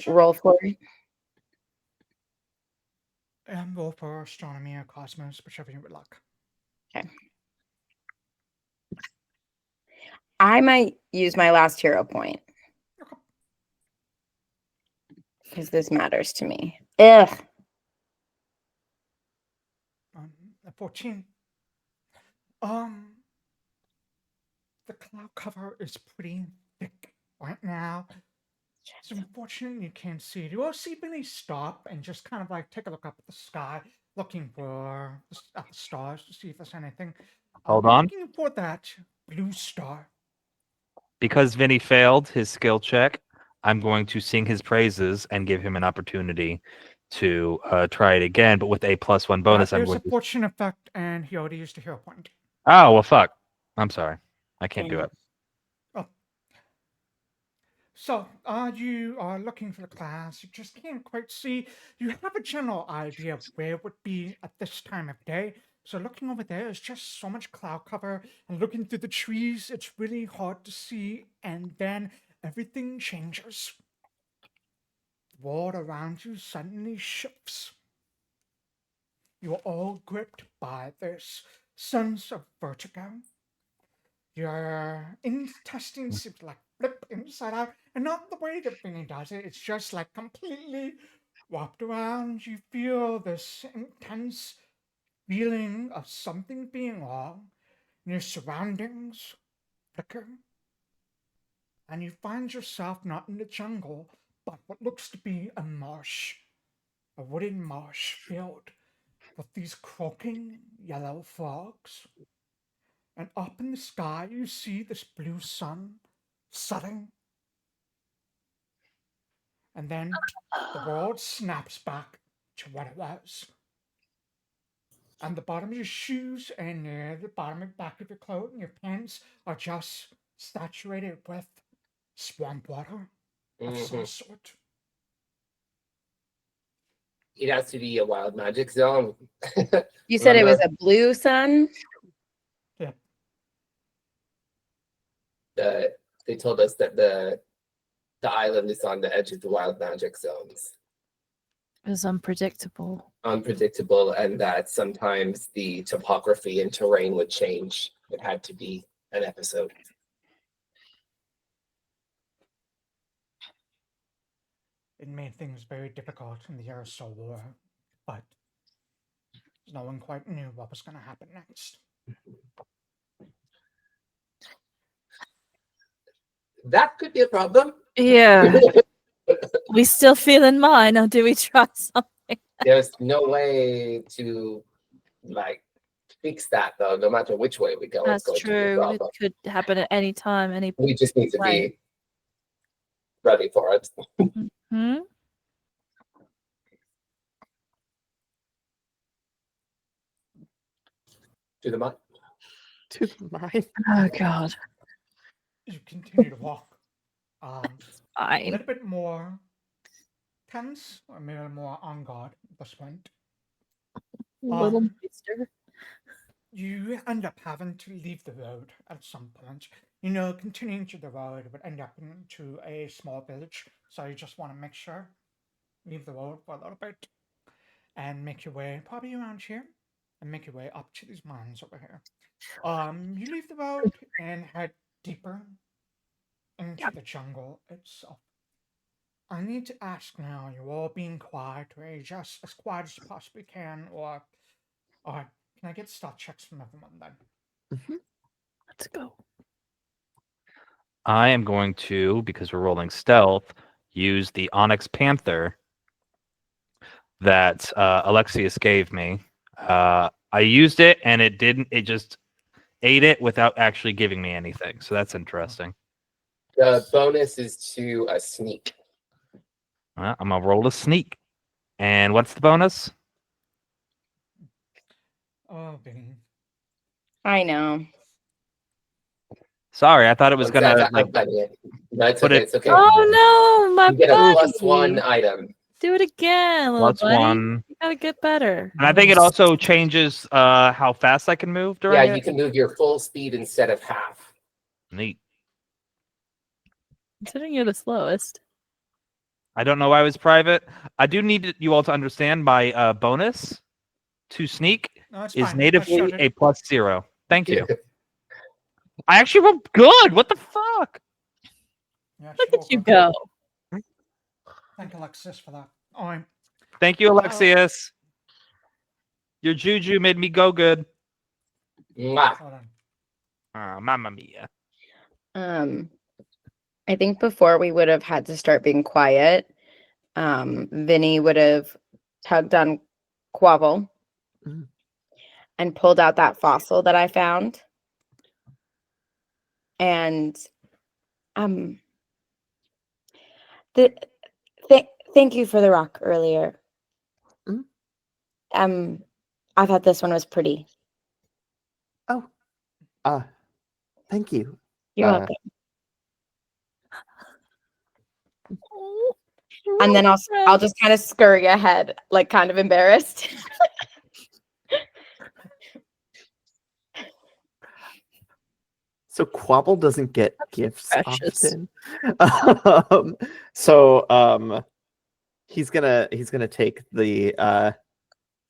to roll for it? Roll for astronomy or cosmos, whichever you would like. Okay. I might use my last hero point. Because this matters to me. Ugh. 14. The cloud cover is pretty thick right now. It's unfortunate you can't see it. You will see Billy stop and just kind of like take a look up at the sky, looking for at the stars to see if there's anything. Hold on. Looking for that blue star. Because Vinny failed his skill check, I'm going to sing his praises and give him an opportunity to try it again, but with a +1 bonus. There's a fortune effect, and he already used a hero point. Oh, well, fuck. I'm sorry. I can't do it. Oh. So, you are looking for the class. You just can't quite see. You have a general idea of where it would be at this time of day. So looking over there is just so much cloud cover, and looking through the trees, it's really hard to see, and then everything changes. The world around you suddenly shifts. You are all gripped by this sense of vertigo. Your intestines seem to like flip inside out, and not the way that Vinny does it, it's just like completely wrapped around. You feel this intense feeling of something being wrong, and your surroundings flicker. And you find yourself not in the jungle, but what looks to be a marsh. A wooded marsh filled with these croaking yellow frogs. And up in the sky, you see this blue sun setting. And then the world snaps back to what it was. And the bottom of your shoes and near the bottom of the back of your coat and your pants are just saturated with swamp water of some sort. It has to be a wild magic zone. You said it was a blue sun? Yeah. They told us that the island is on the edge of the wild magic zones. It was unpredictable. Unpredictable, and that sometimes the topography and terrain would change. It had to be an episode. It made things very difficult in the Aerosol War, but no one quite knew what was going to happen next. That could be a problem. Yeah. We still feeling mine, or do we try something? There's no way to like fix that though. No matter which way we go, That's it's going to be a true. It problem. could happen at any time. We just need to way. be ready for it. Hmm? To the mine. To the mine. Oh God. You continue to walk. A Fine. little bit more tense, or maybe more on guard at this point. Little monster. You end up having to leave the road at some point. You know, continuing to the road would end up into a small village, so you just want to make sure. Leave the road for a little bit, and make your way probably around here, and make your way up to these mines over here. You leave the road and head deeper into the jungle itself. I need to ask now, you're all being quiet, or just as quiet as you possibly can, or can I get stat checks from everyone then? Let's go. I am going to, because we're rolling stealth, use the Onyx Panther that Alexias gave me. I used it, and it didn't. It just ate it without actually giving me anything. So that's interesting. The bonus is to a sneak. I'm gonna roll a sneak. And what's the bonus? Oh, Vinny. I know. Sorry, I thought it was I'm sad gonna that like I'm cutting it. No, it's put okay. it It's okay. Oh no, my You get a buddy. +1 item. Do it again, little plus buddy. one. You gotta get better. And I think it also changes how fast I can move Yeah, during you it. can move your full speed instead of half. Neat. Considering you're the slowest. I don't know why it was private. I do need you all to understand my bonus to sneak No, it's is fine. I natively showed it. a +0. Thank you. I actually rolled good. What the fuck? Yeah, Look sure, at you go. go. Thank Alexis for that. Oh, Thank you, Alexias. Your juju made me go good. Mwah. hold on. Mamma mia. I think before we would have had to start being quiet. Vinny would have tugged on Quobbol Mm. and pulled out that fossil that I found. And the thank you for the rock earlier. Mm. I thought this one was pretty. Oh, thank you. You're welcome. And then I'll just kind of scurry ahead, like kind of embarrassed. So Quobbol doesn't get gifts precious. often. So he's gonna take the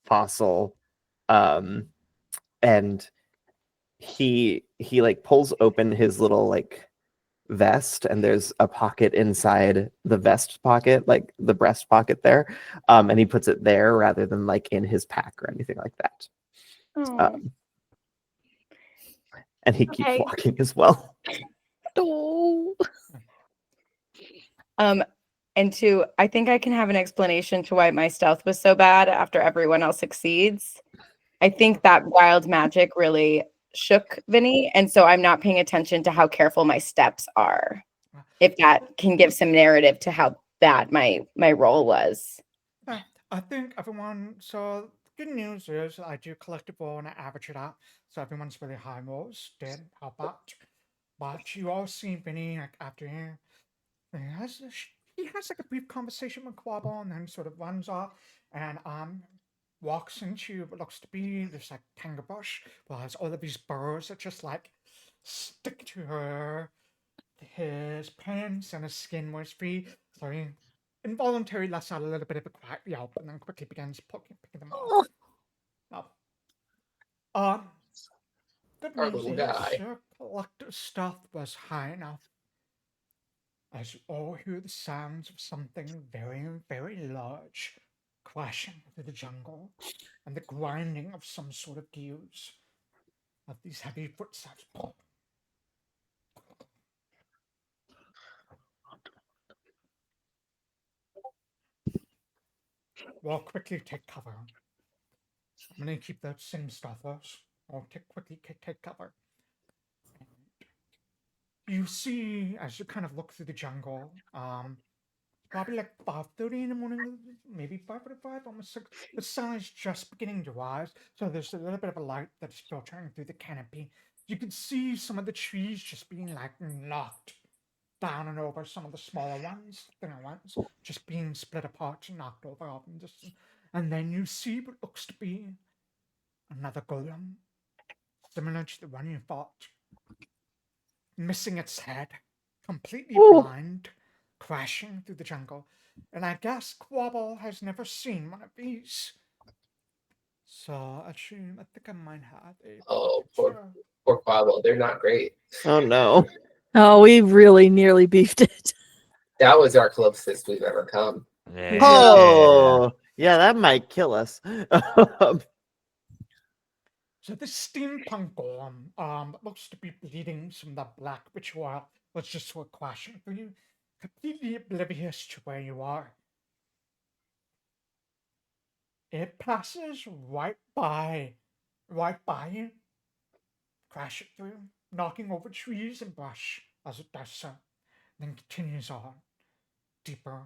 fossil, and he like pulls open his little like vest, and there's a pocket inside the vest pocket, like the breast pocket there, and he puts it there rather than like in his pack or anything like that. Oh. And he keeps Okay. walking as well. And I think I can have an explanation to why my stealth was so bad after everyone else succeeds. I think that wild magic really shook Vinny, and so I'm not paying attention to how careful my steps are. If that can give some narrative to how bad my roll was. I think everyone. So the good news is I do collect it all and I average it out, so everyone's really high rolls did help out. But you all see Vinny like after him. He has like a brief conversation with Quobbol and then sort of runs off and walks into what looks to be this like tangle bush where there's all of these burrs that just like stick to his pants and his skin was free. So he involuntarily lets out a little bit of a quiet yelp and then quickly begins picking them off. Good Our news little is guy. your collective stuff was high enough as you all hear the sounds of something very, very large crashing through the jungle and the grinding of some sort of gears of these heavy footsteps. We'll quickly take cover. I'm going to keep the same stuff first. I'll quickly take cover. You see, as you kind of look through the jungle, probably like 5:30 in the morning, maybe 5:45, almost 6. The sun is just beginning to rise, so there's a little bit of a light that's filtering through the canopy. You can see some of the trees just being like knocked down and over, some of the smaller ones, thinner ones, just being split apart and knocked over off in distance. And then you see what looks to be another golem, similar to the one you fought, missing its head, completely blind, crashing through the jungle. And I guess Quobbol has never seen one of these. So actually, I think I might have a Poor Quobbol. They're not great. Oh no. Oh, we really nearly beefed it. That was our closest we've ever come. Yeah. Oh, yeah, that might kill us. So this steampunk golem that looks to be bleeding some of that black rich oil was just sort of crashing through you, completely oblivious to where you are. It passes right by you, crashing through, knocking over trees and brush as it does so, then continues on deeper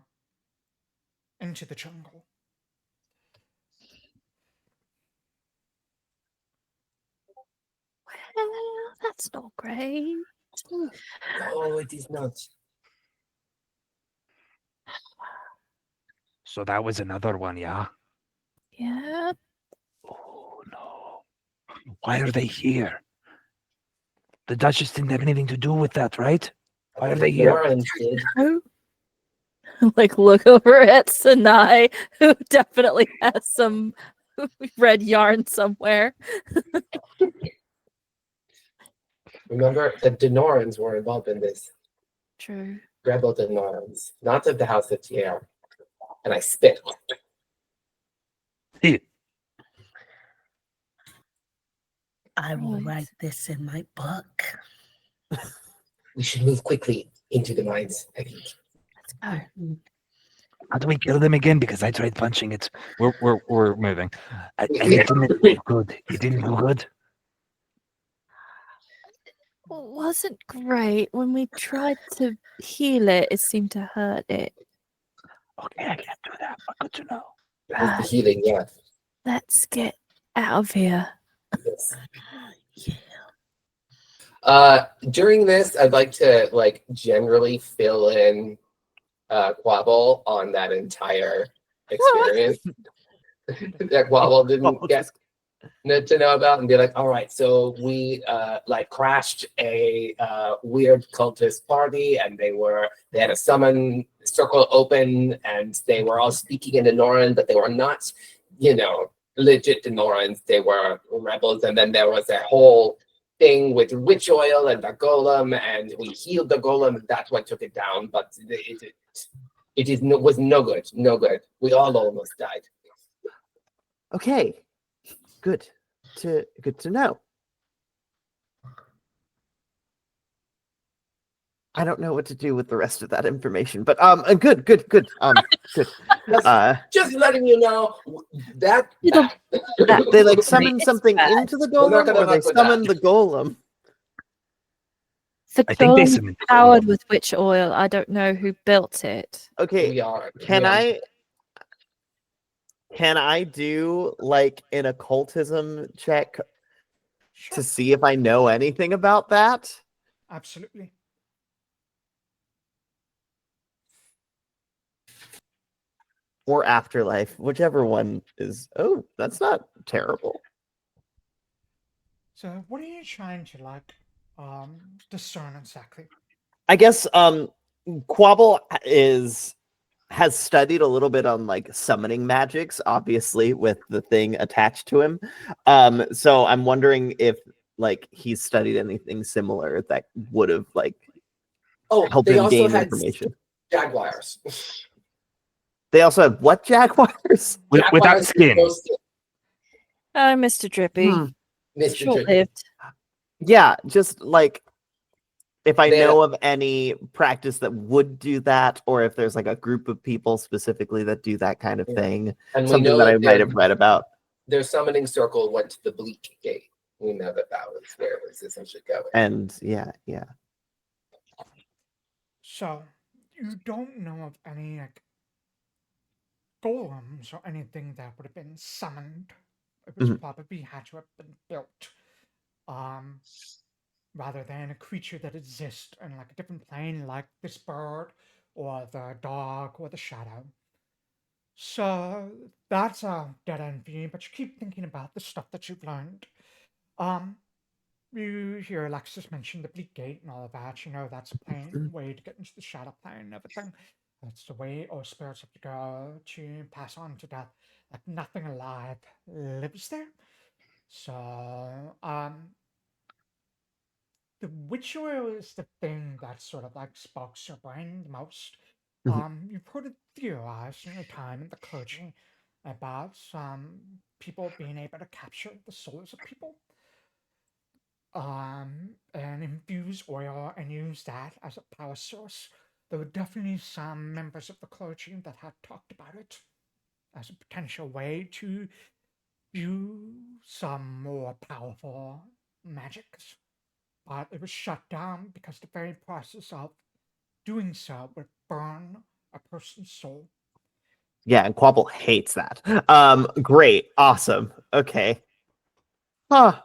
into the jungle. That's not great. No, it is not. So that was another one, yeah? Yeah. Oh, no. Why are they here? The Duchess didn't have anything to do with that, right? Why are they here? Warren did. Like look over at Sanai, who definitely has some red yarn somewhere. Remember, the Denorans were involved in this. True. Rebel Denorans, not of the House of Tier. And I spit. Here. I will Right. write this in my book. We should move quickly into the mines, I think. Let's go. How do we kill them again? Because I tried punching it. We're moving. And it didn't feel good. It didn't feel good. Wasn't great. When we tried to heal it, it seemed to hurt it. Okay, I can't do that, but good to know. That was the healing, yeah. Let's get out of here. Yes. Yeah. During this, I'd like to generally fill in Quobbol on that entire experience that Quobbol didn't get to know about, and be like, all right, so we crashed a weird cultist party, and they had a summon circle open, and they were all speaking in Denoran, but they were not, legit Denorans. They were rebels, and then there was a whole thing with witch oil and the golem, and we healed the golem, and that's what took it down. But was no good. We all almost died. Okay, good to know. I don't know what to do with the rest of that information, but good. Good. Just letting you know that They summoned something bad. into the We're not golem, gonna or they fuck with summoned that. the golem. The I think they golem summoned the powered golem. with witch oil. I don't know who built it. Okay, we are. can we are- I do an occultism check Sure. to see if I know anything about that? Absolutely. Or afterlife, whichever one is. Oh, that's not terrible. So what are you trying to discern exactly? I guess Quobbol has studied a little bit on summoning magics, obviously with the thing attached to him. So I'm wondering if he's studied anything similar that would have helped they him also gain had information. jaguars. They also have what jaguars? Without Jaguars skin. with no skin. Oh, Mr. Drippy. Hmm. Mr. Short Tricky. lived. Yeah, just if I They- know of any practice that would do that, or if there's a group of people specifically that do that kind of Yeah. thing, And we something know that I that might have read about. their summoning circle went to the Bleak Gate. We know that was where it was essentially going. And yeah. So you don't know of any golems or anything that would have been summoned. It was Mhm. probably had to have been built. Rather than a creature that exists in a different plane, like this bird or the dog or the shadow. So that's a dead end for you, but you keep thinking about the stuff that you've learned. You hear Alexias mention the Bleak Gate and all of that. You know that's a plane way to get into the shadow plane and everything. That's the way all spirits have to go to pass on to death. Nothing alive lives there. So the witch oil is the thing that sort of sparks your brain the most. You've heard it theorized in your time in the clergy about people being able to capture the souls of people, and infuse oil and use that as a power source. There were definitely some members of the clergy that had talked about it as a potential way to use some more powerful magics. But it was shut down because the very process of doing so would burn a person's soul. Yeah, and Quobbol hates that. Great, awesome. Okay. Huh.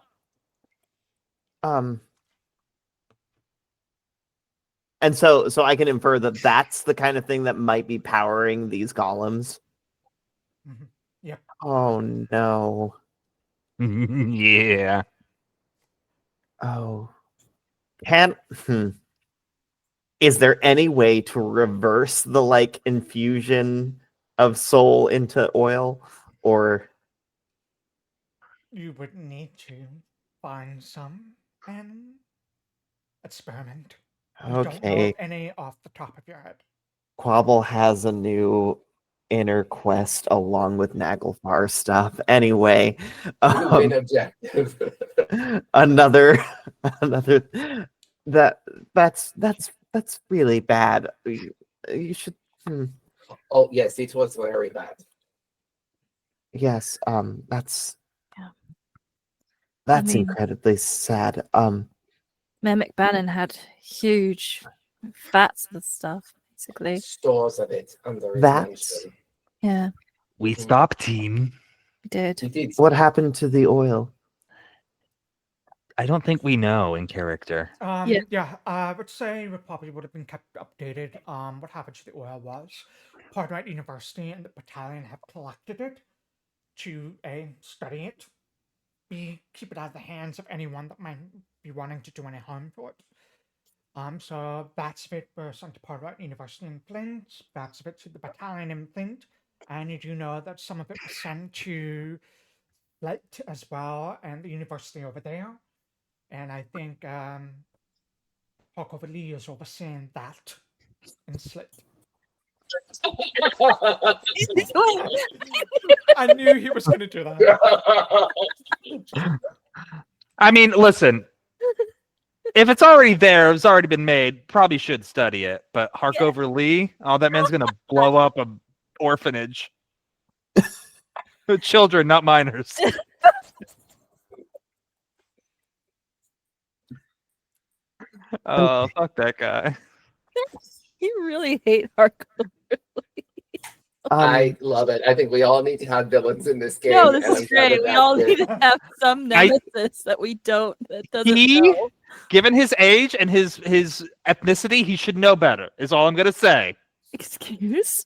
And so I can infer that that's the kind of thing that might be powering these golems. Mhm. Yep. Oh no. Yeah. Oh. Is there any way to reverse the like infusion of soul into oil? Or You would need to find some and experiment. You don't know of okay, any off the top of your head. Quobbol has a new inner quest along with Naglfar stuff. Anyway, New main objective. another that's really bad. You should Oh yes, it was very bad. yes, that's Yeah. that's mean- incredibly sad. Mayor McBannon had huge vats of the stuff, basically. Stores of it under his That's mansion. Yeah, We Mhm. stopped, team. we did. He did. what happened to the oil. I don't think we know in character. Yeah, I would say it probably would have been kept updated. What happened to the oil was Pardite University and the battalion have collected it to A, study it, B, keep it out of the hands of anyone that might be wanting to do any harm to it. So that's of it were sent to Pardite University in Flint, that's of it to the battalion in Flint, and you do know that some of it was sent to Flight as well and the university over there. And I think Lee is overseeing that in Slit. I knew he was going to do that. I mean, listen. If it's already there, it's already been made. Probably should study it. But Harkover Lee, oh, that man's gonna blow up a orphanage. Children, not minors. Oh, fuck that guy. You really hate hardcore. I love it. I think we all need to have villains in this game. No, this and is I'm glad great. that We all that's need it. to have some nemesis that we don't, that doesn't He, know. given his age and his ethnicity, he should know better. Is all I'm gonna say. Excuse?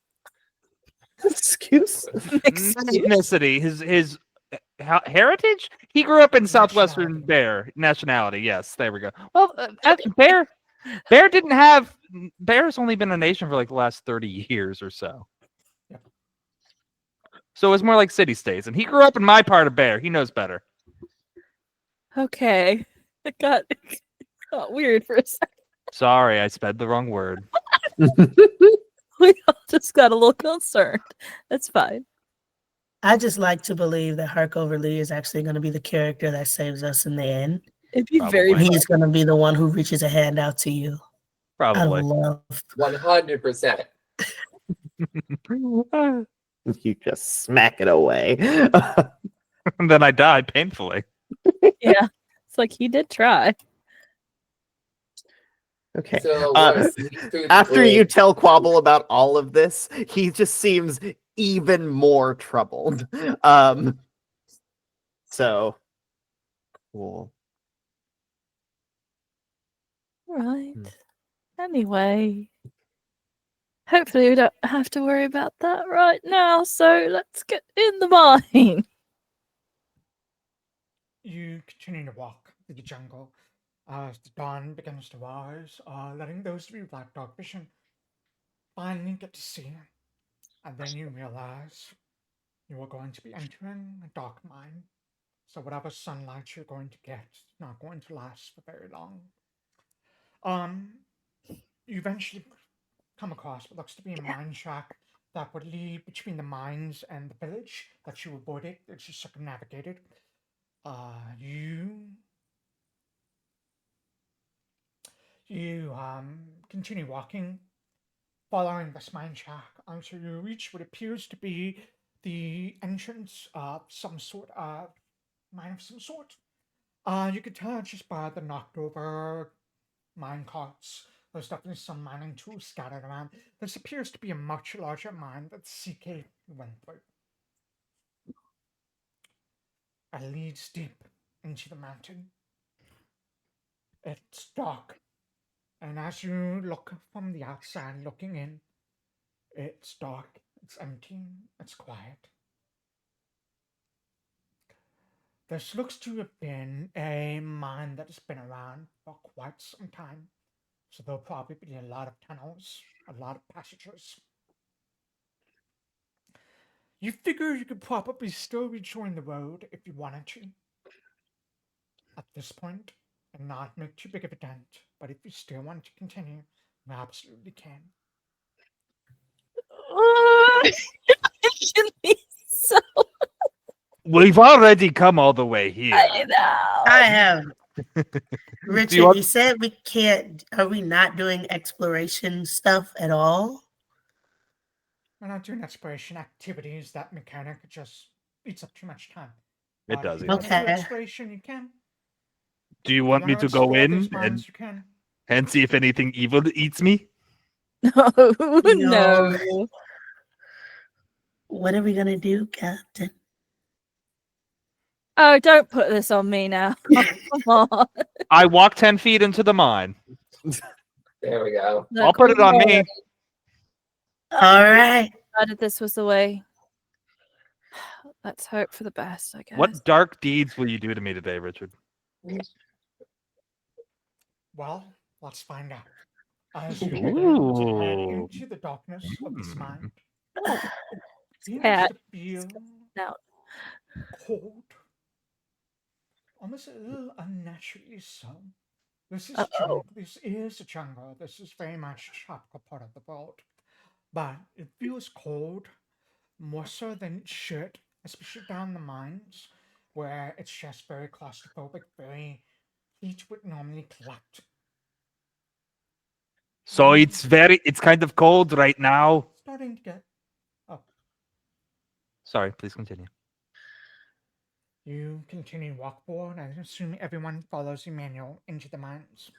Excuse. Excuse? Ethnicity, his heritage. He grew up in southwestern Bear nationality. Yes, there we go. Well, Bear didn't have. Bear's only been a nation for like the last 30 years or so. Yep. So it's more like city states, and he grew up in my part of Bear. He knows better. Okay. It got weird for a second. Sorry, I sped the wrong word. We all just got a little concerned. That's fine. I just like to believe that Harkover Lee is actually going to be the character that saves us in the end. It'd be very Probably. He's going to be the one who reaches a hand out to you. Out Probably. of love. 100%. You just smack it away. And then I died painfully. Yeah. It's like he did try. Okay. So After you tell Quobbol about all of this, he just seems even more troubled. So cool. Right. Anyway. Hopefully we don't have to worry about that right now, so let's get in the mine. You continue to walk through the jungle as the dawn begins to rise, letting those of you with black dog vision finally get to see. And then you realize you are going to be entering a dark mine. So whatever sunlight you're going to get is not going to last for very long. You eventually come across what looks to be a mine shack that would lead between the mines and the village that you avoided, that you circumnavigated. You continue walking, following this mine shack until you reach what appears to be the entrance of some sort of mine of some sort. You can tell just by the knocked over mine carts. There's definitely some mining tools scattered around. This appears to be a much larger mine that CK went through. It leads deep into the mountain. It's dark, and as you look from the outside looking in, it's dark, it's empty, it's quiet. This looks to have been a mine that has been around for quite some time, so there'll probably be a lot of tunnels, a lot of passages. You figure you could probably still rejoin the road if you wanted to at this point and not make too big of a dent, but if you still want to continue, you absolutely can. So We've already come all the way here. I know. I have. Do Richard, you want- you said we can't. Are we not doing exploration stuff at all? We're not doing exploration activities. That mechanic just eats up too much time. It But does if eat you want to do Okay. exploration, you can. Do you If want me wanna to go explore in these mines, and, you can. and see if anything evil eats me? No, No. no. What are we gonna do, Captain? Oh, don't put this on me now. Come on. I walk 10 feet into the mine. There we go. I'll Look, put it we've on me. already All right. decided this was the way. Let's hope for the best, I guess. What dark deeds will you do to me today, Richard? Well, let's find out. As you begin to head Ooh. into the darkness of this mine, begins cat. to feel Now, cold, almost a little unnaturally so. This is Uh-oh. This is a jungle. This is very much a tropical part of the world, but it feels cold, more so than it should, especially down the mines, where it's just very claustrophobic, very heat would normally collect. So it's kind of cold right now. Starting to get up. Sorry, please continue. You continue walk forward, and I assume everyone follows Emmanuel into the mines.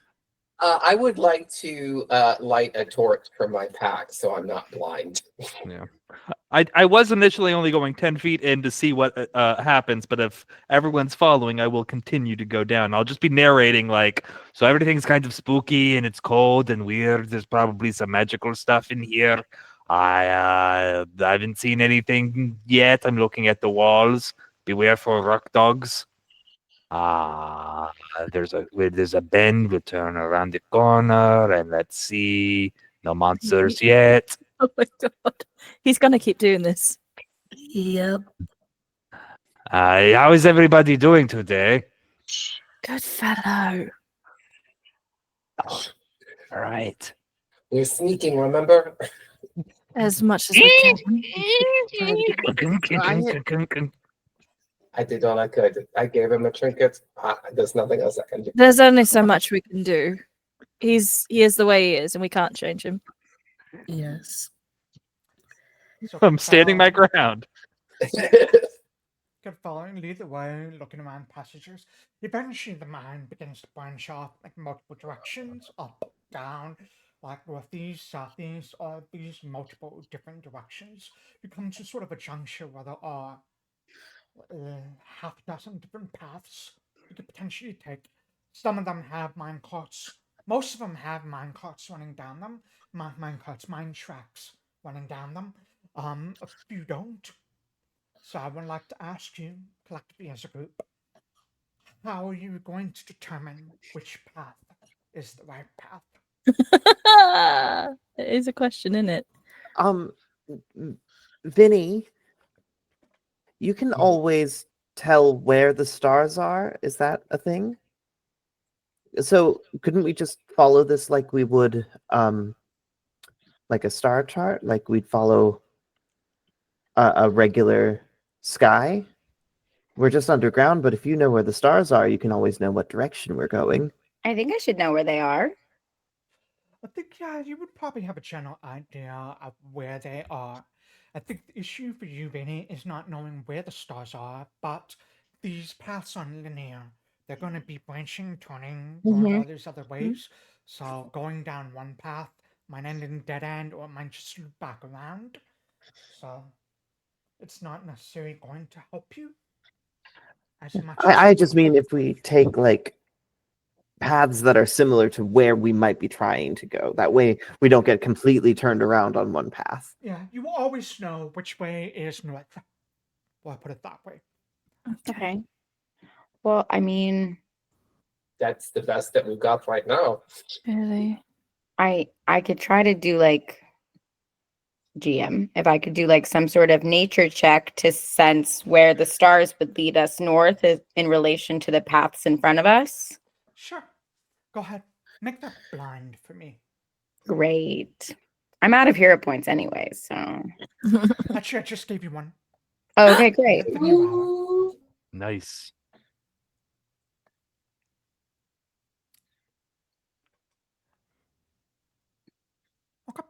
I would like to light a torch from my pack so I'm not blind. Yeah. I was initially only going 10 feet in to see what happens, but if everyone's following, I will continue to go down. I'll just be narrating like, so everything's kind of spooky and it's cold and weird. There's probably some magical stuff in here. I haven't seen anything yet. I'm looking at the walls. Beware for rock dogs. There's a bend. We'll turn around the corner and let's see. No monsters yet. oh my god. He's gonna keep doing this. Yep. How is everybody doing today? Good fellow. All right. We're sneaking, remember? As much as we can. I did all I could. I gave him a trinket. There's nothing else I can do. There's only so much we can do. He is the way he is, and we can't change him. Yes. So I'm standing my ground. Kept following, lead the way, looking around passages. Eventually, the mine begins to branch off like multiple directions, up, down, like northeast, southeast, all these multiple different directions. Becomes a sort of a juncture where there are half a dozen different paths you could potentially take. Some of them have mine carts. Most of them have mine carts running down them. Mine tracks running down them. A few don't. So I would like to ask you, collectively as a group, how are you going to determine which path is the right path? It is a question, isn't it? Vinny, you can always tell where the stars are. Is that a thing? So couldn't we just follow this like we would like a star chart? Like we'd follow a regular sky? We're just underground, but if you know where the stars are, you can always know what direction we're going. I think I should know where they are. I think, yeah, you would probably have a general idea of where they are. I think the issue for you, Vinny, is not knowing where the stars are, but these paths aren't linear. They're going to be branching, turning, going all these other ways. So going down one path might end in a dead end, or it might just loop back around. So it's not necessarily going to help you as much. I just mean if we take like paths that are similar to where we might be trying to go. That way we don't get completely turned around on one path. Yeah, you will always know which way is north. Well, I put it that way. Okay. Well, I mean, That's the best that we've got right now. Really? I could try to do like GM, if I could do like some sort of nature check to sense where the stars would lead us north in relation to the paths in front of us. Sure. Go ahead. Make that blind for me. Great. I'm out of hero points anyway, so. Actually, I just gave you one. Oh, okay, great. The new hour. Nice. Okay.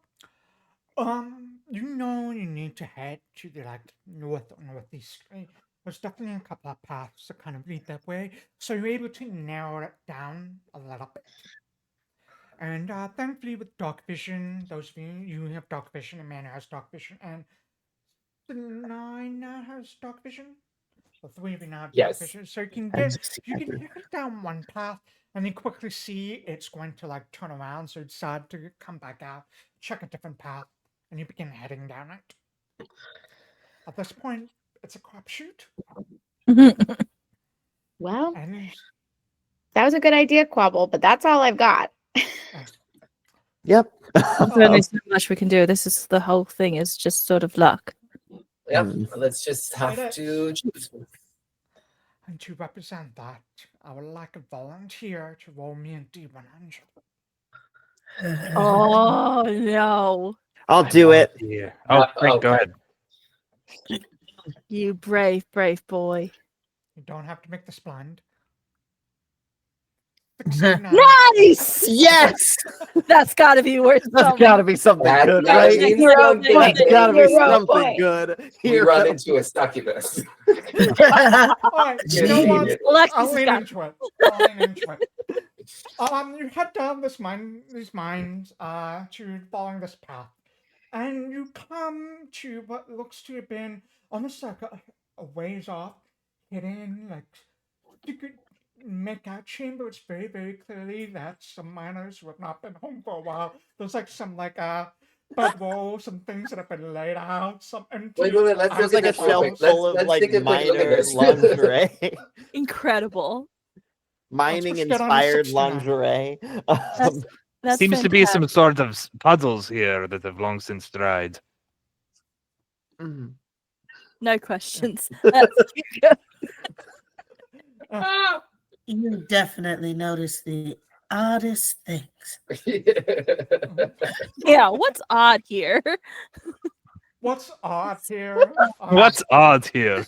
You know you need to head to the north or northeast. Right? There's definitely a couple of paths that kind of lead that way, so you're able to narrow it down a little bit. And thankfully, with dark vision, those of you have dark vision, Emmanuel has dark vision, and Sanai now has dark vision. The three of you now have dark Yes. vision, so you can I'm get just you can together. head down one path and then quickly see it's going to turn around, so you decide to come back out, check a different path, and you begin heading down it. At this point, it's a crapshoot, Well, and that was a good idea, Quobbol, but that's all I've got. Yep. There's only so much we can do. This is the whole thing is just sort of luck. Yep. Hmm. Let's just have It to choose. and to represent that, I would like a volunteer to roll me a D100. Oh no. I'll do it. Yeah. Oh, Frank, go okay. ahead. You brave, brave boy. You don't have to make this blind. 69. Nice! Yes! That's gotta be worth That's something. gotta be something That good, gotta right? mean Hero something. point. That's gotta be Hero something point. good. We Hero. run into a succubus. All right, you know what? Alexis I'll has lean got into it. I'll lean into it. You head down these mines, to following this path, and you come to what looks to have been almost like a ways off, hidden, you could make out chamber. It's very, very clearly that some miners who have not been home for a while. There's some bedrolls, some things that have been laid out, some empty. Wait, let's There's look like at a this real shelf quick. full of Let's take a quick look at minor this. lingerie. incredible. Let's Mining get on to inspired 69. lingerie. That's Seems to be some fantastic. sort of puzzles here that have long since dried. Mm. No questions. Let's go. You definitely notice the oddest things. Yeah, what's odd here? What's odd here? What's odd here?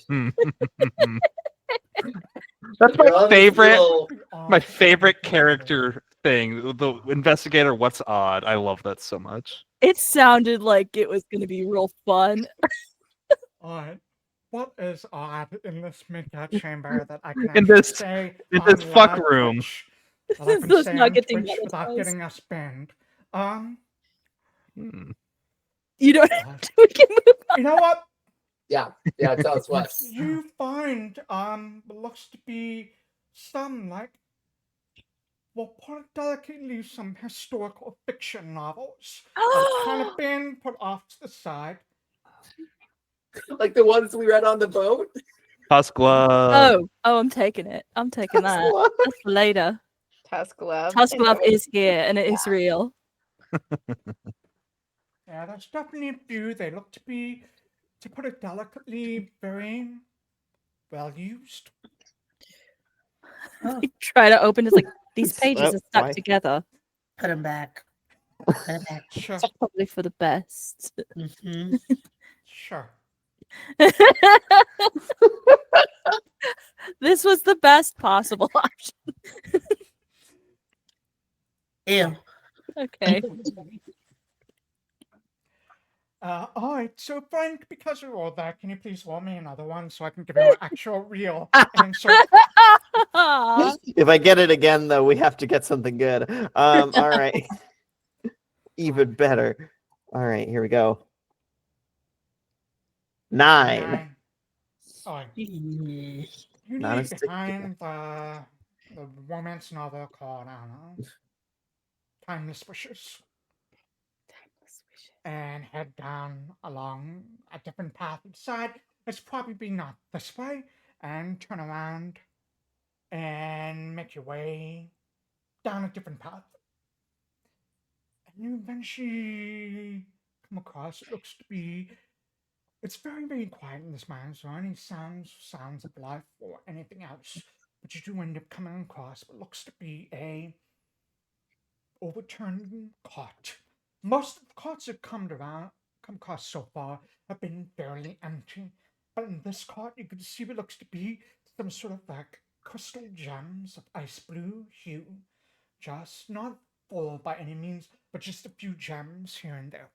That's You're my on this favorite. little- My favorite character thing, the investigator. What's odd? I love that so much. It sounded like it was gonna be real fun. Alright. What is odd in this mid-out chamber that I can In actually this- say in on this fuck live room. Twitch, that I can Let's say not on get Twitch together, without guys. getting us banned? Hmm. You don't uh, have to we can move on. you know what? Yeah, tell us what. You find what looks to be some put it delicately, some historical fiction novels that have kind of been put off to the side. Like the ones we read on the boat? Tuskla. Oh, I'm taking it. I'm taking that. That's for later. Tusk Love. Tusk Love is here and it is real. Yeah, there's definitely a few. They look to be, to put it delicately, very well used. You try to open it's like these It's- pages are stuck why? together. Put them back. Put 'em back. Sure, It's probably for the best. Mhm. sure. This was the best possible option. Ew. Okay. All right, so Frank, because you rolled that, can you please roll me another one so I can give you an actual real answer? Aw. If I get it again, though, we have to get something good. All right. Even better. All right, here we go. 9. All right. Mm. You Not a need stick behind the the romance novel called, I don't know, Timeless Wishes, and head down along a different path and decide it's probably not this way, and turn around and make your way down a different path. And you eventually come across it looks to be it's very, very quiet in this mine, so any sounds of life or anything else. But you do end up coming across what looks to be a overturned cot. Most of the cots I've come across so far have been fairly empty. But in this cot you can see what looks to be some sort of like crystal gems of ice blue hue. Just not full by any means, but just a few gems here and there.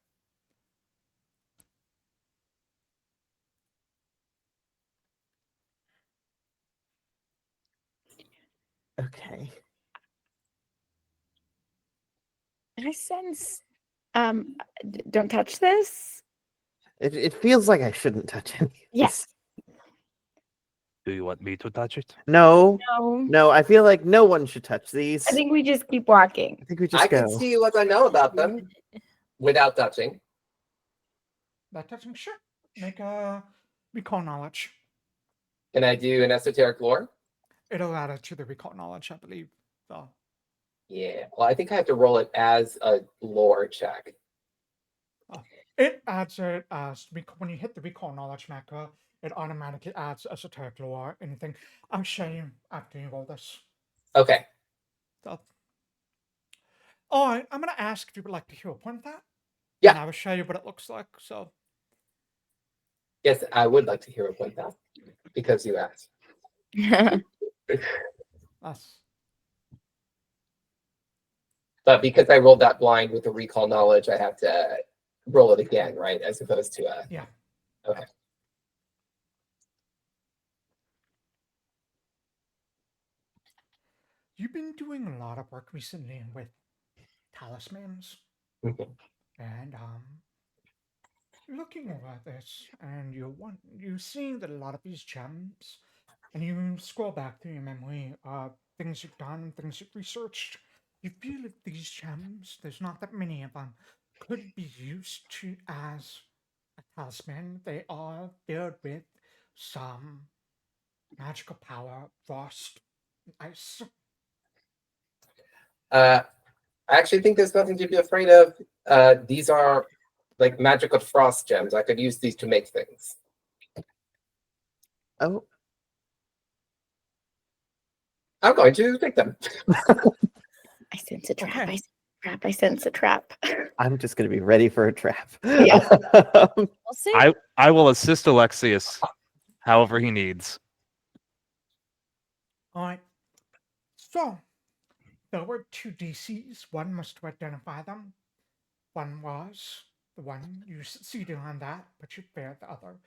Okay. I sense don't touch this. It feels like I shouldn't touch any of Yes. this. Do you want me to touch it? No. No. No, I feel like no one should touch these. I think we just keep walking. I think we just I go. can see what I know about them without touching. That touching sure. Make a recall knowledge. Can I do an esoteric lore? It'll add it to the recall knowledge, I believe. So Yeah. Well, I think I have to roll it as a lore check. it adds it as when you hit the recall knowledge macro, it automatically adds esoteric lore, anything. I'll show you after you roll this. Okay. So, alright, I'm gonna ask if you would like to hear a point of that. Yeah. And I will show you what it looks like. So Yes, I would like to hear a point that because you asked. that's But because I rolled that blind with the recall knowledge, I have to roll it again, right? As opposed to yeah. Okay. You've been doing a lot of work recently with talismans. Mhm. And looking over this, and you're seeing that a lot of these gems, and you scroll back through your memory of things you've done, things you've researched. You feel that these gems, there's not that many of them, could be used to as a talisman. They are filled with some magical power, frost, and ice. I actually think there's nothing to be afraid of. These are like magical frost gems. I could use these to make things. Oh, I'm going to make them. I sense a trap. Okay. I sense a trap. I sense a trap. I'm just gonna be ready for a trap. Yeah. We'll see. I will assist Alexias however he needs. Alright. So, there were two DCs. One was to identify them. One was the one you succeeded on that, but you failed the other.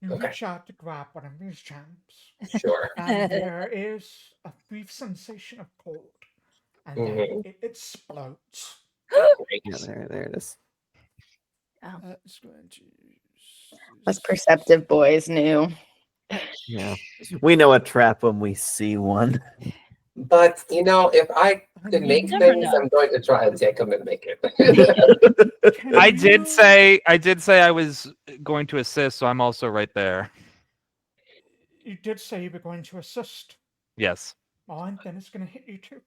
You Okay. reach out to grab one of these gems, Sure. and there is a brief sensation of cold, and then it explodes. Great. Yeah, there it is. It's going to Us perceptive boys knew. Yeah. We know a trap when we see one. But you know, if I can make never things, know. I'm going to try and take them and make it. Can I you- did say I was going to assist, so I'm also right there. You did say you were going to assist. Yes. Alright, then it's going to hit you too.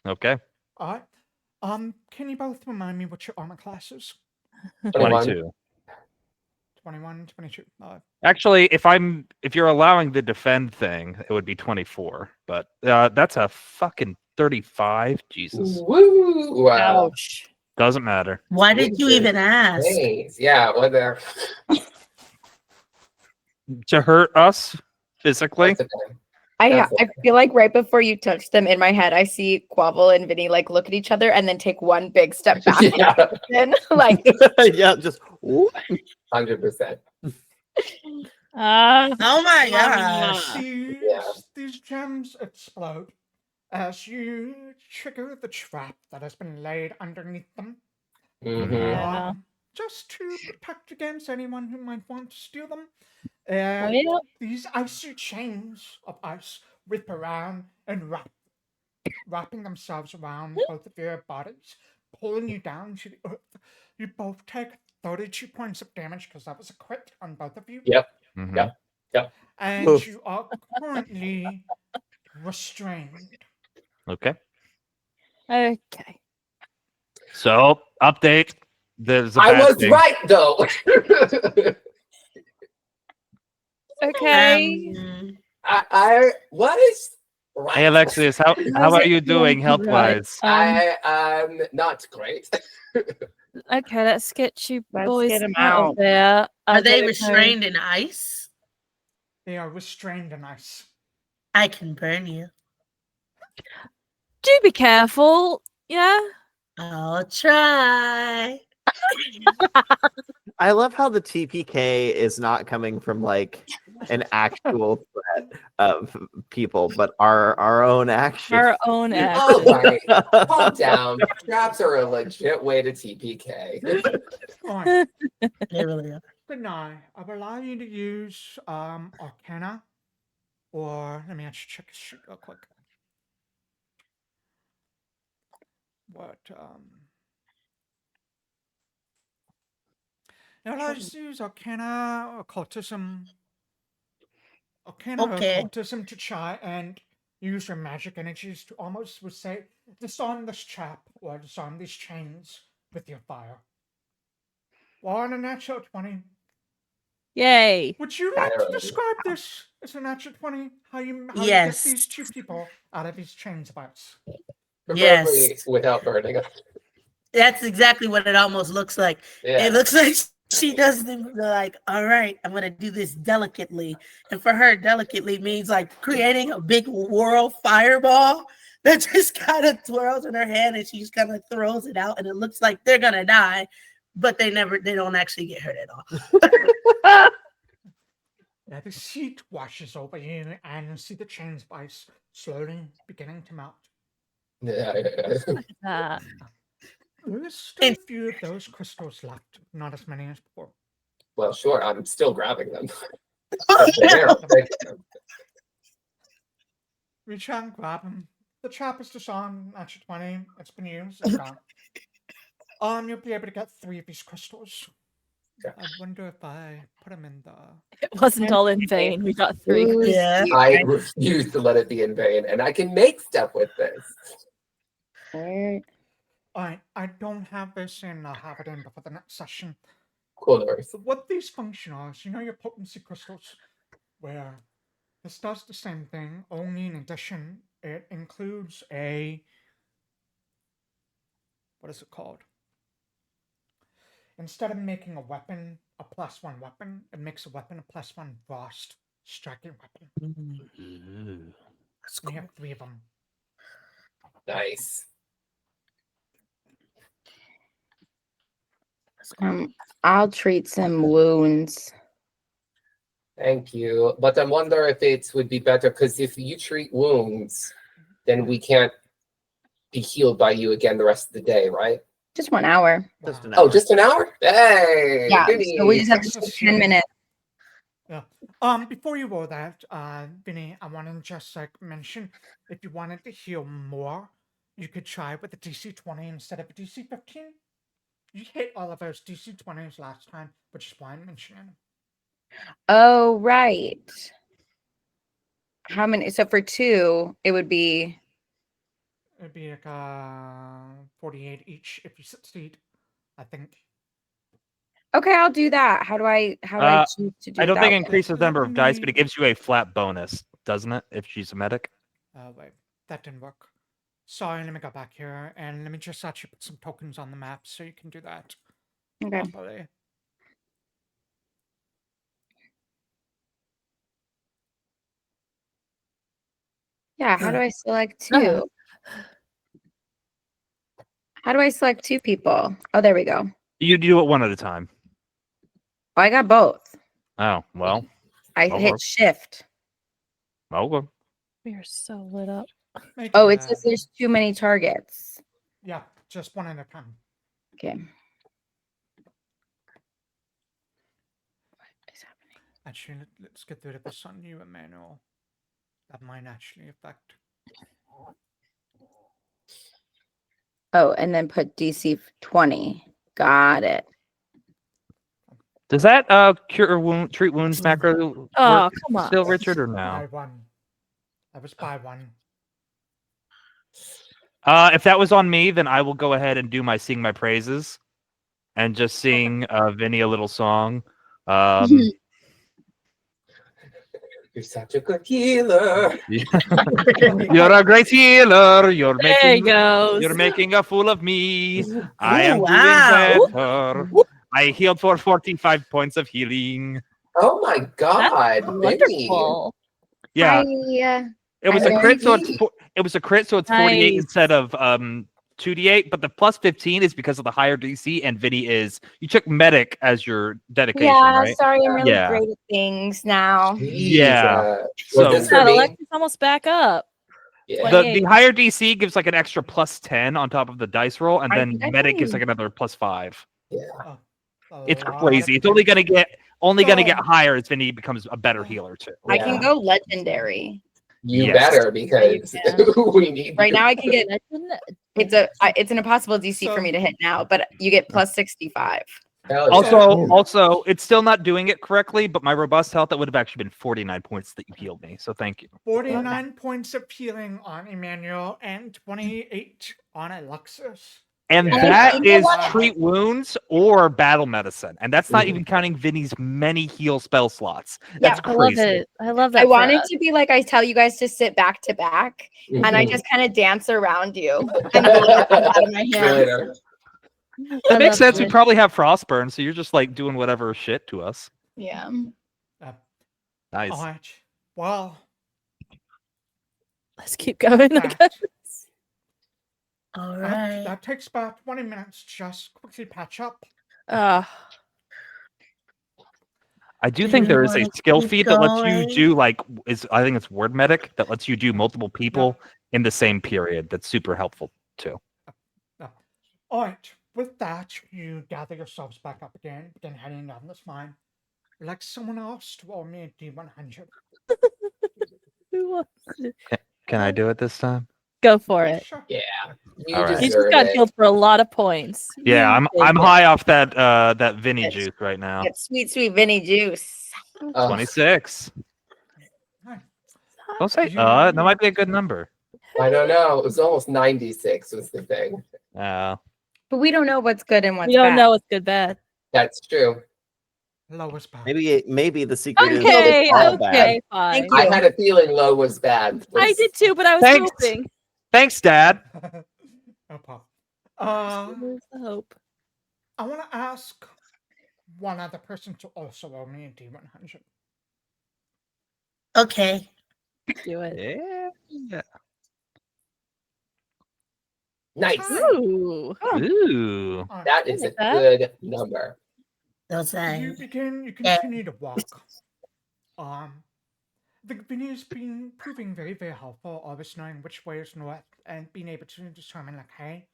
Okay. Alright. Can you both remind me what your armor class is? 22. 21, 22. Actually, if you're allowing the defend thing, it would be 24. But that's a fucking 35. Jesus. Woo! Wow. Ouch. Doesn't matter. Why did you even ask? Thanks. Yeah. What the? To hurt us physically. That's okay. I feel like right before you touch them in my head, I see Quobbol and Vinny like look at each other and then take one big step back. Yeah. And like Yeah, just whoop. 100%. Oh my gosh. These gems explode as you trigger the trap that has been laid underneath them. Mhm. Yeah. Just to protect against anyone who might want to steal them. Oh, yeah. These icy chains of ice whip around and wrap wrapping themselves around both of your bodies, pulling you down to the earth. You both take 32 points of damage because that was a crit on both of you. Yep. Mhm. Yep. Yep. And Oof. you are currently restrained. Okay. Okay. So update. There's a I bad was thing. right though. Okay. I was right. Hey Alexias, how How's are it you doing going, health right? wise? I am not great. Okay, let's get you Let's boys get 'em out of out. there. Are I'm they gonna go- restrained in ice? They are restrained in ice. I can burn you. Do be careful. Yeah. I'll try. I love how the TPK is not coming from like an actual threat of people, but our own action. Our own act. All right, calm down. Traps are a legit way to TPK. Alright, They really are. good night. I will allow you to use Arcana, or let me actually check his sheet real quick. What it allows you to use Arcana, Occultism, Okay. Occultism to try and use your magic energies to almost, would say, disarm this trap or disarm these chains with your fire. Well, on a natural 20, Yay. would you like to Fire. describe this as a natural 20? How you get Yes. these two people out of these chains of ice? Preferably Yes. without burning us. That's exactly what it almost looks like. Yeah. It looks like she does the like, all right, I'm gonna do this delicately. And for her, delicately means like creating a big whirl fireball that just kind of twirls in her hand and she just kind of throws it out and it looks like they're gonna die, but they don't actually get hurt at all. Yeah, the sheet washes over you and you see the chains of ice slowly beginning to melt. Uh, There's still a few of those crystals left, not as many as before. Well, sure. I'm still grabbing them. Reach out and grab them. The trap is disarmed, natural 20. It's been used, it's gone. You'll be able to get 3 of these crystals. I wonder if I put them in the. it wasn't all in vain. We got 3. Who's Yeah. here? I refuse to let it be in vain, and I can make stuff with this. Where- I don't have this in. I'll have it in before the next session. Cool, Norris. So what these function as, you know your potency crystals, where this does the same thing, only in addition, it includes a. What is it called? Instead of making a weapon a +1 weapon, it makes a weapon a +1 frost striking weapon. That's We cool. have 3 of them. Nice. I'll treat some wounds. Thank you. But I wonder if it would be better because if you treat wounds, then we can't be healed by you again the rest of the day, right? Just 1 hour. Just an Oh, hour. just an hour? Hey, Yeah. Vinny. So we just have to That's take 10 minutes. Yeah. Before you roll that, Vinny, I want to just like mention if you wanted to heal more, you could try with a DC 20 instead of a DC 15. You hit all of those DC 20s last time, which is why I'm mentioning them. Oh, right. How many? So for 2, it would be. It'd be like 48 each if you succeed, I think. Okay, I'll do that. How do I choose to do I don't that? think it one? increases the number of dice, but it me- gives you a flat bonus, doesn't it? If she's a medic. Wait, that didn't work. Sorry, let me go back here and let me just actually put some tokens on the map so you can do that Okay. properly. Yeah, how do I select 2? How do I select 2 people? Oh, there we go. You do it one at a time. Oh, I got both. Oh well. I Okay. hit shift. Okay. We are so lit up. Make Oh, it, it says there's too many targets. yeah, just one at a time. Okay. What is happening? Actually, let's get rid of this on you, Emmanuel. That might actually affect. Oh, and then put DC 20. Got it. Does that cure wound, treat wounds macro Oh, work come on. still, Richard, or By no? one. That was by one. If that was on me, then I will go ahead and do my sing my praises, and just sing Vinny a little song. You're such a good healer. You're a great healer. You're There he making goes. you're making a fool of me. I am wow. doing better. I healed for 45 points of healing. Oh my God, Vinny. Wonderful. Yeah, it was I a crit, so MVP. it was a crit, so it's 48 Nice. instead of 2d8. But the plus 15 is because of the higher DC, and Vinny is you took medic as your dedication, Yeah, right? sorry, I'm really Yeah. great at things now. Yeah. Was So this for God, me? Alexis almost back up. Yeah. the higher DC gives like an extra plus 10 on top of the dice roll, and I then think I medic gives can- like another plus 5. Oh, a It's lot crazy. of It's only gonna points. get So- higher as Vinny becomes a better healer too. I can Yeah. go legendary. You Yes. better because can. we need Right you. now I can get it's an impossible DC for So- me to hit now, but you get plus 65. Hell yeah. Also, it's still not doing it correctly, but my robust health, that would have actually been 49 points that you healed me. So thank you. 49 points of healing on Emmanuel and 28 on Alexias. And Yeah. that And you know is what? treat wounds or battle medicine. And that's not even counting Vinny's many heal spell slots. That's I love crazy. it. I love that. I for wanted us. to be like I tell you guys to sit back to back, and I Mhm. just kind of dance around you and blow comes out of my hand. Glitter. That makes sense. We it. probably have frostburn, so you're just like doing whatever shit to us. Yeah. Nice. All right. Well, Let's keep going. I that, guess. All that, right. that takes about 20 minutes. Just quickly patch up. I do Do think we there is a wanna skill keep feat that lets you going? do I think it's word medic that lets you do multiple people in the same period. That's super helpful too. All right. With that, you gather yourselves back up again, begin heading down this line. Would like someone else to roll me a D100. Can I do it this time? Go for it. Sure. Yeah. You All right. You just deserve got it. healed for a lot of points. Yeah, You take I'm it. high off that Vinny Yes. juice right now. Get sweet, sweet Vinny juice. 26. Hi. Don't say You- that might be a good number. I don't know. It was almost 96 was the thing. Uh, But we don't know what's good and what's We don't bad. know what's good, bad. That's true. Lowest bad. Maybe the secret is Okay, it's all bad. okay, fine. Thank you. I had a feeling low was bad. I did too, but I was Thanks. hoping. Thanks, Dad. No problem. There's the hope. I want to ask one other person to also roll me a D100. Okay. Do it. Yeah. Nice. Ooh. Ooh. All right. That is a like that. good number. Those You continue to walk. The Vinny has been proving very, very helpful, always knowing which way is north and being able to determine, like, hey,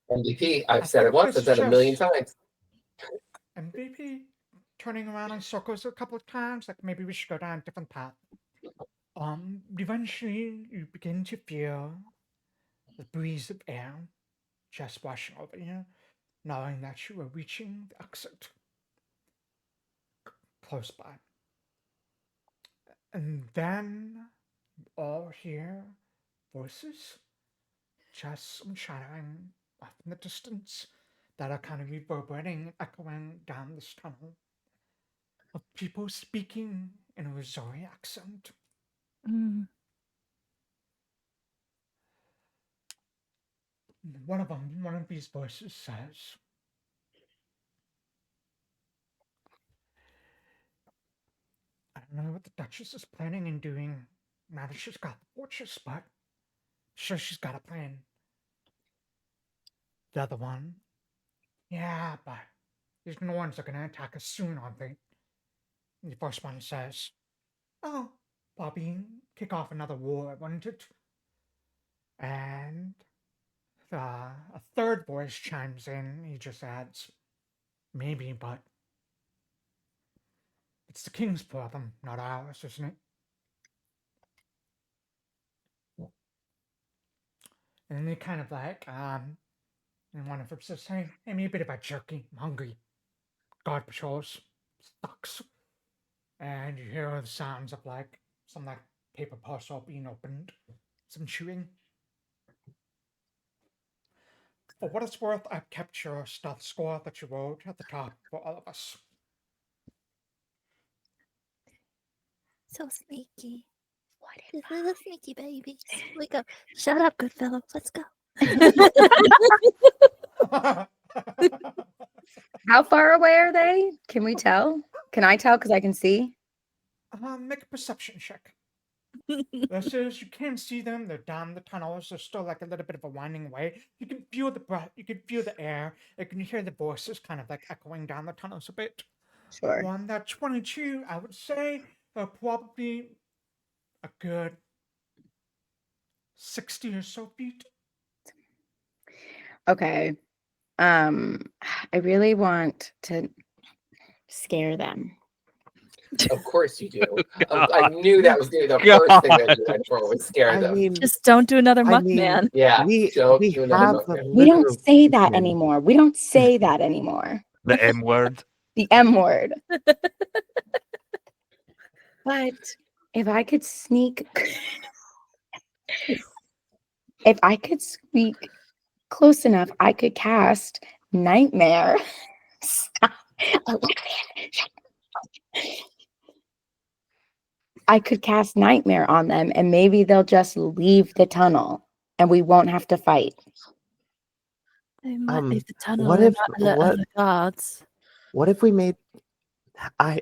MVP. I've said it once. I've said it a million times. MVP turning around in circles a couple of times, like maybe we should go down a different path. Eventually you begin to feel the breeze of air just washing over you, knowing that you are reaching the exit close by. And then you all hear voices, just some chattering off in the distance that are kind of reverberating and echoing down this tunnel of people speaking in a Missouri accent. Mm. One of these voices says, I don't know what the Duchess is planning and doing now that she's got the fortress, but sure she's got a plan. The other one, yeah, but these Norns are gonna attack us soon, aren't they? And the first one says, oh, Bobby, kick off another war, wouldn't it? And a third voice chimes in. He just adds, maybe, but it's the king's problem, not ours, isn't it? And they kind of like And one of them says, "Hey, me a bit about jerky. I'm hungry. Guard patrols. Sucks." And you hear the sounds of like some like paper parcel being opened, some chewing. For what it's worth, I've kept your stealth score that you rolled at the top for all of us. So sneaky. What sneaky babies? We go. Shut up, good fellow. Let's go. How far away are they? Can we tell? Can I tell? Because I can see. Make a perception check. This is, you can't see them. They're down the tunnels. There's still like a little bit of a winding way. You can feel the breath. You can feel the air. You can hear the voices kind of like echoing down the tunnels a bit. Sure. On that 22, I would say they're probably a good 60 or so feet. Okay. I really want to scare them. Of course you do. I knew that was gonna be the first thing that you went for was scare them. Just don't do another I muck, mean, man. Yeah, we don't we do another have muck a man. We don't literal say that kitchen. anymore. We don't say that anymore. The M word. The M word. But if I could sneak, close enough, I could cast Nightmare. I could cast Nightmare on them, and maybe they'll just leave the tunnel, and we won't have to fight. They might leave the tunnel. what They if- might alert what- other guards. What if we made? I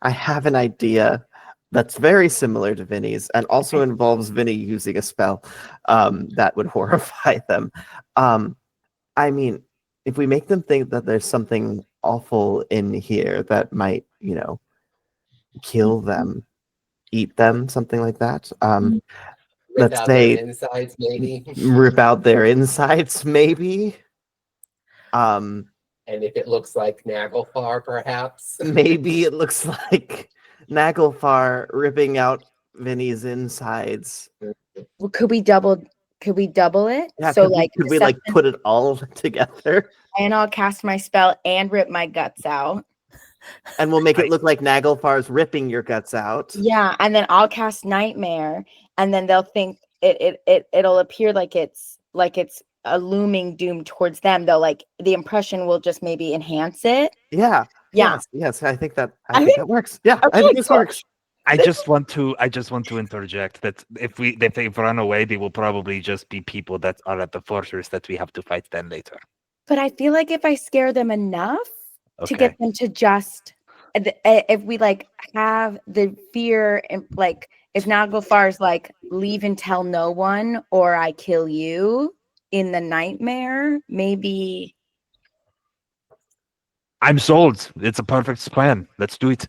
I have an idea that's very similar to Vinny's, and also involves Vinny using a spell that would horrify them. I mean, if we make them think that there's something awful in here that might, kill them, eat them, something like that. Let's Without say their insides, maybe. rip out their insides, maybe. And if it looks like Naglfar, perhaps. Maybe it looks like Naglfar ripping out Vinny's insides. Well, could we double it? Yeah, So could we deception, put it all together, and I'll cast my spell and rip my guts out. and we'll make it look like Naglfar's ripping your guts out. Yeah, and then I'll cast Nightmare, and then they'll think it'll appear like it's a looming doom towards them. They'll the impression will just maybe enhance it. Yeah. Yeah. Yes. I think that think- that works. Yeah, I Okay, think this cool. works. I just want to interject that if they run away, they will probably just be people that are at the fortress that we have to fight then later. But I feel like if I scare them enough to Okay. get them to just, if we have the fear, and if Naglfar's leave and tell no one, or I kill you in the Nightmare, maybe. I'm sold. It's a perfect plan. Let's do it.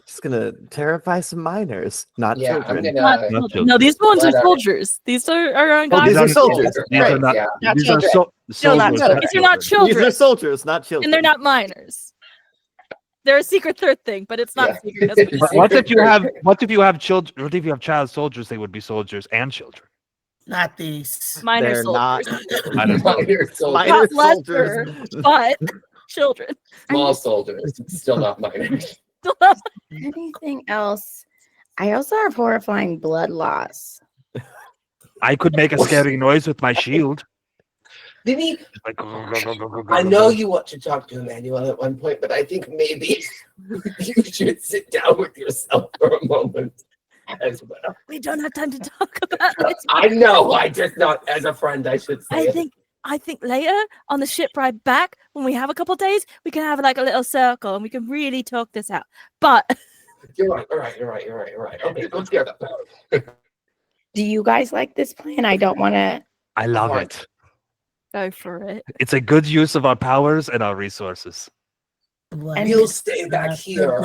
Just gonna terrify some miners, not Yeah, children. I'm Not gonna. Not children. No, these ones are Let our- soldiers. These are our Oh, these guys. are soldiers. These Right. are not. Yeah. Not These are children. No, not soldiers. children. These are not These children, are soldiers, not children. and they're not miners. They're a secret third thing, but it's not Yeah. secret. That's what But what if you have children? What if you have child soldiers? They would be soldiers and children. Not these. minor They're not soldiers. Minor Minor soldiers. minor Not soldiers. lesser, but children. Small soldiers. Still not minors. Anything else? I also have horrifying blood loss. I could make a scary noise with my shield. Vinny, Like, I know you want to talk to Emmanuel at one point, but I think maybe you should sit down with yourself for a moment as well. We don't have time to talk about this. I know, I just not as a friend, I should say. I think later on the ship ride back, when we have a couple days, we can have a little circle and we can really talk this out. But You're right. Okay, let's get that. Do you guys like this plan? I don't want to. I love Alright. it. go for it. It's a good use of our powers and our resources. What, You'll stay back here.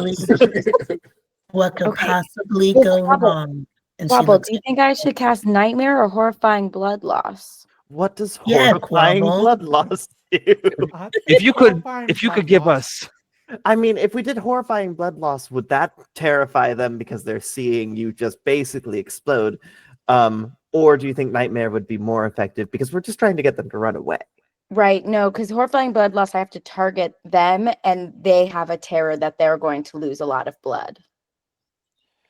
what could Okay. possibly Well, go Quobbol- wrong? And she Quobbol, looks do you think I should cast Nightmare or Horrifying Blood Loss? What does Yeah, horrifying Quobbol. blood loss do? If you could give us, I mean, if we did horrifying blood loss, would that terrify them because they're seeing you just basically explode? Or do you think Nightmare would be more effective? Because we're just trying to get them to run away. Right. No, because horrifying bloodlust, I have to target them, and they have a terror that they're going to lose a lot of blood.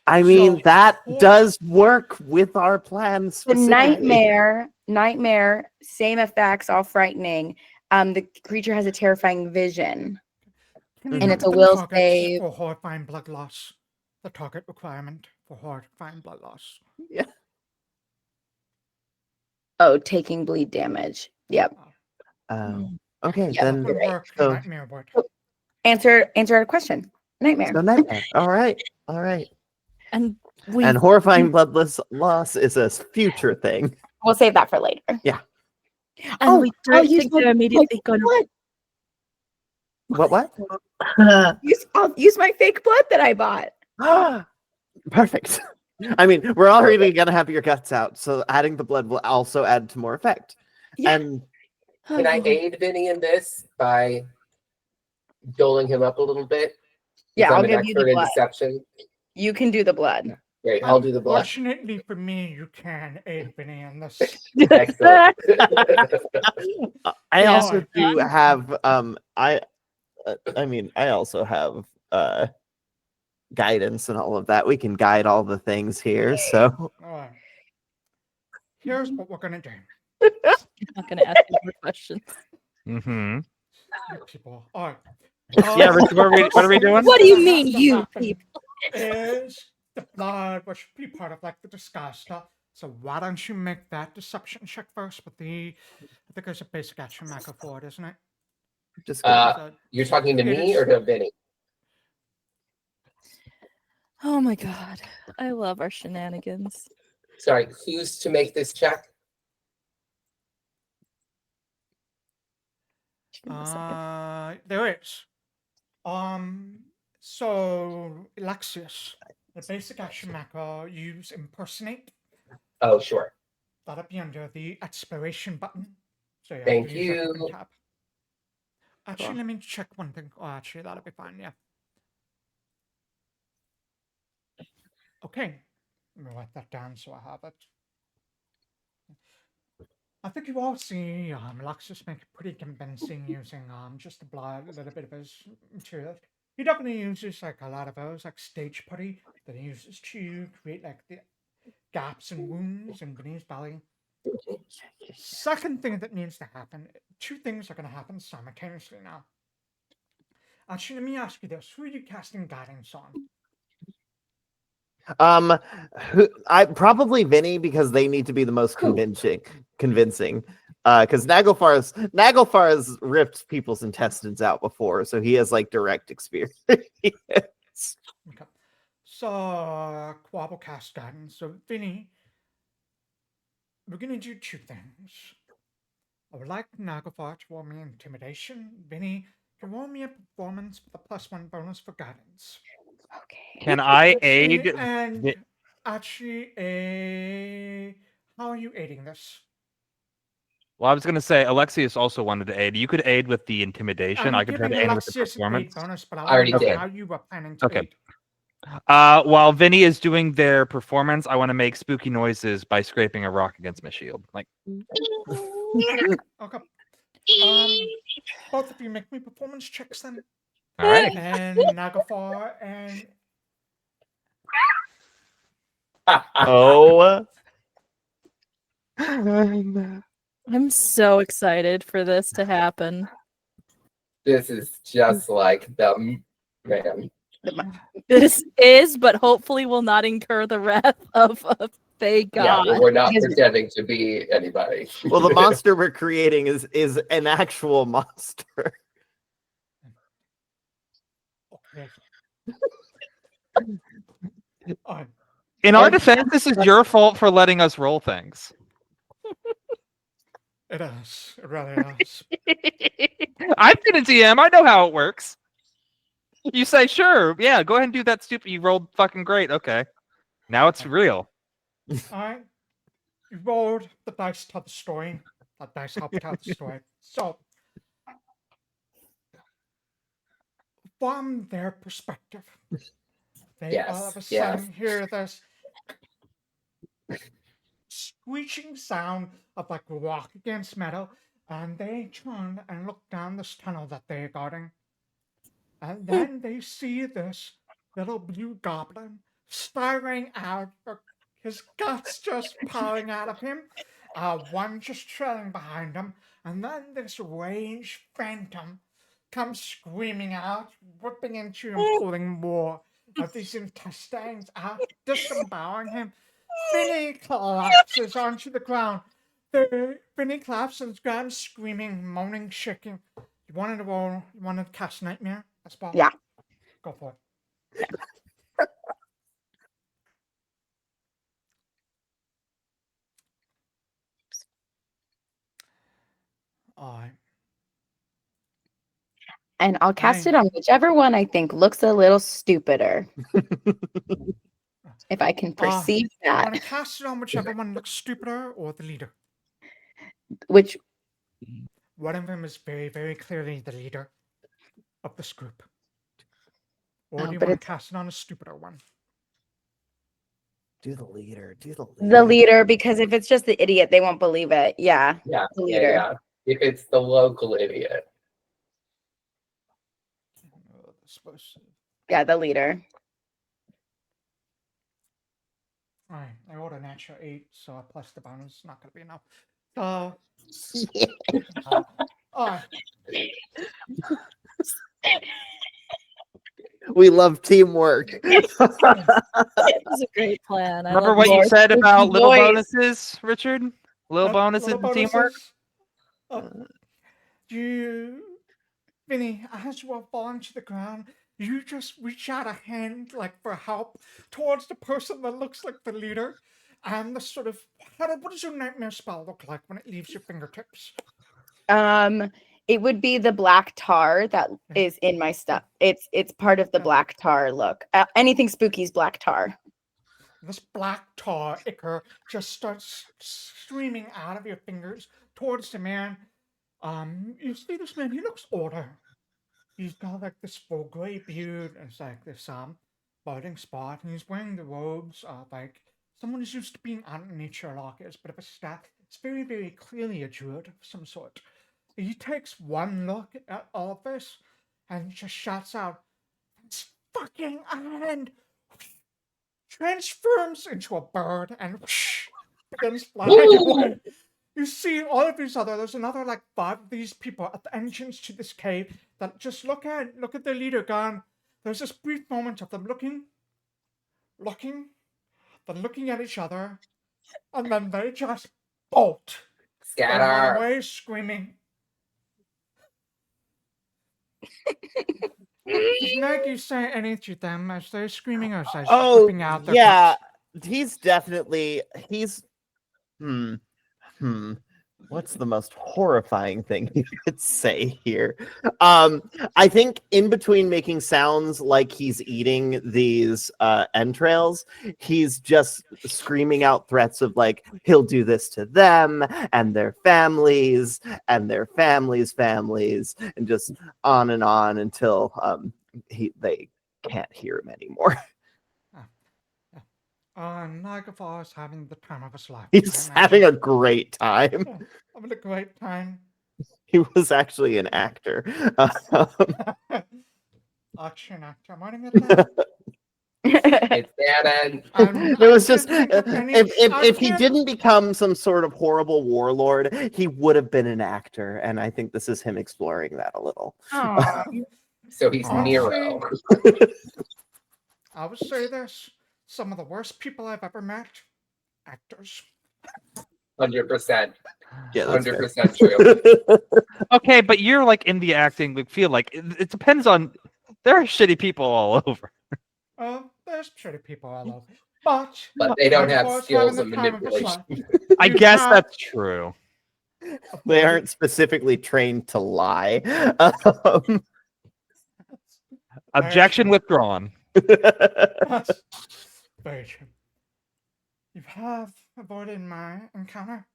I mean, So, that or- does work with our plans. The specifically. nightmare, same effects, all frightening. The creature has a terrifying vision. Can you And look it's at a the will targets save. for horrifying blood loss? The target requirement for horrifying blood loss. Yeah. Oh, taking bleed damage. Yep. Okay, Yeah, then. That would work. So, Nightmare would. Answer our question. Nightmare. so Nightmare. All right. And we And horrifying bloodless loss is a future thing. We'll save that for later. Yeah. and we I'll don't use think my- they're immediately my going to. blood. What? I'll use my fake blood that I bought. Perfect. I mean, we're already gonna have your guts out, so adding the blood will also add to more effect. Yeah. And Can I aid Vinny in this by doling him up a little bit? Yeah, Because I'll I'm an give you the expert in blood. deception. You can do the blood. Great, I'll do the blood. Unfortunately for me, you can aid Vinny in this. Excellent. I Yeah. also do have I mean, I also have guidance and all of that. We can guide all the things here. So Alright. Here's what we're gonna do. I'm not going to ask you more questions. Mm-hmm. You people. Alright. Yeah, Richard, what are we doing? What do you What mean, has to you happen people? Is the blood, which should be part of like the disguise stuff. So why don't you make that deception check first with the, I think there's a basic action macro for it, isn't it? just So You're talking to it me is- or to Vinny? Oh my god. I love our shenanigans. Sorry, who's to make this check? Give me a second. There is. So Alexias, the basic action macro, use impersonate. Oh, sure. That'll be under the expiration button. So you have Thank to use your open you. tab. Actually, let me check one thing. Oh, actually, that'll be fine. Yeah. Okay. Let me write that down so I have it. I think you all see Alexias make it pretty convincing using just the blood, a little bit of his material. He definitely uses like a lot of those like stage putty that he uses to create like the gaps and wounds in Vinny's belly. Second thing that needs to happen, two things are going to happen simultaneously now. Actually, let me ask you this: who are you casting guidance on? I probably Vinny because they need to be the most convincing. Because Naglfar's ripped people's intestines out before, so he has like direct experience. Okay. So Quobbol cast guidance. So Vinny, we're gonna do two things. I would like Naglfar to roll me intimidation. Vinny, can roll me a performance with a +1 bonus for guidance. Okay. Can I aid? And actually, how are you aiding this? Well, I was gonna say Alexias also wanted to aid. You could aid with the intimidation. I could try to aid with the Alexias an aid performance. bonus, but I already want to know did. how you were planning to Okay. aid. While Vinny is doing their performance, I want to make spooky noises by scraping a rock against my shield. Like, Okay. Both of you make me performance checks then. all right. And Naglfar and Oh, I'm so excited for this to happen. This is just like the man. This is, but hopefully will not incur the wrath of a fey Yeah, god. well, we're not Because- pretending to be anybody. well, the monster we're creating is an actual monster. okay. Alright. In our defense, this is your fault for letting us roll things. It is. It really is. I've been a DM. I know how it works. You say, sure, yeah, go ahead and do that stupid. You rolled fucking great. Okay. Now it's real. Alright. You rolled the dice to tell the story. That dice helped tell the story. So, from their perspective, they all of a Yes, sudden hear this screeching sound of like rock against metal, and they turn and look down this tunnel that they're guarding. And then they see this little blue goblin staring out, his guts just pouring out of him, one just trailing behind him, and then this raged phantom comes screaming out, whipping into him, pulling more of these intestines out, disembowering him. Finny collapses onto the ground. Finny collapses on the ground, screaming, moaning, shaking. You wanted to roll? You wanted to cast Nightmare? That's well. Yeah. Go for it. All right. And I'll cast it on whichever one I think looks a little stupider. If I can perceive You want that. to cast it on whichever one looks stupider or the leader. Which One of them is very, very clearly the leader of this group. Or do you but want to it's cast it on a stupider one? Do the leader. the leader, because if it's just the idiot, they won't believe it. Yeah. Yeah, The yeah, leader. yeah. If it's the local idiot. Yeah, the leader. Alright, I rolled a natural 8, so plus the bonus is not going to be enough. So, alright. We love teamwork. It was a great plan. I Remember love what you Lord, said it's about little voice. bonuses, Richard? Little bonuses Little and teamwork? Vinny, as you are falling to the ground, you just reach out a hand, like for help, towards the person that looks like the leader, and the sort of what does your nightmare spell look like when it leaves your fingertips? It would be the black tar that is in my stuff. It's part of the Yeah. black tar look. Anything spooky is black tar. This black tar ichor just starts streaming out of your fingers towards the man. You see this man, he looks older. He's got like this full gray beard and it's like this balding spot, and he's wearing the robes of like someone who's used to being out in nature like it's a bit of a staff. It's very, very clearly a druid of some sort. He takes one look at all of this and just shouts out, "This fucking island!" Transforms into a bird and begins flying away. You see all of these there's another like 5 of these people at the entrance to this cave that just look at the leader gone. There's this brief moment of them looking, then looking at each other, and then they just bolt. And run Scatter. away screaming. Does Maggie say anything to them as they're screaming or as they're ripping out their yeah. guts? He's definitely what's the most horrifying thing you could say here? I think in between making sounds like he's eating these entrails, he's just screaming out threats of like he'll do this to them and their families and their families' families, and just on and on until they can't hear him anymore. Nagafar is having the time of his life. He's having a great time. Yeah, having a great time. He was actually an actor. Action actor. I'm writing it down. It's canon. It was just can't think of any- if he can't- didn't become some sort of horrible warlord, he would have been an actor, and I think this is him exploring that a little. Aw. So he's Honestly, Nero. I would say this. Some of the worst people I've ever met, actors. 100%. Yeah, that's fair. 100% true. Okay, but you're like in the acting like field. Like it depends on. There are shitty people all over. There's shitty people all over. But they don't have Nagafar's skills having of the time his manipulation. life. I You guess have- that's true. They aren't specifically trained to lie. Objection withdrawn. That's very true. You have avoided my encounter.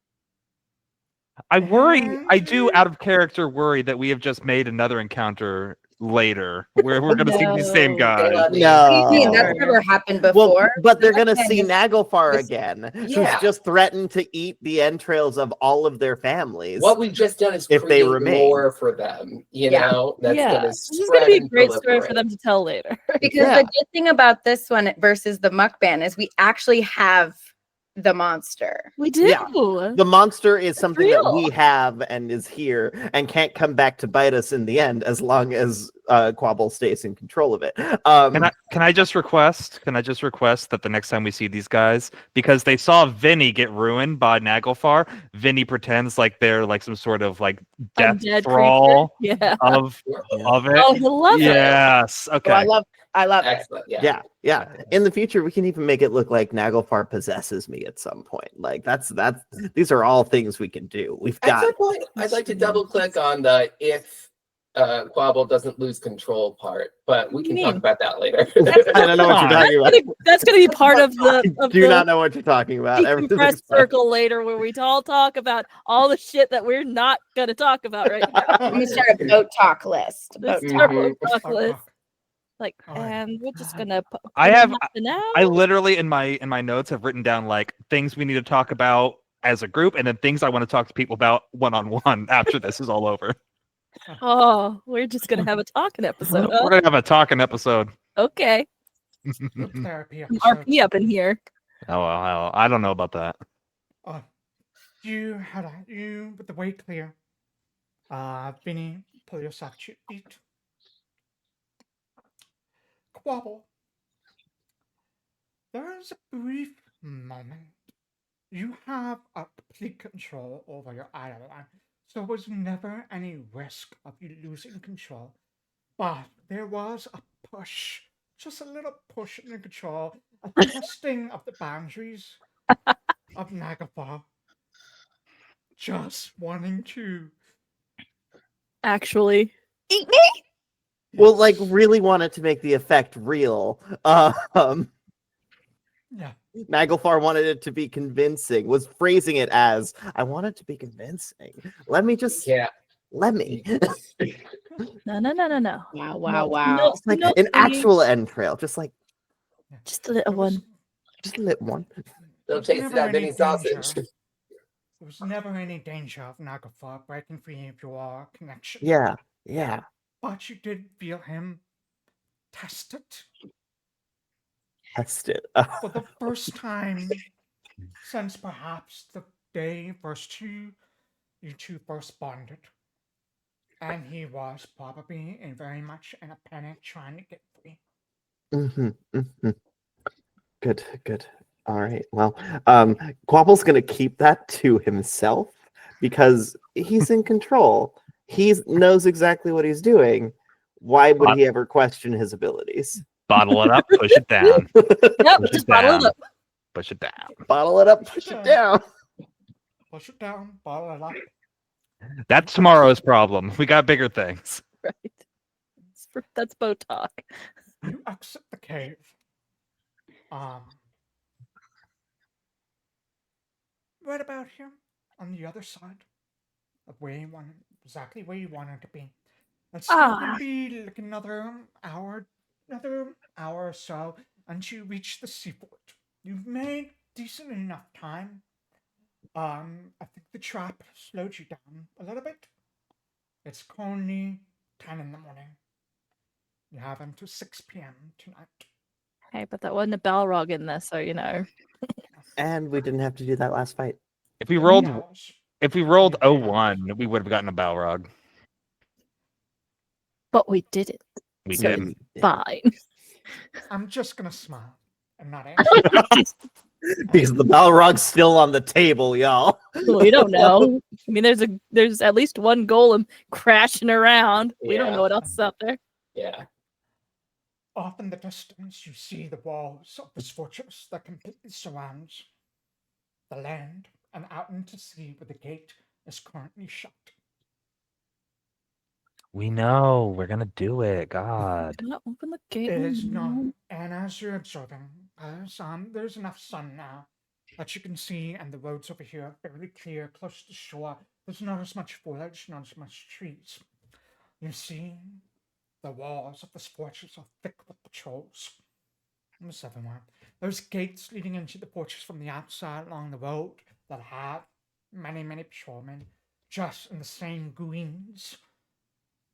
I worry. I do, out of character, worry that we have just made another encounter later. We're gonna see these same No. guys. What do you mean? That's No. never happened Well, before. but they're gonna That's see just- Naglfar this- again, yeah. who's just threatened to eat the entrails of all of their families. What we've just done is If they create remain. more for them. You Yeah. know, that's Yeah, gonna this is gonna be a spread great and story for proliferate. them to tell later. Because Yeah. the good thing about this one versus the mukbang is we actually have the monster. We do. Yeah. The monster is something that real. we have and is here and can't come back to bite us in the end as long as Quobbol stays in control of it. Can I just request? Can I just request that the next time we see these guys, because they saw Vinny get ruined by Naglfar, Vinny pretends like they're like some sort of like death Undead thrall creature. Yeah. of it. Oh, he'll love it. Yes. Oh, Okay. I love it. Excellent. Yeah. Yeah. In the future, we can even make it look like Naglfar possesses me at some point. Like that's these are all things we can do. We've At got some point, I'd like to double click on the if Quobbol doesn't lose control part, but we can talk mean? about that later. I don't know what you're talking about. That's gonna be part of the I do not know what you're talking about. Everything's decompressed fine. circle later, where we all talk about all the shit that we're not gonna talk about right now. I'm gonna start a boat talk list. This Boat is our talk. boat Mhm. talk list. Like, Alright. and we're just gonna. I have- now. I literally in my notes have written down like things we need to talk about as a group, and then things I want to talk to people about one-on-one after this is all over. Oh, we're just gonna have a talking episode. We're gonna have a talking episode. Okay, Group therapy some episode. RP up in here. Oh well, I don't know about that. You with the way clear. Vinny, pull yourself to your feet. Quobbol. There is a brief moment. You have a complete control over your island, so there was never any risk of you losing control. But there was a push, just a little push in control, a testing of the boundaries of Naglfar. Just wanting to Actually, Eat me. Well, like really wanted to make the effect real. Yeah. Naglfar wanted it to be convincing, was phrasing it as, I want it to be convincing. Let me just Yeah. let me. no. Wow, wow, wow. It's like No, an Vinny. actual entrail, just like Just a little one. just a little one. Don't There's taste never that any mini sausage. danger. There was never any danger of Naglfar breaking free of your connection. Yeah. But you did feel him test it Test it. for the first time since perhaps the day you two first bonded. And he was probably very much in a panic trying to get free. Good. All right. Well, Quobble's gonna keep that to himself because he's in control. He knows exactly what he's doing. Why would he ever question his abilities? Bottle it up, push it down. Nope, Push just it bottle it down. up. Push it down. Bottle it up, push it down. Push it down, bottle it up. That's tomorrow's problem. We got bigger things. Right. That's boat talk. You exit the cave. Right about here, on the other side of where you wanted, exactly where you wanted to be. It's still gonna be like another hour or so until you reach the seaport. You've made decent enough time. I think the trap slowed you down a little bit. It's currently 10 in the morning. You have until 6 p.m. tonight. Hey, but that wasn't a Balrog in this, so you know. And we didn't have to do that last fight. If we rolled Hours. 01, we would have gotten a Balrog. But we did it. We So did. Fine. I'm just gonna smile and not answer. Because the Balrog's still on the table, y'all. We don't know. I mean, there's at least one golem crashing around. We don't Yeah. know what else is out there. Yeah. Off in the distance, you see the walls of this fortress that completely surrounds the land, and out into sea where the gate is currently shut. We know. We're gonna do it. God. Do not open the gate. It oh is not, no. and as you're observing, there's enough sun now that you can see, and the roads over here are fairly clear, close to shore. There's not as much foliage, not as much trees. You see The walls of this fortress are thick with patrols. Almost everywhere. There's gates leading into the fortress from the outside along the road that have many, many patrolmen dressed in the same greens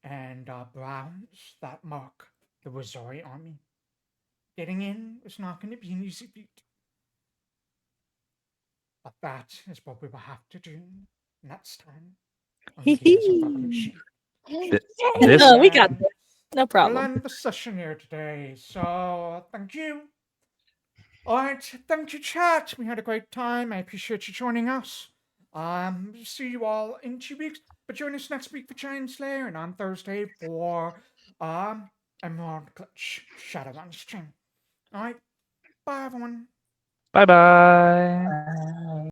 and browns that mark the Rosari army. Getting in is not going to be an easy feat. But that is what we will have to do next time on Gears of Revolution. This Oh, we got And this. No we'll problem. end the session here today. So thank you. All right, thank you, chat. We had a great time. I appreciate you joining us. See you all in 2 weeks. But join us next week for Giant Slayer and on Thursday for Emerald Glitch Shadowrun stream. All right, bye everyone. Bye bye.